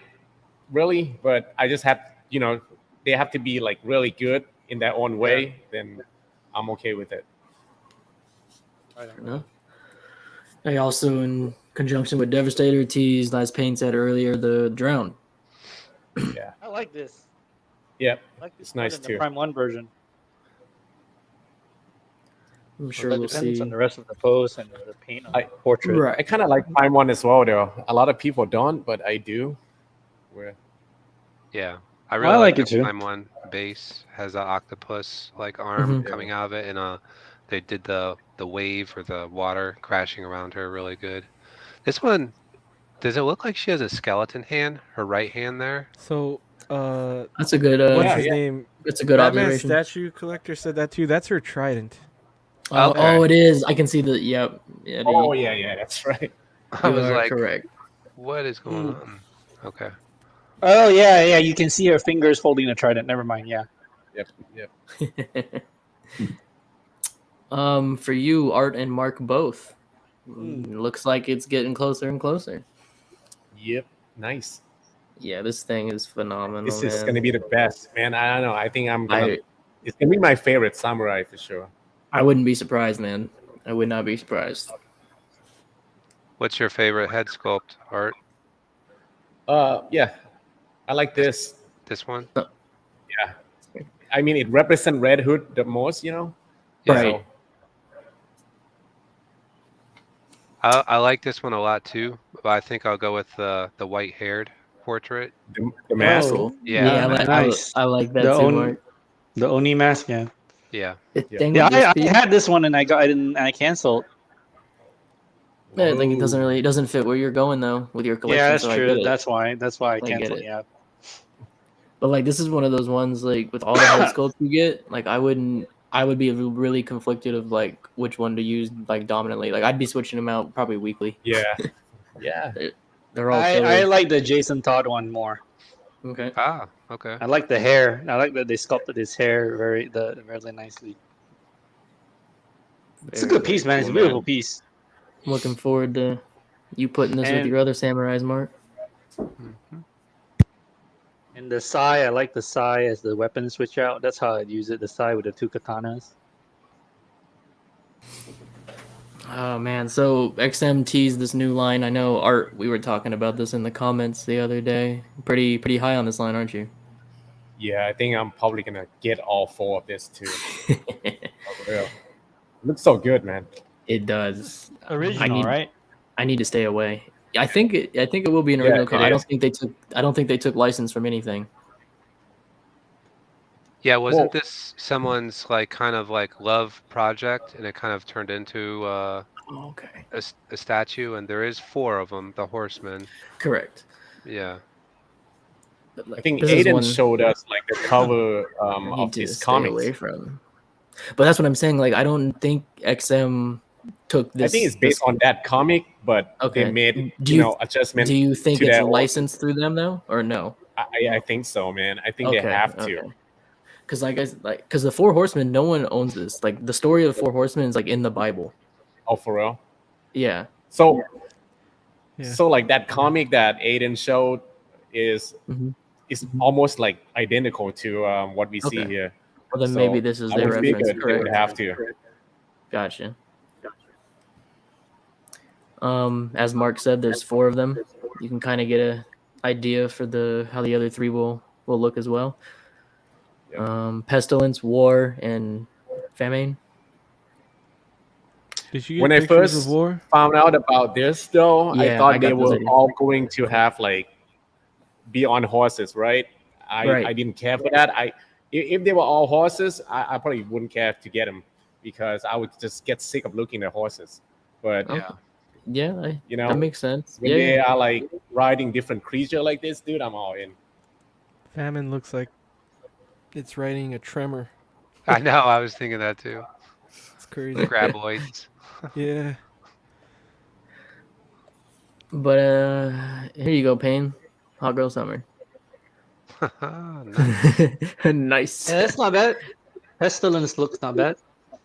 really, but I just have they have to be like really good in their own way. Then I'm okay with it.
No. They also, in conjunction with Devastator, teased, as Payne said earlier, the Drown.
Yeah.
I like this.
Yep.
I like this
It's
more
nice
than the
too.
Prime 1 version.
I'm
But
sure
that
we'll
depends
see.
on the rest of the pose and the paint on
I-
the portrait.
Right.
I kind of like Prime One as well, though. A lot of people don't, but I do. Where
Yeah, I
Well,
really
I
like
like
the
it too.
Prime One base. Has an octopus like arm
Mhm.
coming out of it, and they did the wave or the water crashing around her really good. This one, does it look like she has a skeleton hand? Her right hand there?
So,
That's a good.
what's
Yeah,
his
yeah.
name?
That's a good
Batman
observation.
statue collector said that too. That's her trident.
Oh,
Okay.
oh, it is. I can see the. Yep. Eddie,
Oh yeah, that's right.
I
you
was
are
like,
correct.
what is going on? Okay.
Oh yeah, you can see her fingers holding a trident. Never mind. Yeah.
Yep.
For you, Art and Mark both. Looks like it's getting closer and closer.
Yep. Nice.
Yeah, this thing is phenomenal.
This is
man.
gonna be the best, man. I don't know. I think I'm gonna.
I
It's gonna be my favorite samurai for sure.
I wouldn't be surprised, man. I would not be surprised.
What's your favorite head sculpt, Art?
Yeah. I like this.
This one?
Yeah. I mean, it represents Red Hood the most, you know.
Yeah.
Right.
I like this one a lot too, but I think I'll go with the white-haired portrait.
The mask.
Oh,
Yeah.
nice.
I like that
The
too,
Oni-
Mark.
The Oni mask. Yeah.
Yeah.
The
Yeah.
thing
Yeah,
with this
I
piece-
had this one and I canceled.
Yeah, I think it
Whoa.
doesn't fit where you're going though with your collection.
Yeah, that's
so I
true.
get it.
That's why I
get
canceled.
it.
Yeah.
But like this is one of those ones like with all the head sculpts you get, like I would be really conflicted of like which one to use like dominantly. Like I'd be switching them out probably weekly.
Yeah. Yeah.
They're all
I
killer.
like the Jason Todd one more.
Okay.
Ah, okay.
I like the hair. I like that they sculpted his hair very nicely. It's a good piece, man. It's a beautiful piece.
I'm looking forward to you putting this with
And-
your other samurais, Mark.
Mhm.
And the sai, I like the sai as the weapon switch out. That's how I'd use it. The sai with the two katanas.
Oh man, so XM teased this new line. I know Art. We were talking about this in the comments the other day. Pretty high on this line, aren't you?
Yeah. I think I'm probably gonna get all 4 of this too. For real. Looks so good, man.
It does.
Original, right?
I need to stay away. I think it will be an
Yeah,
original.
it
Color.
is.
I don't think they took license from anything.
Yeah, wasn't
Well-
this someone's like kind of like love project, and it kind of turned into
Oh, okay.
a statue? And there is 4 of them, the horsemen.
Correct.
Yeah.
But, like,
I think
this is
Aiden
one
showed us like the cover
I need
of
to
his
stay
comics.
away from. But that's what I'm saying. Like I don't think XM took this.
I think it's based on that comic, but
Okay.
they made
Do you-
adjustment.
Do you think
to
it's
that
licensed through them though, or no?
I think so, man. I think they have to.
Because the Four Horsemen, no one owns this. Like the story of the Four Horsemen is like in the Bible.
Oh, for real.
Yeah.
So,
Yeah.
so like that comic that Aiden showed is
Mhm.
is almost like identical to what we see
Okay.
here.
Well, then
So,
maybe this is
I
their
would
reference.
figure they would
Correct.
have to.
Gotcha. As Mark said, there's 4 of them. You can kind of get a idea for how the other 3 will look as well.
Yep.
Pestilence, War, and Famine.
Did you get
When I
pictures
first
of war?
found out about this, though, I
Yeah,
thought
I
they
got those
were
already.
all going to have like be on horses, right?
Right.
I didn't care for that. If they were all horses, I probably wouldn't care to get them because I would just get sick of looking at horses. But
Okay. Yeah,
you know,
that makes sense.
when
Yeah,
they
yeah.
are like riding different creature like this, dude, I'm all in.
Famine looks like it's riding a tremor.
I know, I was thinking that too.
It's crazy.
Graboids.
Yeah.
But here you go, Payne. Hot Girl Summer.
Nice.
Nice.
Yeah, that's not bad. Pestilence looks not bad.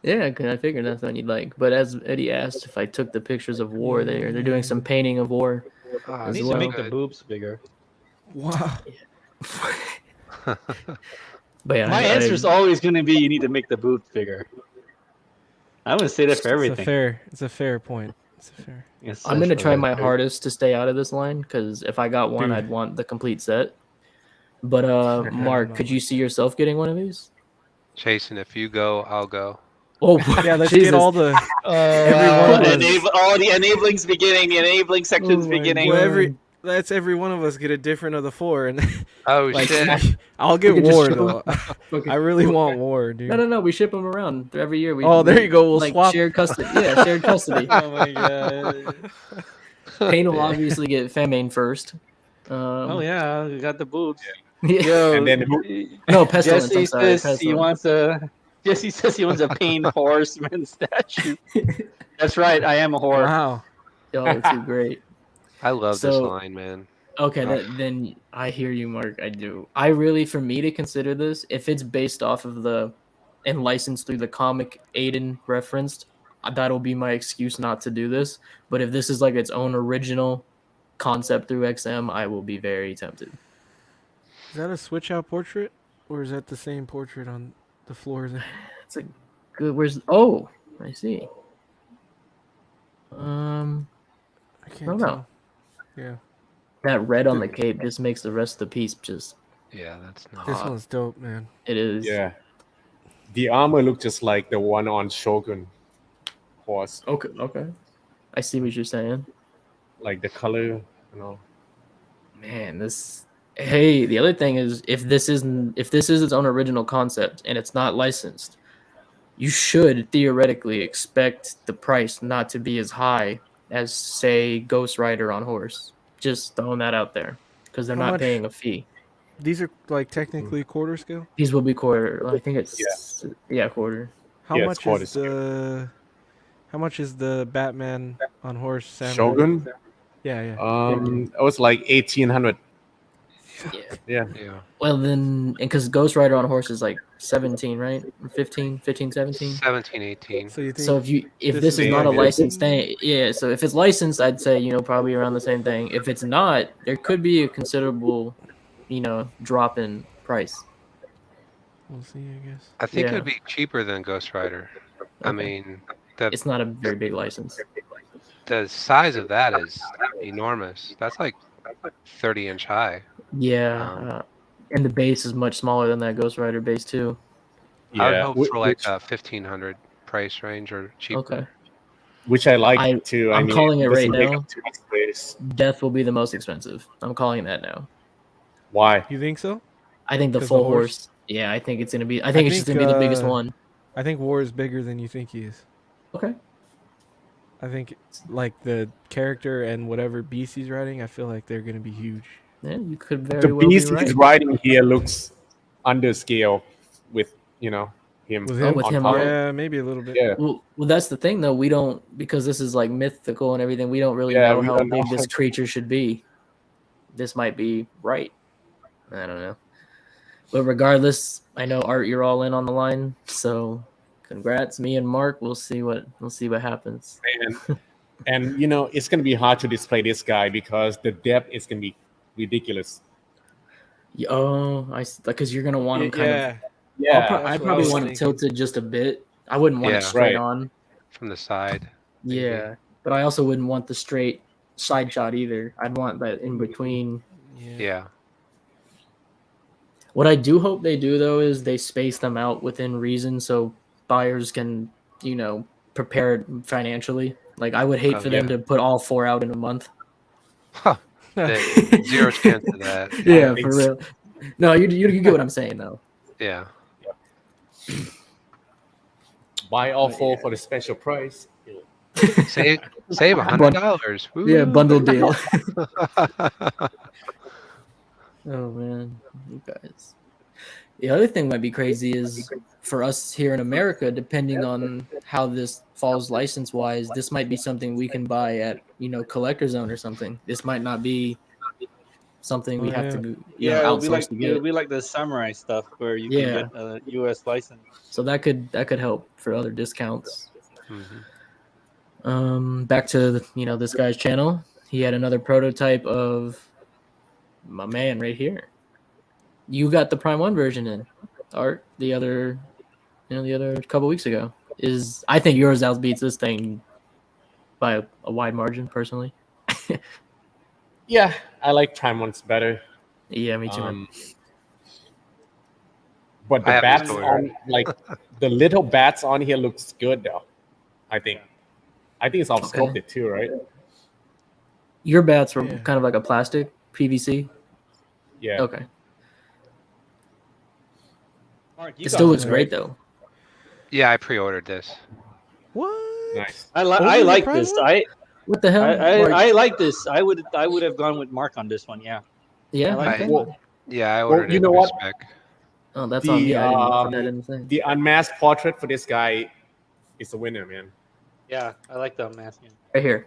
Yeah, 'cause I figured that's what you'd like. But as Eddie asked, if I took the pictures of War, they're doing some painting of War.
Ah,
As
Needs
so
to make
good.
the boobs bigger.
Wow.
But yeah,
My answer is always going to be you need to make the boobs bigger. I'm going to say that for everything.
It's a fair point. It's a fair.
Yes,
I'm
that's
gonna
what
try
I
my
do.
hardest to stay out of this line because if I got one,
Dude.
I'd want the complete set. But
I
Mark,
don't
could
know.
you see yourself getting one of these?
Chasen, if you go, I'll go.
Oh,
Yeah, let's
Jesus.
get all the
Oh,
every one of us.
the enabling's beginning. The enabling section's
Oh my
beginning.
Well,
God.
let's every one of us get a different of the 4, and
Oh
like
shit!
I'll get
We could just
war
show-
though.
Okay.
I really want war, dude.
No. We ship them around every year.
Oh, there you go. We'll
like
swap.
shared custody. Yeah, shared custody.
Oh my god.
Payne will
Yeah.
obviously get Famine first.
Oh yeah, we got the boobs.
Yeah.
Yo,
And then
No, Pestilence.
Jesse
I'm sorry,
says he
Pestilence.
wants a. Jesse says he wants a Pain Horseman statue. That's right. I am a whore.
Wow.
Y'all are too great.
I love this
So-
line, man.
Okay, then I hear you, Mark. I do. I really, for me to consider this, if it's based off of the and licensed through the comic Aiden referenced, that'll be my excuse not to do this. But if this is like its own original concept through XM, I will be very tempted.
Is that a switch out portrait, or is that the same portrait on the floor there?
It's a good. Where's? Oh, I see.
I
I
can't
don't know.
tell. Yeah,
That red on the cape just makes the rest of the piece just.
Yeah, that's not.
this one's dope, man.
It is.
yeah, the armor looked just like the one on Shogun horse,
Okay. I see what you're saying.
like the color, you know.
Man, this. Hey, the other thing is, if this is its own original concept and it's not licensed, you should theoretically expect the price not to be as high as, say, Ghost Rider on horse. Just throwing that out there because they're
How
not
much?
paying a fee.
These are like technically quarter scale.
These will be quarter. I think it's quarter.
How
Yeah, it's
much
quarter
is the? How much is the Batman on horse samurai?
Shogun.
Yeah, yeah.
It was like 1,800.
Yeah.
Yeah,
Yeah.
Well, then, because Ghost Rider on horse is like 17, right? 15, 17.
17, 18.
So you think?
So if
this
this
is
is not a
big?
licensed thing, yeah. So if it's licensed, I'd say probably around the same thing. If it's not, there could be a considerable, drop in price.
We'll see, I guess.
I think
Yeah.
it would be cheaper than Ghost Rider. I
Okay.
mean, the
It's not a very big license.
the size of that is enormous. That's like 30-inch high.
Yeah, and the base is much smaller than that Ghost Rider base too.
I would
yeah.
hope for like a 1,500 price range or cheaper.
Okay,
Which I like
I-
too.
I'm calling it
doesn't
right
take
now.
up too much space.
Death will be the most expensive. I'm calling that now.
Why?
You think so?
I think the
'Cause
full
the horse?
horse. Yeah, I think it's gonna be. I think it's just
think,
gonna be the biggest one.
I think War is bigger than you think he is.
Okay.
I think it's like the character and whatever beast he's riding, I feel like they're gonna be huge.
Yeah, you could very
The
well
beast
be right.
he's riding here looks under scale with him.
With
Oh,
him,
with
on
him
top.
on it?
yeah, maybe a little bit.
Yeah.
Well, that's the thing, though. We don't, because this is like mythical and everything. We don't really
Yeah,
know
we
how
don't
big
know.
this creature should be. This might be right. I don't know. But regardless, I know Art, you're all in on the line. So, congrats, me and Mark. We'll see what happens.
And it's gonna be hard to display this guy because the depth is gonna be ridiculous.
Oh, because you're gonna want him kind of.
Yeah.
I
that's what I
probably
was
want him
thinking.
tilted just a bit. I wouldn't want it
Yeah.
straight
Right.
on.
From the side. maybe.
Yeah, but I also wouldn't want the straight side shot either. I'd want that in between.
Yeah.
What I do hope they do though is they space them out within reason so buyers can, prepare it financially. Like I would hate
Oh,
for them to put all 4 out in a month.
Zero chance of that.
Yeah, for real. No, you get what I'm saying though.
Yeah.
Buy all 4 for the special price.
Save $100. Woo.
Yeah, bundle deal. Oh man, you guys. The other thing might be crazy is for us here in America, depending on how this falls license wise, this might be something we can buy at Collector Zone or something. This might not be something we have to
it'll be
outsource
like
to get.
it'll be like the samurai stuff where you
Yeah.
can get a U.S. license.
So that could help for other discounts.
Mhm.
Back to this guy's channel. He had another prototype of my man right here. You got the Prime 1 version in Art the other couple weeks ago. I think yours outbeats this thing by a wide margin personally.
Yeah, I like Prime ones better.
Yeah, me too. Man.
But
I
the
have
bats
this order.
on like the little bats on here looks good though. I think it's all
Okay.
sculpted too, right?
Your bats were
Yeah.
kind of like a plastic PVC.
Yeah.
Okay.
Mark, you
It
got
still
this,
looks
right?
great though.
Yeah, I pre-ordered this.
What?
Nice.
I
Over the
like
Prime
this.
one?
What the hell?
I like this. I would have gone with Mark on this one. Yeah.
Yeah.
I like
Okay.
this
Well,
one.
Yeah, I
well,
ordered
you
it
know
through
what?
spec.
Oh, that's on me. I didn't put that in the thing.
The unmasked portrait for this guy is the winner, man.
Yeah, I like the masking.
Right here.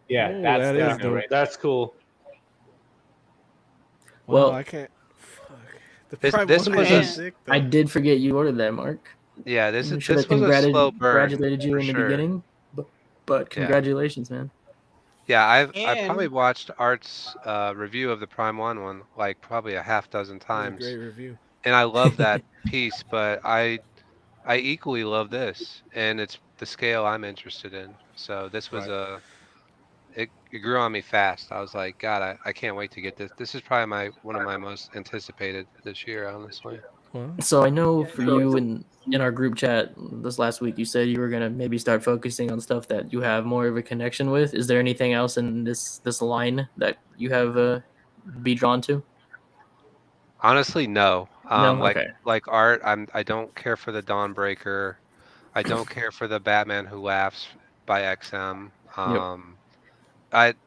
Yeah,
Oh,
that's
that
the
is
winner
dope.
right.
That's cool.
Wow,
Well,
I can't. Fuck. The
This-
Prime
this
one
was
was
a-
sick,
I
though.
did forget you ordered that, Mark.
Yeah,
I should have
this was a slow burn.
congratulated you
for
in the
sure.
beginning, but congratulations, man.
Yeah, I
And-
probably watched Art's review of the Prime One like probably a half dozen
That was a
times,
great review.
and I love that piece. But I equally love this, and it's the scale I'm interested in. So this was it grew on me fast. I was like, God, I can't wait to get this. This is probably one of my most anticipated this year, honestly.
Well,
So I know for you in our group chat this last week, you said you were gonna maybe start focusing on stuff that you have more of a connection with. Is there anything else in this line that you have be drawn to?
Honestly, no.
No? Okay.
Like Art, I don't care for the Dawnbreaker. I don't care for the Batman Who Laughs by XM.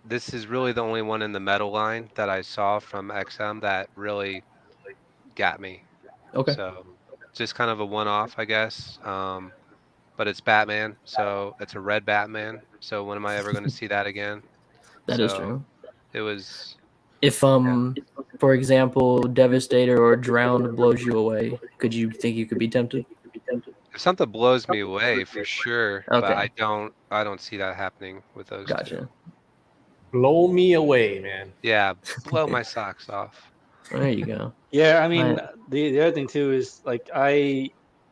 This is really the only one in the metal line that I saw from XM that really got me.
Okay.
So just kind of a one-off, I guess. But it's Batman, so it's a red Batman. So when am I ever going to see that again?
That is true.
It was.
If for example, Devastator or Drowned blows you away, could you think you could be tempted?
If something blows me away, for sure. But
Okay.
I don't see that happening with those two.
Gotcha.
Blow me away, man.
Yeah, blow my socks off.
There you go.
Yeah, I mean,
Right.
the other thing too is like I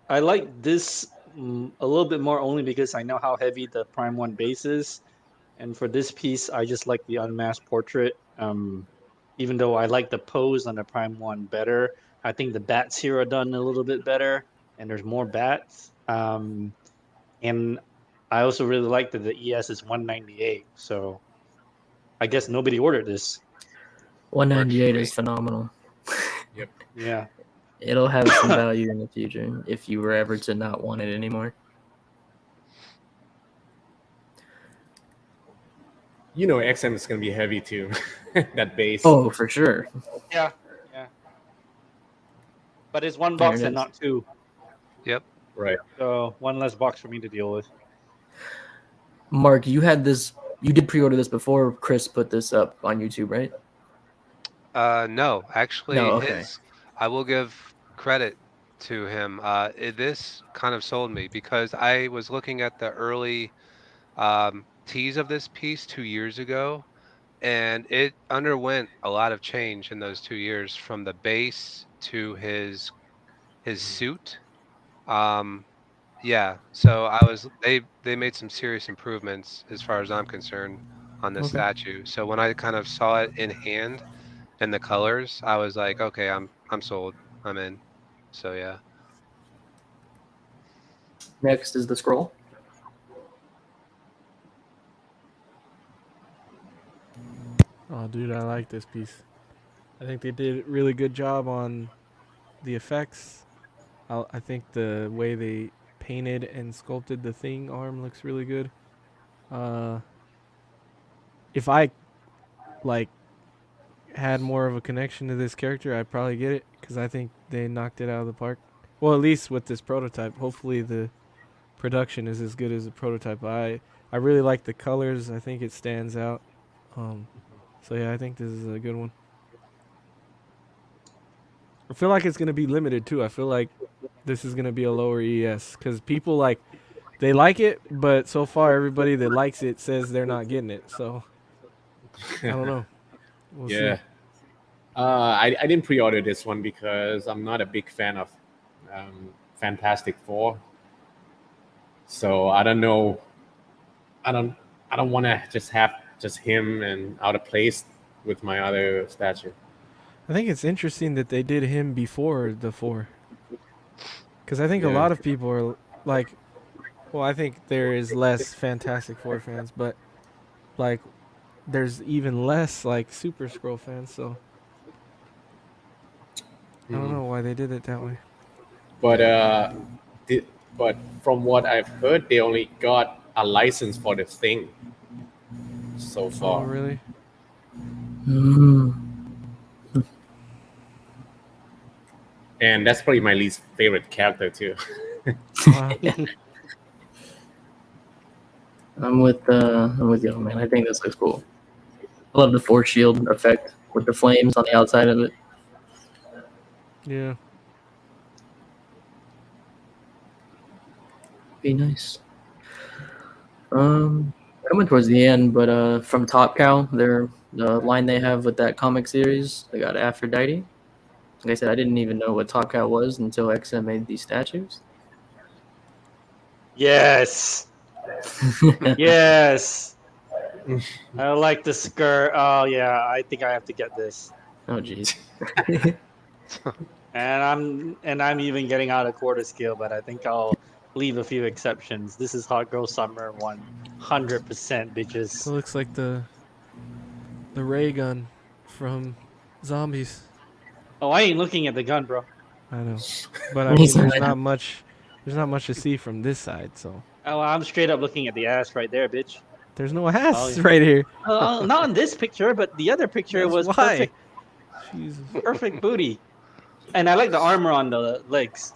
like this a little bit more only because I know how heavy the Prime One base is, and for this piece, I just like the unmasked portrait. Even though I like the pose on the Prime One better, I think the bats here are done a little bit better, and there's more bats. And I also really like that the ES is 198. So I guess nobody ordered this.
198 is phenomenal.
Yeah.
It'll have some value in the future if you were ever to not want it anymore.
You know, XM is gonna be heavy too. That base.
Oh, for sure.
Yeah. But it's one
There
box
it
and
is.
not two.
Yep.
Right.
So one less box for me to deal with.
Mark, you did pre-order this before Chris put this up on YouTube, right?
No, actually,
No, okay.
I will give credit to him. This kind of sold me because I was looking at the early tease of this piece 2 years ago, and it underwent a lot of change in those 2 years from the base to his suit. Yeah, so they made some serious improvements as far as I'm concerned on this
Okay.
statue. So when I kind of saw it in hand and the colors, I was like, okay, I'm sold. I'm in. So yeah.
Next is the scroll.
oh, dude, I like this piece. I think they did a really good job on the effects. I think the way they painted and sculpted the Thing arm looks really good. If I like had more of a connection to this character, I'd probably get it because I think they knocked it out of the park. Well, at least with this prototype. Hopefully the production is as good as the prototype. I really like the colors. I think it stands out. So yeah, I think this is a good one. I feel like it's gonna be limited too. I feel like this is gonna be a lower ES because people they like it, but so far everybody that likes it says they're not getting it. So I don't know. We'll
Yeah.
see.
I didn't pre-order this one because I'm not a big fan of Fantastic Four. So I don't know. I don't want to just have just him and out of place with my other statue.
I think it's interesting that they did him before the 4. Because I think a
Yeah.
lot of people are like, well, I think there is less Fantastic Four fans, but like, there's even less like Super Scroll fans. So I don't know why they did it that way.
But the, but from what I've heard, they only got a license for the thing so
Oh,
far.
really?
And that's probably my least favorite character too.
Wow.
I'm with you, man. I think this looks cool. I love the force shield effect with the flames on the outside of it.
Yeah.
Be nice. Coming towards the end, but from Top Cow, the line they have with that comic series, they got Aphrodite. Like I said, I didn't even know what Top Cow was until XM made these statues.
Yes. Yes. I like the skirt. Oh yeah, I think I have to get this.
Oh jeez.
And I'm even getting out of quarter scale, but I think I'll leave a few exceptions. This is Hot Girl Summer 100%, bitches.
It looks like the ray gun from Zombies.
Oh, I ain't looking at the gun, bro.
I know, but I mean, there's not much. There's not much to see from this side, so.
Oh, I'm straight up looking at the ass right there, bitch.
There's no ass
Oh, yeah.
right here.
Not in this picture, but the other picture
That's
was
why.
perfect.
Jesus.
Perfect booty. And I like the armor on the legs.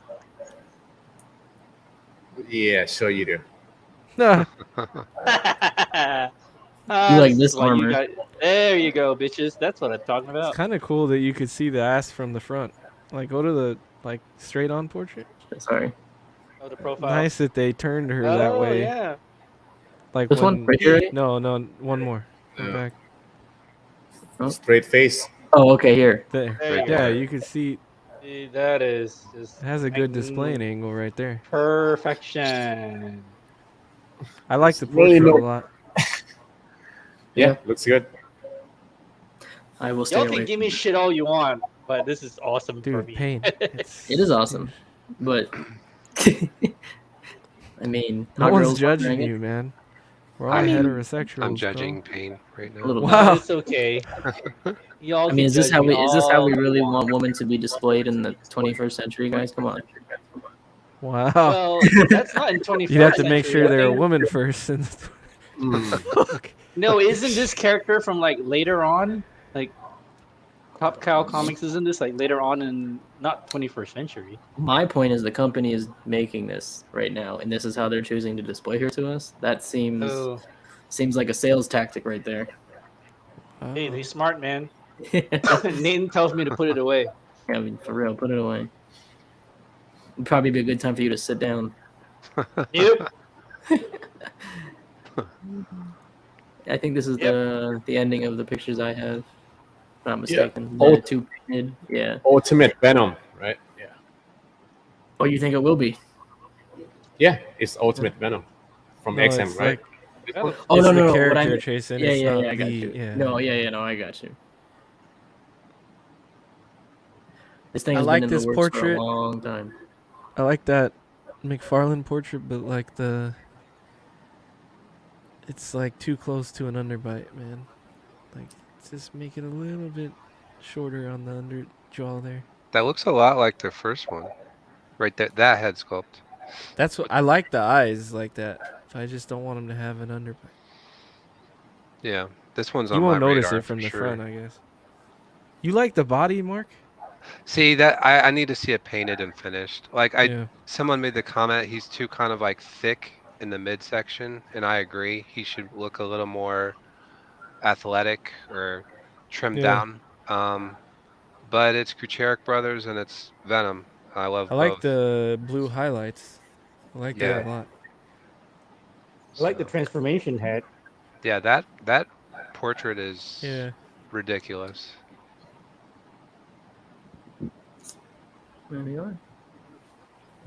Yeah, sure you do.
Nah.
You like this armor.
There you go, bitches. That's what I'm talking about.
It's kind of cool that you could see the ass from the front. Like, go to the straight on portrait.
Sorry.
Oh, the profile.
Nice that they turned her that way.
Yeah.
Like
This one
when,
right here?
No, one more. Go back.
Oh.
Straight face.
Oh, okay, here.
There.
There you
Yeah,
go.
you can see
See, that is just
it has a good displaying angle right there.
perfection.
I like the
Really
portrait
no-
a lot.
Yeah, looks good.
I will stay
Y'all
away.
can give me shit all you want, but this is awesome for
Dude,
me.
pain.
It is awesome, but I mean,
No
hot
one's
girls
judging
wearing it.
you, man. We're all
I mean,
heterosexuals.
I'm
bro.
judging pain right
A
now.
little
Wow.
It's okay. Y'all
I mean,
can
is this
judge
how
me
we
all
really
you want.
want women to be displayed in the 21st century, guys? Come on.
Wow.
Well, that's not in 21st
You'd have to make
century.
sure
I
they're a
think-
woman first. And
No, isn't this character from like later on? Like Top Cow Comics, isn't this like later on in not 21st century?
My point is the company is making this right now, and this is how they're choosing to display her to us. That seems
Oh,
like a sales tactic right there.
hey, they smart, man. Nathan tells me to put it away.
I mean, for real, put it away. It'd probably be a good time for you to sit down.
Yep.
I think this is the ending of the pictures I have. If I'm not mistaken.
Oh.
The two painted. Yeah.
Ultimate Venom, right? Yeah.
Oh, you think it will be?
Yeah, it's Ultimate Venom from
No,
XM,
it's
right?
Oh
it's
no,
the
no, no.
character,
What I mean,
Chasen.
yeah,
it's
yeah,
not
I got
the-
you.
Yeah.
No, no, I got you. This thing
I
has
like
been in
this
the works for
portrait.
a long time.
I like that McFarlane portrait, but like it's like too close to an underbite, man. Like, just make it a little bit shorter on the under jaw there.
That looks a lot like the first one. Right there, that head sculpt.
That's what I like, the eyes like that. I just don't want him to have an underbite.
Yeah, this one's
You
on
won't
my
notice
radar
it from
for
the
sure.
front, I guess. You like the body, Mark?
See that I need to see it painted and finished. Like
Yeah.
someone made the comment he's too kind of like thick in the midsection, and I agree. He should look a little more athletic or trimmed
Yeah.
down. But it's Kucherik Brothers and it's Venom. I love
I like
both.
the blue highlights. I like that
Yeah.
a lot.
I like the
So,
transformation head.
yeah, that portrait is
Yeah.
ridiculous.
There we are.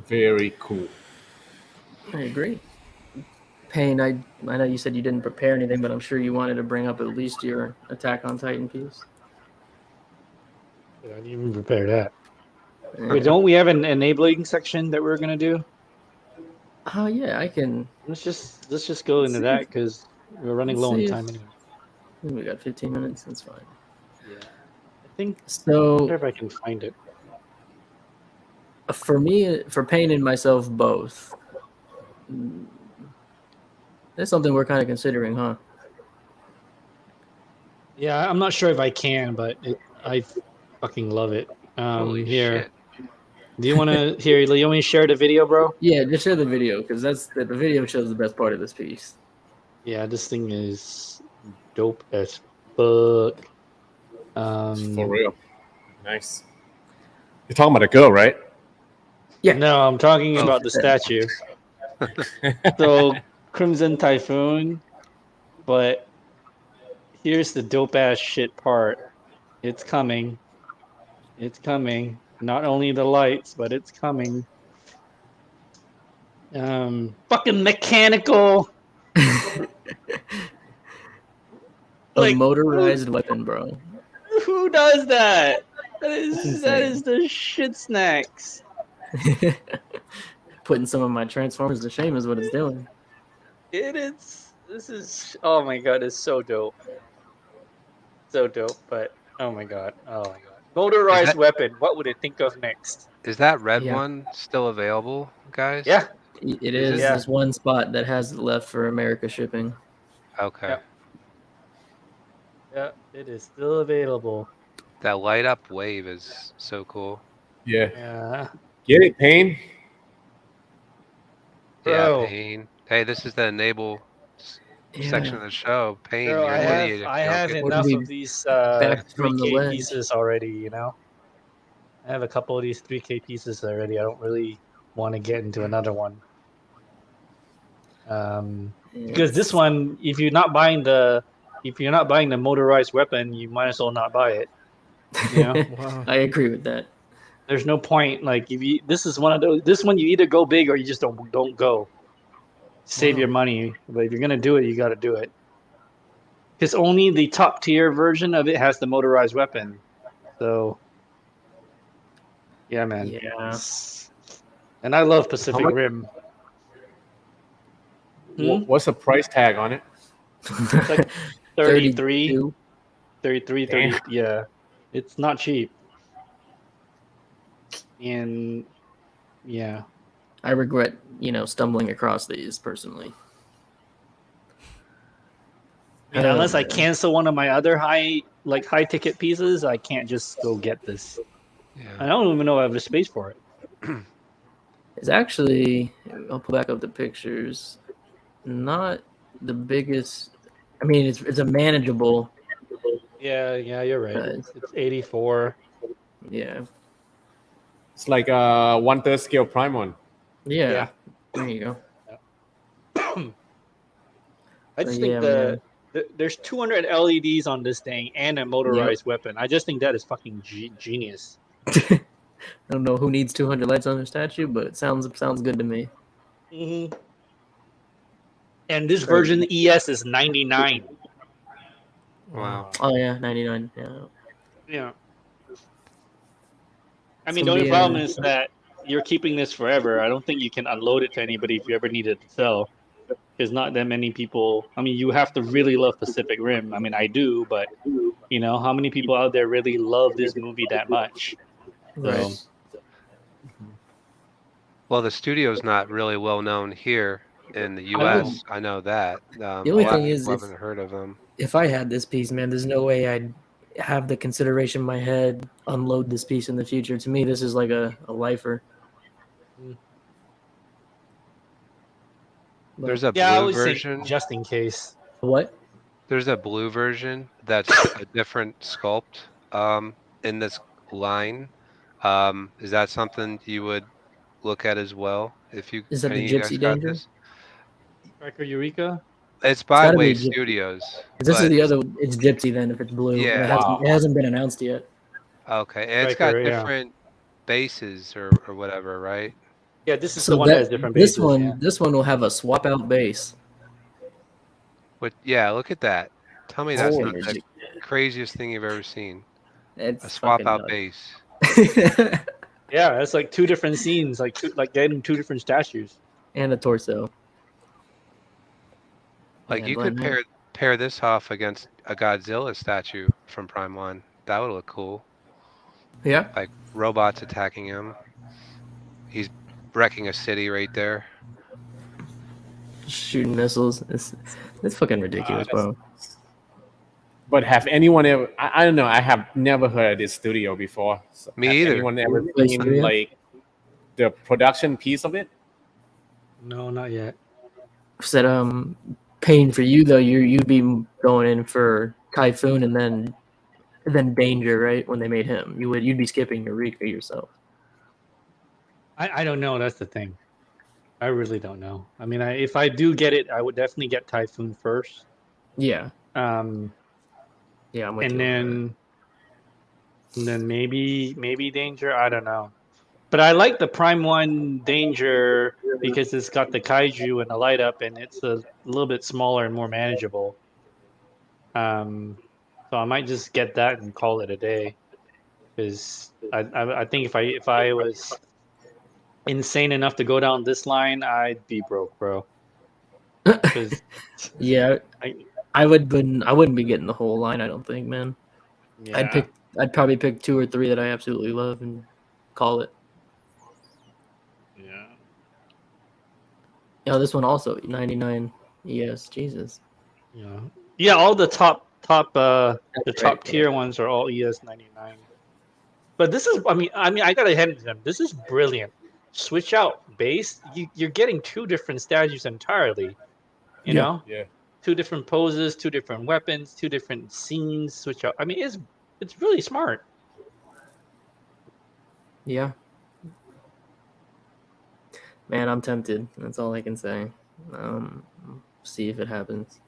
Very cool.
I agree. Payne, I know you said you didn't prepare anything, but I'm sure you wanted to bring up at least your Attack on Titan piece.
I didn't even prepare that. Wait, don't we have an enabling section that we're gonna do?
Oh yeah, I can.
Let's just go into
see
that
if-
because we're running
let's
low on
see if-
time anyway.
We got 15 minutes. That's fine.
Yeah, I think. I
So
wonder if I can find it.
for me, for painting myself both, that's something we're kind of considering, huh?
Yeah, I'm not sure if I can, but I fucking love it.
Holy
Here,
shit!
do you want to here? You want me to share the video, bro?
Yeah, just share the video because the video shows the best part of this piece.
Yeah, this thing is dope as fuck.
For real. Nice. You're talking about a girl, right?
Yeah.
No, I'm talking
Oh.
about the statue. So Crimson Typhoon, but here's the dope ass shit part. It's coming. It's coming. Not only the lights, but it's coming. Fucking mechanical.
A motorized weapon, bro.
Who does that? That
insane.
is the shit snacks.
Putting some of my Transformers to shame is what it's doing.
It is. This is. Oh my god! It's so dope. So dope. But oh my god. Oh my god. Motorized weapon. What would it think of next?
Is that red
Yeah.
one still available, guys?
Yeah.
It is.
Yeah.
There's one spot that has it left for America shipping.
Okay.
Yep. Yeah. It is still available.
That light up wave is so cool.
Yeah.
Yeah.
Get it, Pain?
Bro.
Yeah, Pain. Hey, this is the enable section of the show. Pain,
Bro,
you're
I
an
have,
idiot. if
I
you don't
have
get
enough
we
of these
back from the
3K
ledge?
pieces already, you know? I have a couple of these 3K pieces already. I don't really want to get into another one. Because this one, if you're not buying the motorized weapon, you might as well not buy it. You know?
Wow.
I agree with that.
There's no point. Like if you, this is one of those. This one you either go big or you just don't go. Save
Wow.
your money, but if you're gonna do it, you got to do it. Because only the top tier version of it has the motorized weapon. So, yeah, man.
Yeah.
And I love Pacific
much?
Rim.
What's the price tag on it?
It's like 33,
32.
33, 30. Yeah, it's not cheap. And yeah,
I regret, stumbling across these personally.
and unless I cancel one of my other high ticket pieces, I can't just go get this. I
Yeah.
don't even know if I have the space for it.
It's actually, I'll pull back up the pictures. Not the biggest. I mean, it's a manageable.
Yeah, you're right.
Nice.
It's 84.
Yeah.
It's like a 1/3 scale prime one.
Yeah.
Yeah.
There you go.
I just
So,
think
yeah,
there's 200 LEDs on this thing and a motorized weapon. I just think that is fucking genius.
I don't know who needs 200 lights on their statue, but it sounds good to me.
Mm-hmm. And this version ES is 99.
Wow.
Oh yeah, 99. Yeah.
Yeah. I mean,
So
the only
the,
problem is that you're keeping this forever. I don't think you can unload it to anybody if you ever need it to sell. There's not that many people. I mean, you have to really love Pacific Rim. I mean, I do, but how many people out there really love this movie that much?
Right.
So,
Well, the studio's not really well known here in the U.S. I know that.
The only
a lot of
thing is,
people haven't heard of them.
if I had this piece, man, there's no way I'd have the consideration in my head unload this piece in the future. To me, this is like a lifer.
There's a
yeah, I
blue
would
version.
say just in case.
What?
There's a blue version that's a different sculpt in this line. Is that something you would look at as well? If you
Is that
any
the
of you guys
Gypsy
got
Danger?
this?
Record Eureka?
It's by
gotta be
Wave
Gypsy.
Studios.
This is
but-
the other. It's Gypsy then. If it's blue, and
Yeah.
it hasn't been announced yet.
Okay, and it's got
Striker, yeah.
different bases or whatever, right?
Yeah, this is
So
the one that has different bases.
this one will have a swap out base.
But yeah, look at that. Tell me that's not
Holy
the craziest thing you've ever seen.
It's
A swap
fucking
out
nuts.
base.
Yeah, it's like 2 different scenes, like getting 2 different statues.
And the torso.
Like
Yeah,
you
but
could
man,
pair this off against a Godzilla statue from Prime 1. That would look cool.
yeah,
Like robots attacking him. He's wrecking a city right there.
shooting missiles. It's fucking ridiculous, bro.
But have anyone ever? I don't know. I have never heard of this studio before. So
Me
has
either.
anyone ever
Wait,
seen
studio?
like the production piece of it?
No, not yet.
Said pain for you though. You'd be going in for Typhoon and then Danger, right? When they made him, you'd be skipping Eureka yourself.
I don't know. That's the thing. I really don't know. I mean, if I do get it, I would definitely get Typhoon first.
Yeah,
Yeah,
I'm with
and
you on that.
then maybe Danger. I don't know. But I like the Prime 1 Danger because it's got the kaiju and the light up, and it's a little bit smaller and more manageable. So I might just get that and call it a day. Because I think if I was insane enough to go down this line, I'd be broke, bro. Because
Yeah,
I
I wouldn't be getting the whole line. I don't think, man.
yeah.
I'd probably pick 2 or 3 that I absolutely love and call it.
Yeah.
Yeah, this one also 99 ES. Jesus.
Yeah. Yeah, all the top the
That's
top
right,
tier ones are all ES 99. But this is I mean I gotta hand it to them. This is brilliant. Switch out base. You're getting 2 different statues entirely. You
Yeah.
know?
Yeah.
2 different poses, 2 different weapons, 2 different scenes, switch out. I mean it's really smart.
Yeah. Man, I'm tempted. That's all I can say. See if it happens.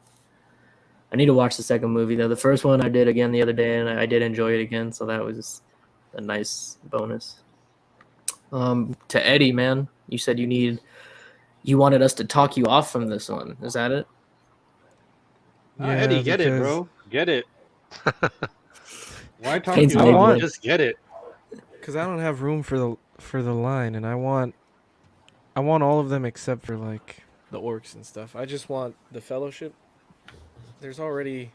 I need to watch the second movie though. The first one I did again the other day, and I did enjoy it again, so that was a nice bonus. To Eddie, man, you said you wanted us to talk you off from this one. Is that it?
Yeah,
Eddie, get it,
because
bro. Get it. Why talk
Paints
you
an
I
off?
want-
enabler.
Just get it.
because I don't have room for the line, and I want all of them except for like the orcs and stuff. I just want the Fellowship. There's already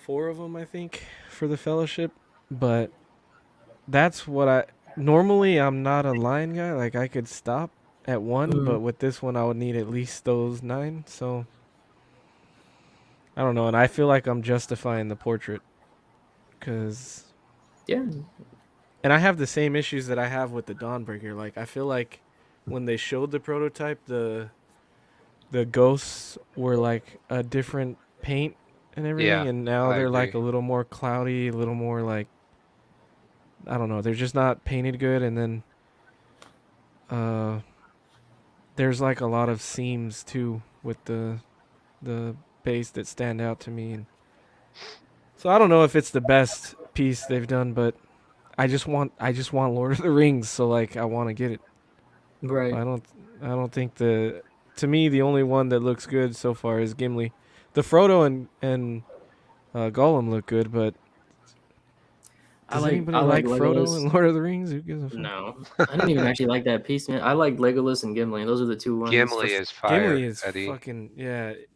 4 of them, I think, for the Fellowship, but that's what I normally. I'm not a line guy. Like I could stop at 1,
Mhm.
but with this one, I would need at least those 9. So I don't know, and I feel like I'm justifying the portrait because.
Yeah.
And I have the same issues that I have with the Dawnbreaker. Like I feel like when they showed the prototype, the ghosts were like a different paint and everything,
Yeah,
and now
I
they're like a
agree.
little more cloudy, a little more like I don't know. They're just not painted good, and then there's like a lot of seams too with the base that stand out to me, and so I don't know if it's the best piece they've done, but I just want Lord of the Rings, so like I want to get it.
Right.
I don't think to me the only one that looks good so far is Gimli. The Frodo and Gollum look good, but does anybody
I like
like Frodo
Legolas.
in Lord of the Rings? Who gives a fuck?
No, I didn't even actually like that piece, man. I like Legolas and Gimli. Those are the 2 ones.
Gimli is fire,
Gimli is
Eddie.
fucking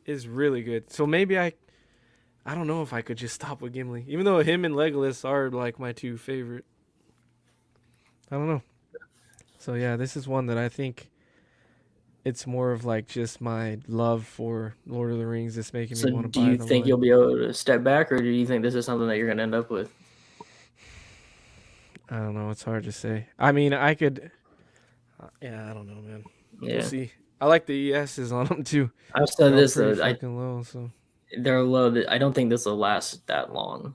is really good. So maybe I don't know if I could just stop with Gimli, even though him and Legolas are like my 2 favorite. I don't know. So yeah, this is one that I think it's more of like just my love for Lord of the Rings that's making
So
me want to
do
buy
you
the
think
line.
you'll be able to step back, or do you think this is something that you're going to end up with?
I don't know. It's hard to say. I mean, I could. Yeah, I don't know, man.
Yeah.
We'll see. I like the ESs on them too.
I've said
They're all
this,
pretty fucking low. So
they're low. I don't think this will last that long.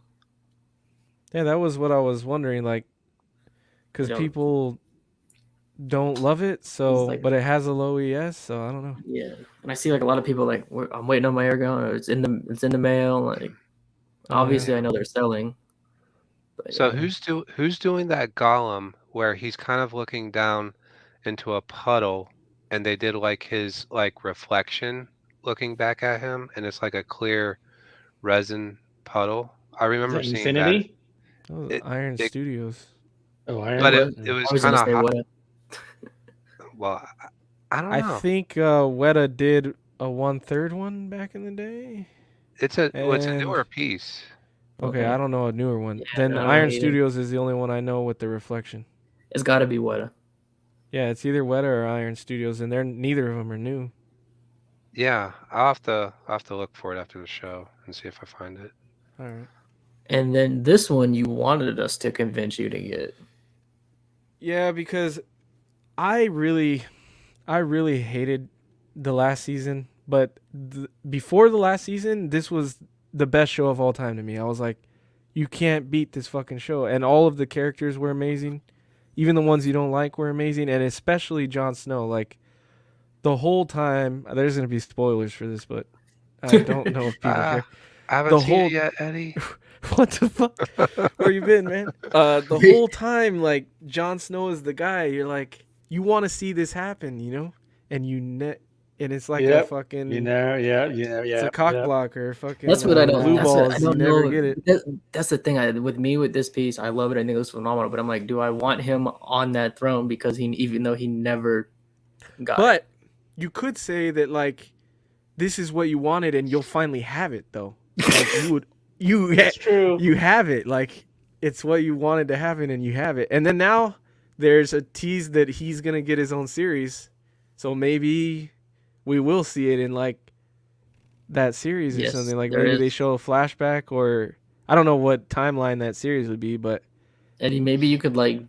yeah, that was what I was wondering. Like, because
You know,
people don't love it. So,
like-
but it has a low ES. So I don't know.
Yeah, and I see like a lot of people like, I'm waiting on my air gun, or it's in the mail. Like, obviously, I know they're selling. But
So
yeah.
who's doing that Gollum where he's kind of looking down into a puddle, and they did like his like reflection looking back at him, and it's like a clear resin puddle. I
Is
remember
that
seeing that.
Infinity?
That was
It,
Iron
it
Studios.
Oh, Iron
But
Man.
it was
I was gonna
kind
say
of
what?
well. I don't
I
know.
think Weta did a 1/3 one back in the day.
It's a
And
newer piece.
okay, I don't know a newer one.
Yeah,
Then
I don't
Iron
either.
Studios is the only one I know with the reflection.
It's got to be Weta.
Yeah, it's either Weta or Iron Studios, and neither of them are new.
Yeah, I'll have to look for it after the show and see if I find it.
All right.
And then this one you wanted us to convince you to get.
Yeah, because I really hated the last season, but before the last season, this was the best show of all time to me. I was like, you can't beat this fucking show, and all of the characters were amazing, even the ones you don't like were amazing, and especially Jon Snow. Like the whole time, there's gonna be spoilers for this, but I don't know if people care.
I haven't
The
seen
whole
it yet, Eddie.
What the fuck? Where you been, man? The whole time, like Jon Snow is the guy. You're like, you want to see this happen, you know? And and it's like a fucking, it's a cock blocker, fucking.
That's what I don't.
Blue
That's what
balls,
I don't
you never
know.
get it.
That's the thing. With me with this piece, I love it. I think it was phenomenal. But I'm like, do I want him on that throne because even though he never got.
But you could say that like, this is what you wanted, and you'll finally have it though. Like
That's true.
You have it. Like it's what you wanted to happen, and you have it. And then now there's a tease that he's gonna get his own series, so maybe we will see it in like that series or something. Like maybe they show a flashback, or I don't know what timeline that series would be, but
Eddie, maybe you could like,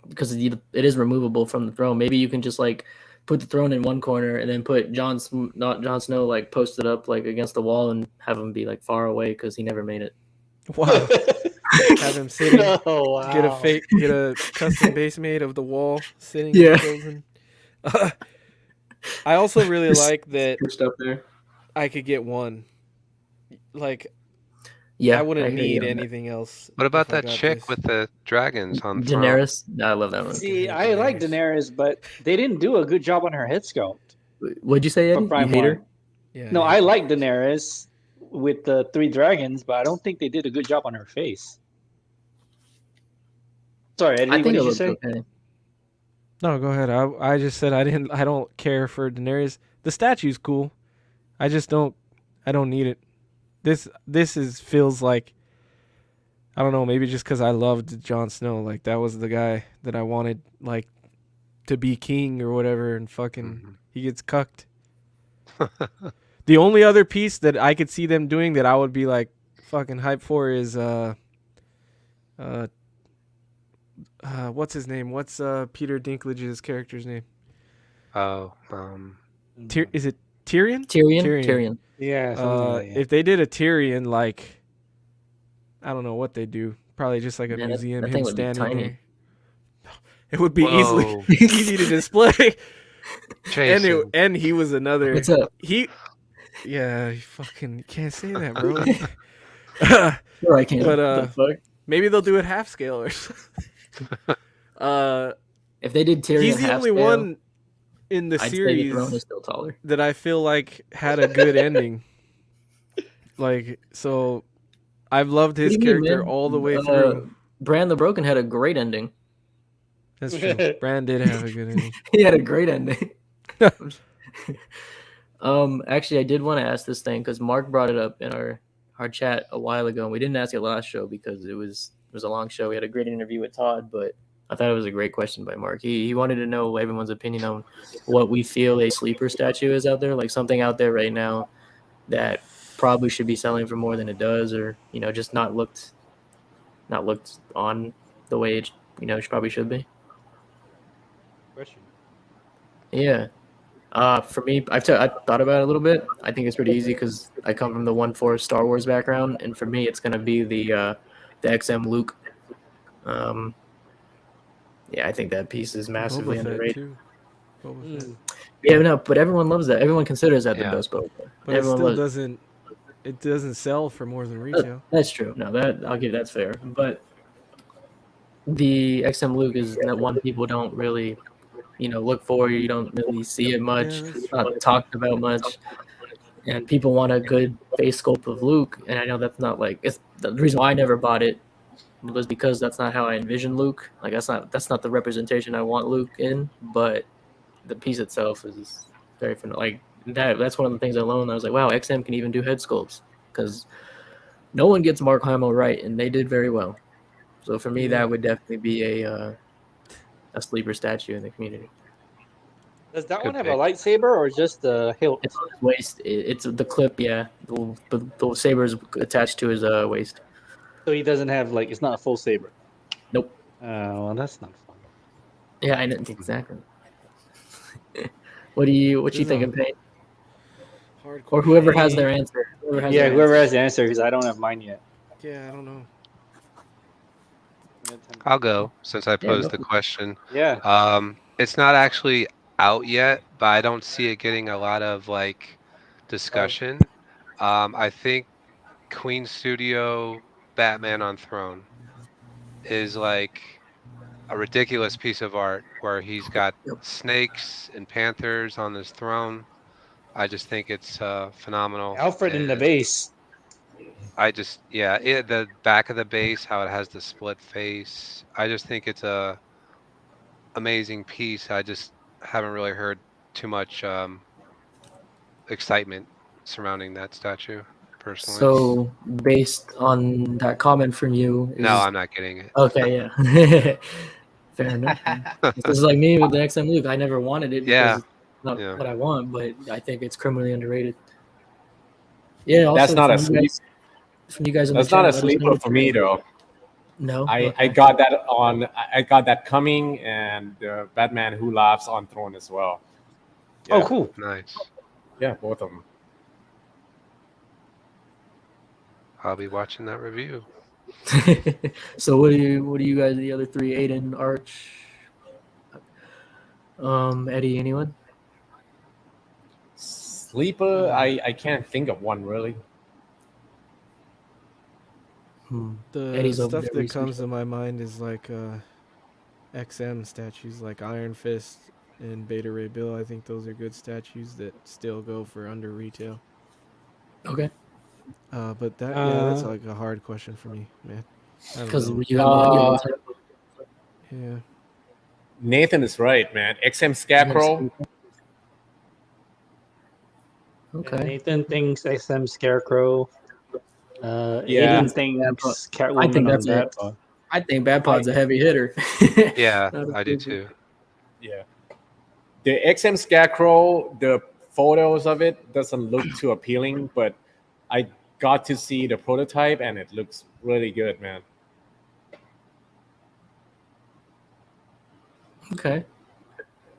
because it is removable from the throne. Maybe you can just like put the throne in one corner and then put Jon Snow like posted up like against the wall and have him be like far away because he never made it.
wow. Have him sitting,
Oh, wow.
get a custom base made of the wall sitting.
Yeah.
Frozen. I also really like that
Up there.
I could get one. Like,
Yeah,
I wouldn't
hear you
need
on that.
anything else.
What about
if I
that
got
chick
this.
with the dragons on the throne?
Daenerys? I love that one.
See, I like Daenerys, but they didn't do a good job on her head sculpt.
What'd you say,
For
Eddie? You
Prime
hate her?
1.
Yeah,
No,
yeah.
I like Daenerys with the 3 dragons, but I don't think they did a good job on her face. Sorry, Eddie,
I
what
think it
did you
looks
say?
okay.
No, go ahead. I just said I don't care for Daenerys. The statue's cool. I don't need it. This feels like, I don't know, maybe just because I loved Jon Snow. Like that was the guy that I wanted like to be king or whatever, and fucking he gets cucked. The only other piece that I could see them doing that I would be like fucking hype for is what's his name? What's Peter Dinklage's character's name?
Oh,
Is it Tyrion?
Tyrion.
Yeah. something like that.
If they did a Tyrion, like, I don't know what they do. Probably just like a
Man,
museum,
that
him
thing would be
standing
tiny.
there. It would be
Whoa.
easy to display.
Chasen.
And he was another.
What's up?
Yeah, you fucking can't say that, bro.
Sure, I can.
But,
The fuck?
maybe they'll do it half scale or something.
If they did Tyrion,
He's the
half
only
scale,
one in the
I'd say the throne is
series
still taller.
that I feel like had a good ending. Like, so I've loved his
What do you mean,
character
man?
all the way through.
Bran the Broken had a great ending.
That's true. Bran did have a good ending.
He had a great ending. Actually, I did want to ask this thing because Mark brought it up in our chat a while ago, and we didn't ask it last show because it was a long show. We had a great interview with Todd, but I thought it was a great question by Mark. He wanted to know everyone's opinion on what we feel a sleeper statue is out there, like something out there right now that probably should be selling for more than it does, or just not looked on the way it probably should be.
Question.
Yeah. For me, I thought about it a little bit. I think it's pretty easy because I come from the 1/4 Star Wars background, and for me, it's gonna be the XM Luke. Yeah, I think that piece is massively
Boba Fett,
underrated.
too. Boba Fett.
Yeah, no, but everyone loves that. Everyone considers that the best Boba Fett.
But
Everyone
it still
loves.
doesn't sell for more than retail.
That's true. No, I'll give that's fair. But the XM Luke is that one people don't really, look for. You don't really see it much.
Yeah, that's
It's not talked about much. And people want a good face sculpt of Luke, and I know that's not like it's the reason why I never bought it was because that's not how I envisioned Luke. Like that's not the representation I want Luke in. But the piece itself is very fun. Like that's one of the things I learned. I was like, wow, XM can even do head sculpts because no one gets Mark Hamill right, and they did very well. So for me, that would definitely be a sleeper statue in the community.
Does that
Good
one have
pick.
a lightsaber or just the hilt?
It's on his waist. It's the clip, yeah. The saber is attached to his waist.
So he doesn't have like it's not a full saber.
Nope.
Well, that's not fun.
Yeah, I know exactly. What you thinking, Payne?
Hard
Or whoever has their answer.
Whoever has the answer, because I don't have mine yet.
Yeah, I don't know.
I'll go since I posed the
go.
question.
Yeah.
It's not actually out yet, but I don't see it getting a lot of like discussion. I think Queen Studio Batman on Throne is like a ridiculous piece of art where he's got snakes and panthers on his throne. I just think it's phenomenal.
Alfred in the
and
base.
the back of the base, how it has the split face. I just think it's a amazing piece. I just haven't really heard too much excitement surrounding that statue, personally.
So based on that comment from you,
No, I'm not getting it.
Okay, yeah. Fair enough. This is like me with the XM Luke. I never wanted it because it's not what I want, but I think it's criminally underrated. Yeah, also
That's not a sleep.
From you guys in
That's
the
not
chat,
a sleeper for me though.
No,
I got that on. I got that coming, and Batman Who Laughs on Throne as well.
Oh, cool.
Nice.
Yeah, both of them.
I'll be watching that review.
So what do you guys, the other three, Aiden, Arch, Eddie, anyone?
Sleeper, I can't think of one really.
The
Eddie's over
stuff
there
that
researching.
comes to my mind is like XM statues like Iron Fist and Beta Ray Bill. I think those are good statues that still go for under retail.
Okay.
But that's like a hard question for me, man.
Because you
have
yeah. Nathan is right, man. XM Scarecrow.
Okay.
Nathan thinks XM Scarecrow.
Yeah.
Aiden thinks Catwoman
I think that's
on
it.
Batpod.
I think Batpod's a heavy hitter.
Yeah, I do too.
Yeah. The XM Scarecrow, the photos of it doesn't look too appealing, but I got to see the prototype and it looks really good, man.
Okay.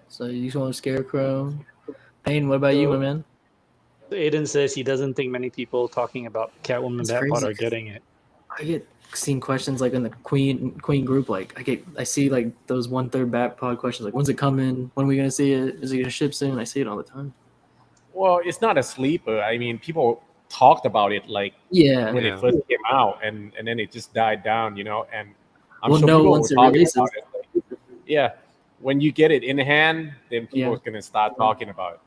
So you want Scarecrow. Payne, what about you, my man?
Aiden says he doesn't think many people talking about Catwoman
That's
Batpod
crazy.
are getting it.
I get seen questions like in the Queen group, like I see like those 1/3 Batpod questions, like when's it coming? When are we gonna see it? Is it gonna ship soon? I see it all the time.
Well, it's not a sleeper. I mean, people talked about it like when it first came out, and then it just died down, you know. And I'm
We'll
sure
know
people
once
were
it
talking
releases.
about it. Yeah, when you get it in hand, then people are gonna start talking about it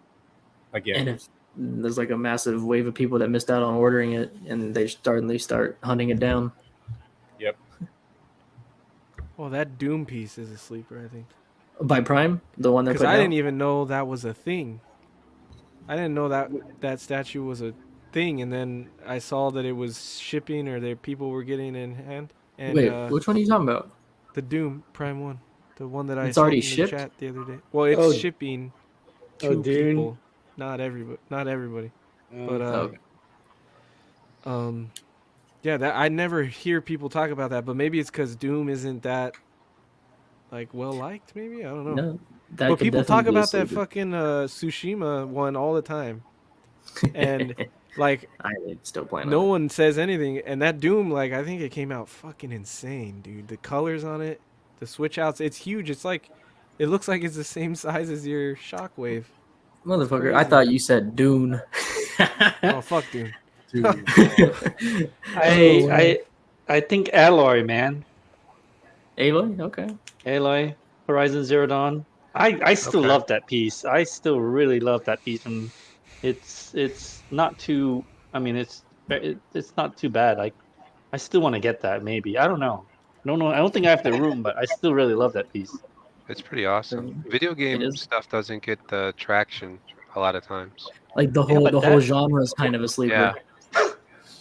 again.
And if there's like a massive wave of people that missed out on ordering it, and they start hunting it down.
Yep.
Well, that Doom piece is a sleeper, I think.
By Prime, the one that
because I didn't even know that was a thing. I didn't know that statue was a thing, and then I saw that it was shipping or that people were getting in hand. And
wait, which one are you talking about?
The Doom Prime one, the one that
It's
I
already
sent in the
shipped?
chat the other day. Well, it's shipping to
Dune.
people, not everybody. But yeah, that I never hear people talk about that, but maybe it's because Doom isn't that like well liked. Maybe I don't know.
No,
but people talk about that fucking Tsushima one all the time, and like
I still playing.
No one says anything, and that Doom, like I think it came out fucking insane, dude. The colors on it, the switch outs, it's huge. It's like it looks like it's the same size as your Shockwave.
Motherfucker, I thought you said Dune.
Oh fuck Dune.
I think Alloy, man.
Aloy? Okay.
Aloy, Horizon Zero Dawn. I still love that piece. I still really love that piece, and it's not too. I mean, it's not too bad. I still want to get that. Maybe I don't know. No, I don't think I have the room, but I still really love that piece.
It's pretty awesome. Video game
is.
stuff doesn't get the traction a lot of times.
Like the
Yeah,
whole
but
the whole
that-
genre is kind of a sleeper.
Yeah.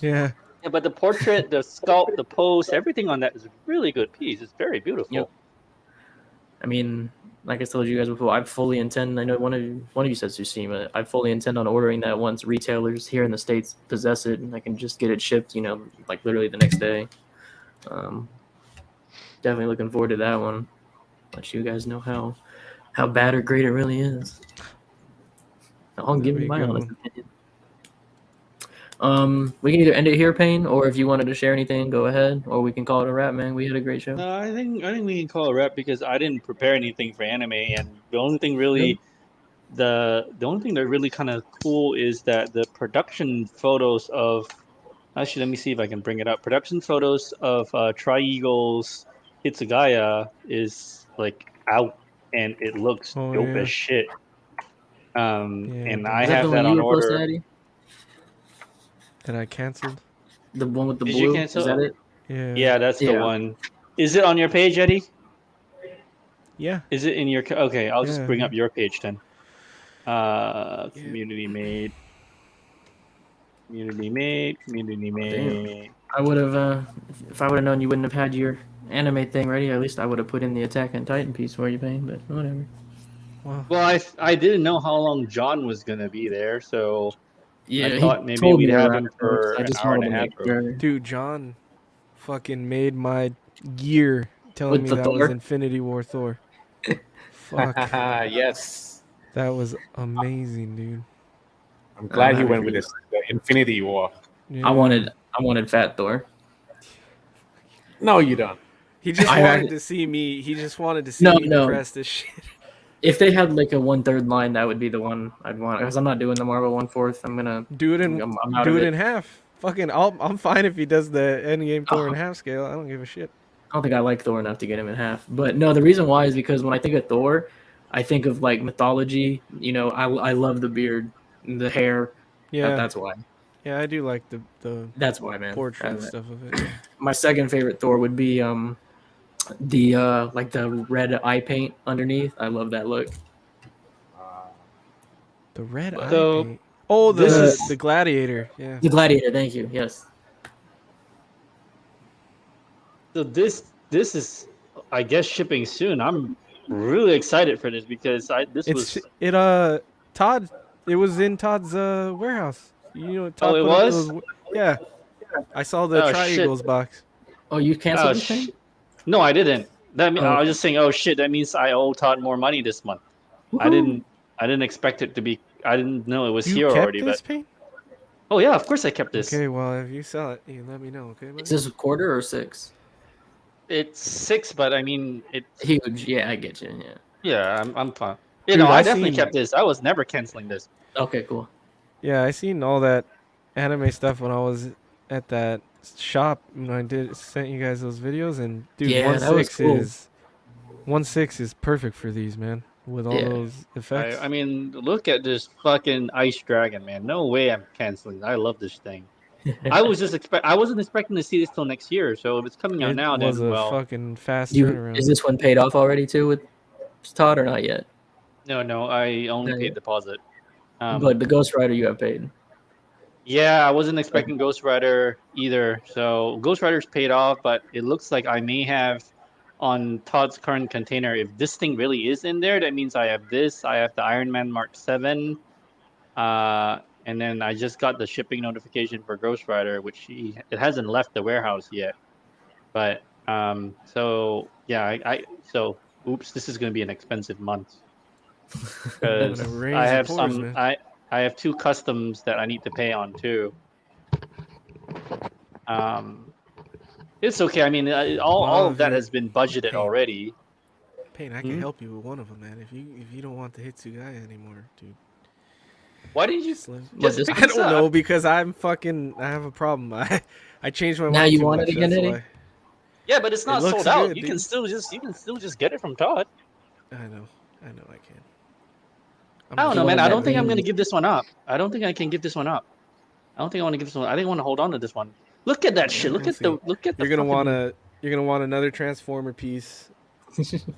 Yeah.
Yeah, but the portrait, the sculpt, the pose, everything on that is a really good piece. It's very beautiful.
Yep. I mean, like I told you guys before, I fully intend. I know one of you said Tsushima. I fully intend on ordering that once retailers here in the States possess it, and I can just get it shipped. Like literally the next day. Definitely looking forward to that one. Let you guys know how bad or great it really is. I'll give you my honest opinion. We can either end it here, Payne, or if you wanted to share anything, go ahead, or we can call it a wrap, man. We had a great show.
No, I think we can call it a wrap because I didn't prepare anything for anime, and the only thing really, the only thing that really kind of cool is that the production photos of, actually let me see if I can bring it up. Production photos of Tri-Eagle's Hitsugaya is like out, and it looks dope as shit. And I
Is that
have
the
that
one you
on
were
order.
posted, Eddie?
That I canceled.
The one with the
Did
blue?
you cancel?
Is that it?
Yeah.
Yeah, that's the
Yeah.
one. Is it on your page, Eddie?
Yeah.
Is it in your? Okay, I'll just
Yeah,
bring
yeah.
up your page then. Community made. Community made.
I would have, if I would have known you wouldn't have had your anime thing ready, at least I would have put in the Attack on Titan piece for you, Payne, but whatever.
Well, I didn't know how long John was gonna be there, so
Yeah,
I
he
thought maybe
told
we'd
me
have
around
him for
I
an
just
hour and
wanted
a
to
half.
make sure.
Dude, John fucking made my year telling
With
me
the
that
Thor?
was Infinity War Thor. Fuck.
Yes.
That was amazing, dude.
I'm glad he
happy
went
for
with
you.
this the Infinity War.
Yeah.
I wanted Fat Thor.
No, you don't.
He just
I-
wanted to see me. He just wanted to see
No,
me
no.
depressed as shit.
If they had like a 1/3 line, that would be the one I'd want. Because I'm not doing the Marvel 1/4. I'm gonna
Do it in
I'm out
do
of
it
it.
in half. Fucking, I'm fine if he does the Endgame Thor in half scale. I don't give a shit.
I don't think I like Thor enough to get him in half. But no, the reason why is because when I think of Thor, I think of like mythology. I love the beard, the hair.
Yeah,
That's why.
yeah, I do like the
That's why, man.
portrait and stuff of it.
My second favorite Thor would be the like the red eye paint underneath. I love that look.
The red eye
So,
paint. Oh,
this
the gladiator. Yeah.
The Gladiator. Thank you. Yes.
So this is, I guess, shipping soon. I'm really excited for this because
Todd. It was in Todd's warehouse. Todd
it
put up
was?
yeah. I saw the
Oh,
Tri-Eagles
shit.
box.
Oh, you canceled
Oh,
this thing?
No, I didn't. I was
okay.
just saying, oh shit, that means I owe Todd more money this month. I didn't expect it to be. I didn't know it was
You
here
kept
already.
this
But
paint?
oh yeah, of course I kept this.
Okay, well, if you sell it, you let me know, okay? buddy?
Is this a quarter or 6?
It's 6, but I mean it's
Huge. Yeah, I get you. Yeah.
yeah. I'm fine.
Dude,
I
I
definitely
seen-
kept this. I was never canceling this.
Okay, cool.
Yeah, I seen all that anime stuff when I was at that shop. I sent you guys those videos, and dude,
Yeah, that was
1/6
cool.
1/6 is perfect for these, man. With all
Yeah.
those effects.
I mean, look at this fucking ice dragon, man. No way I'm canceling. I love this thing. I wasn't expecting to see this till next year. So if it's coming out
it
now,
was
then
a
well,
fucking fast
Is
turnaround.
this one paid off already too with Todd or not yet?
no, I only
Not
paid
yet.
deposit.
But the Ghost Rider you have paid.
Yeah, I wasn't expecting Ghost Rider either. So Ghost Rider's paid off, but it looks like I may have on Todd's current container. If this thing really is in there, that means I have this. I have the Iron Man Mark 7. And then I just got the shipping notification for Ghost Rider, which it hasn't left the warehouse yet. But so yeah, so oops, this is going to be an expensive month. Because
When it rains,
I
it
have
pours,
some
man.
I have 2 customs that I need to pay on too. It's okay. I mean, all of that has been budgeted already.
Payne, I can help you with one of them, man. If you don't want the Hitsugaya anymore, dude.
Why did you
Slim.
just pick
I
this
don't
up?
know because I have a problem. I changed my mind.
Now you
too
want
much,
it again,
that's
Eddie?
why.
Yeah, but it's not
looks
sold out.
good,
You
dude.
can still just get it from Todd.
I know I can.
I don't know, man.
wanted
I
that
don't think I'm
green.
gonna give this one up. I don't think I can give this one up. I don't think I want to give this one. I didn't want to hold on to this one. Look at that shit.
we'll see.
Look at the.
You're gonna
fucking-
want to you're gonna want another Transformer piece,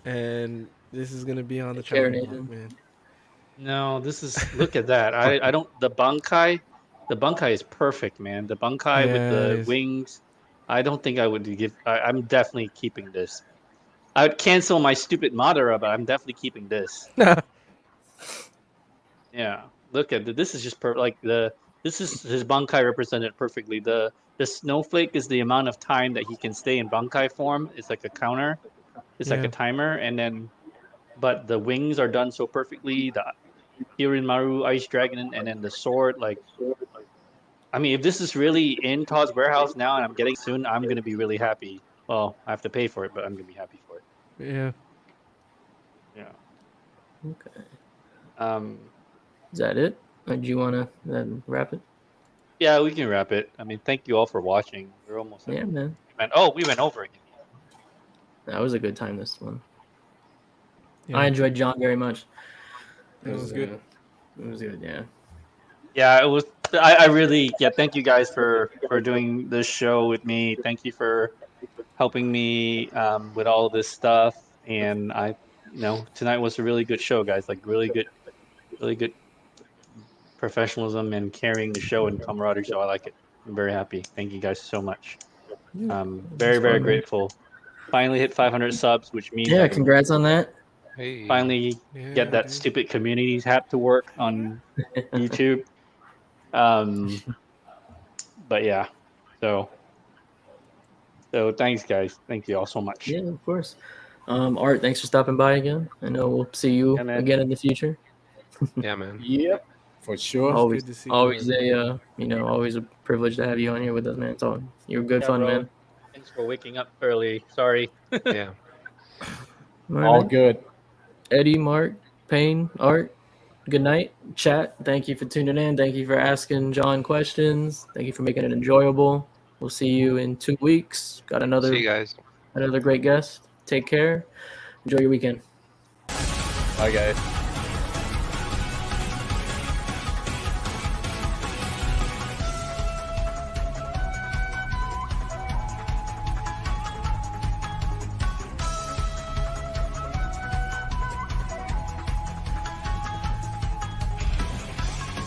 and this is gonna be on the
Care,
chopping block,
Nathan.
man.
No, this is look at that. I don't the Bunkai is perfect, man. The Bunkai with
Yeah, it
the
is.
wings. I don't think I would give. I'm definitely keeping this. I would cancel my stupid Madara, but I'm definitely keeping this. Yeah, look at this is just this is his Bankai represented perfectly. The snowflake is the amount of time that he can stay in Bankai form. It's like a counter. It's like a
Yeah.
timer, and then but the wings are done so perfectly. The Hirinmaru Ice Dragon, and then the sword. Like, I mean, if this is really in Todd's warehouse now, and I'm getting soon, I'm gonna be really happy. Well, I have to pay for it, but I'm gonna be happy for it.
Yeah.
Yeah.
Okay.
Um.
Is that it? Or do you want to then wrap it?
Yeah, we can wrap it. I mean, thank you all for watching. We're almost.
Yeah, man.
We went over again.
That was a good time, this one.
Yeah.
I enjoyed John very much.
That was good.
It was good, yeah.
Yeah, it was. I really thank you guys for doing this show with me. Thank you for helping me with all of this stuff. And tonight was a really good show, guys. Like really good professionalism and carrying the show and camaraderie. So I like it. I'm very happy. Thank you guys so much. Very
fun, man.
grateful. Finally hit 500 subs, which means
Yeah,
I
congrats on that.
Hey.
finally
Yeah,
get that
dude.
stupid communities app to work on YouTube. But yeah, so thanks, guys. Thank you all so much.
Yeah, of course. Art, thanks for stopping by again. I know we'll see you
Yeah, man.
again in the future.
Yeah, man.
Yep, for sure.
Always,
good to see
always always a privilege to have you on here with us, man. It's all you're good
Yeah,
fun,
bro.
man.
Thanks for waking up early. Sorry.
Yeah.
All
All
right,
good.
Eddie, Mark, Payne, Art. Good night, chat. Thank you for tuning in. Thank you for asking John questions. Thank you for making it enjoyable. We'll see you in 2 weeks. Got
See you guys.
another great guest. Take care. Enjoy your weekend.
Bye, guys.